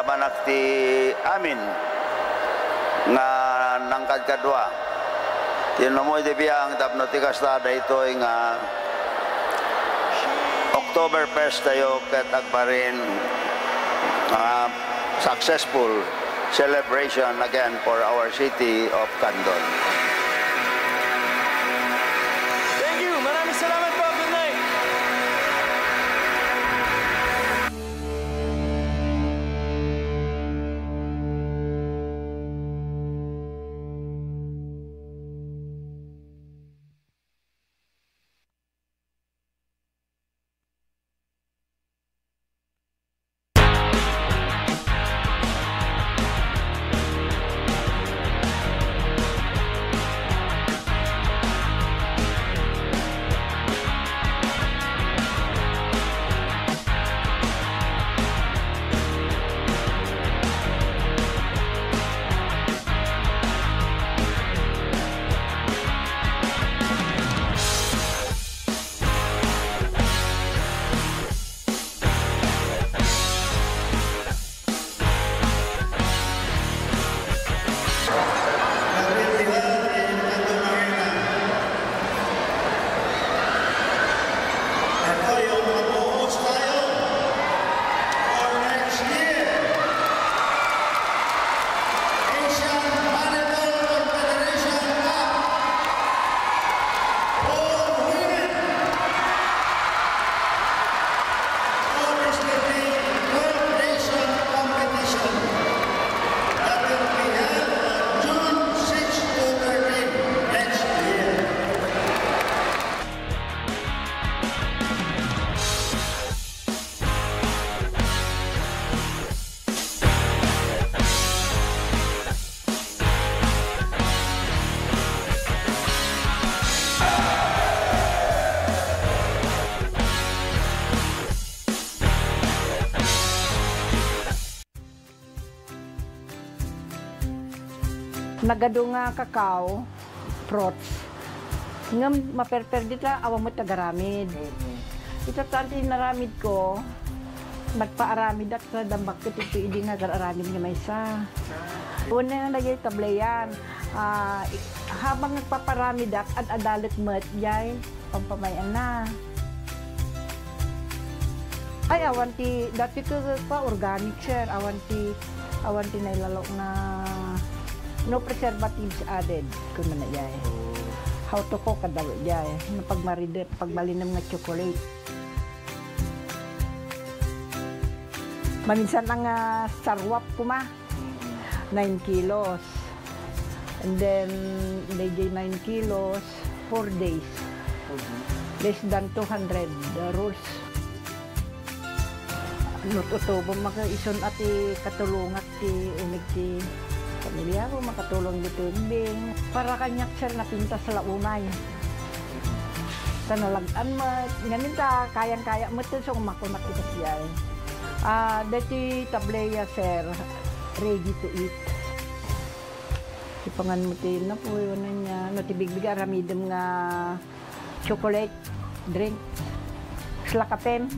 C: ginabanak ti amin nga nangkad kadwa. Tinamoy di biyang tapno ti kastada ito nga October 1st tayo ket agparin successful celebration again for our city of Candon.
D: Thank you. Maraming salamat po. Good night.
E: Nagado nga kakao, fruits. Nga maperper dita, awa mo tagaramid. Ito tanti naramid ko, magpaaramid at sa dambak ko, ito hindi nga aramid nga may isa. Una nga nagay tablayan, habang nagpaparamid at adalit mo at yay, pampamayan na. Ay, awanti, dati ko pa organic sir, awanti nailalok na no preservatives added kung man yay. How to cook kada yay. No pagmalinam nga chocolate. Maminsan ang sarwap ko ma. 9 kilos. And then they 9 kilos 4 days. Less than 200 rules. Nututubo maka ison ati katulungat ti unig ti pamilya ko makatulong dito bing para kanyak sir na pinta sa launay. Tanalagan mo, nganin ta kayang-kaya mo ito so kumakunak ito siya. Dati tableya sir, ready to eat. Ipangan mo ito na po yun niya. Natibig-big aramidem nga chocolate drink. Slakapen.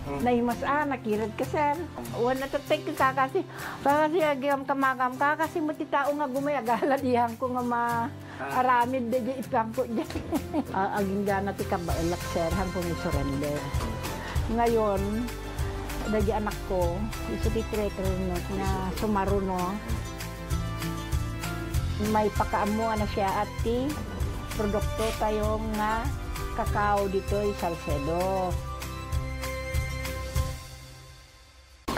E: Naimas nakirad ka sir. Wala natatay ka kasi. Kasi agam kamagam ka kasi matitao nga gumayagala dihan ko nga maaramid de ipang ko dyan. Aging gana ti kabailak sir hang kong isurrender. Ngayon, dagi anak ko, iso ti treatment na sumaruno. May pakaamuan na siya at ti produkto tayo nga kakao dito Salcedo.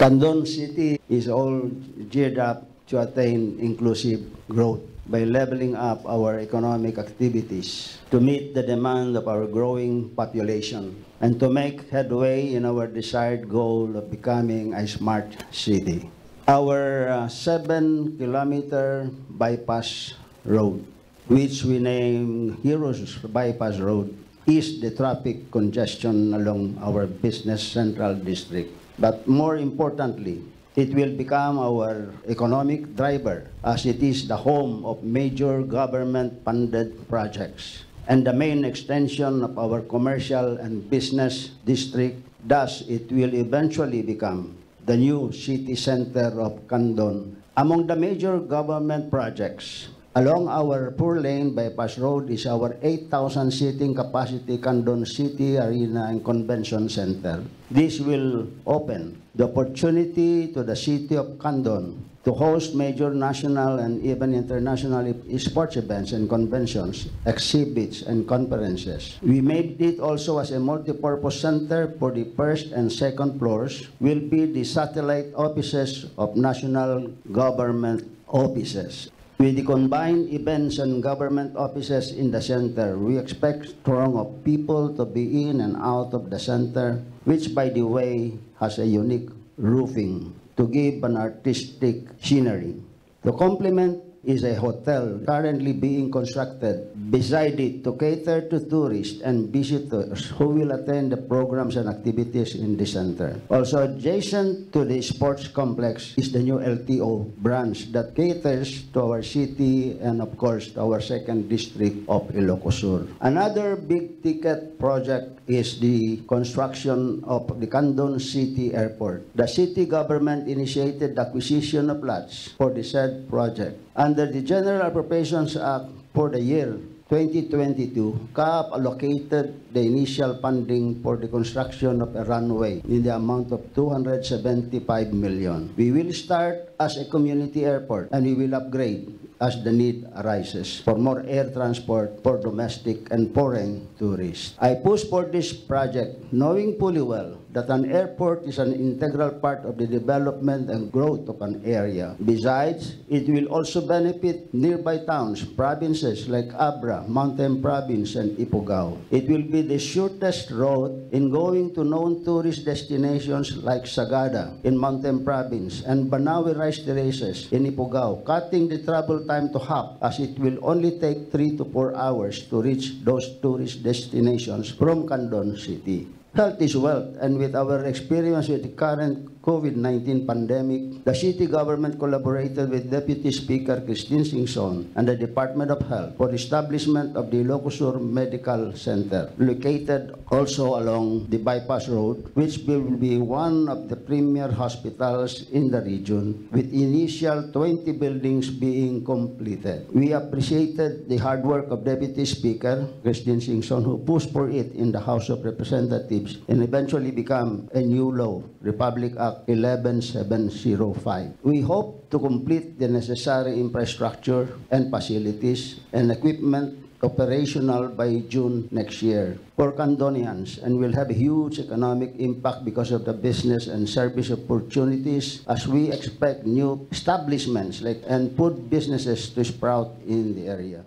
C: Candon City is all geared up to attain inclusive growth by leveling up our economic activities to meet the demand of our growing population and to make headway in our desired goal of becoming a smart city. Our 7-kilometer bypass road, which we name Heroes Bypass Road, is the traffic congestion along our business central district. But more importantly, it will become our economic driver as it is the home of major government-funded projects and the main extension of our commercial and business district. Thus, it will eventually become the new city center of Candon. Among the major government projects along our 4-lane bypass road is our 8,000 seating capacity Candon City Arena and Convention Center. This will open the opportunity to the city of Candon to host major national and even international sports events and conventions, exhibits, and conferences. We made it also as a multi-purpose center for the first and second floors will be the satellite offices of national government offices. With the combined events and government offices in the center, we expect throng of people to be in and out of the center, which, by the way, has a unique roofing to give an artistic scenery. To complement is a hotel currently being constructed beside it to cater to tourists and visitors who will attend the programs and activities in the center. Also adjacent to the sports complex is the new LTO branch that caters to our city and of course to our second district of Ilocos Sur. Another big ticket project is the construction of the Candon City Airport. The city government initiated the acquisition of lots for the said project. Under the General Appropriations Act for the year 2022, CAAP allocated the initial funding for the construction of a runway in the amount of 275 million. We will start as a community airport and we will upgrade as the need arises for more air transport for domestic and foreign tourists. I push for this project knowing fully well that an airport is an integral part of the development and growth of an area. Besides, it will also benefit nearby towns, provinces like Abra, Mountain Province, and Ifugao. It will be the shortest road in going to known tourist destinations like Sagada in Mountain Province and Banawe Rice Terraces in Ifugao, cutting the travel time to half as it will only take 3 to 4 hours to reach those tourist destinations from Candon City. Health is wealth, and with our experience with the current COVID-19 pandemic, the city government collaborated with Deputy Speaker Christine Singson and the Department of Health for the establishment of the Ilocos Sur Medical Center, located also along the bypass road, which will be one of the premier hospitals in the region, with initial 20 buildings being completed. We appreciated the hard work of Deputy Speaker Christine Singson, who pushed for it in the House of Representatives and eventually become a new law, Republic Act 11705. We hope to complete the necessary infrastructure and facilities and equipment operational by June next year for Candonians, and will have a huge economic impact because of the business and service opportunities as we expect new establishments and food businesses to sprout in the area.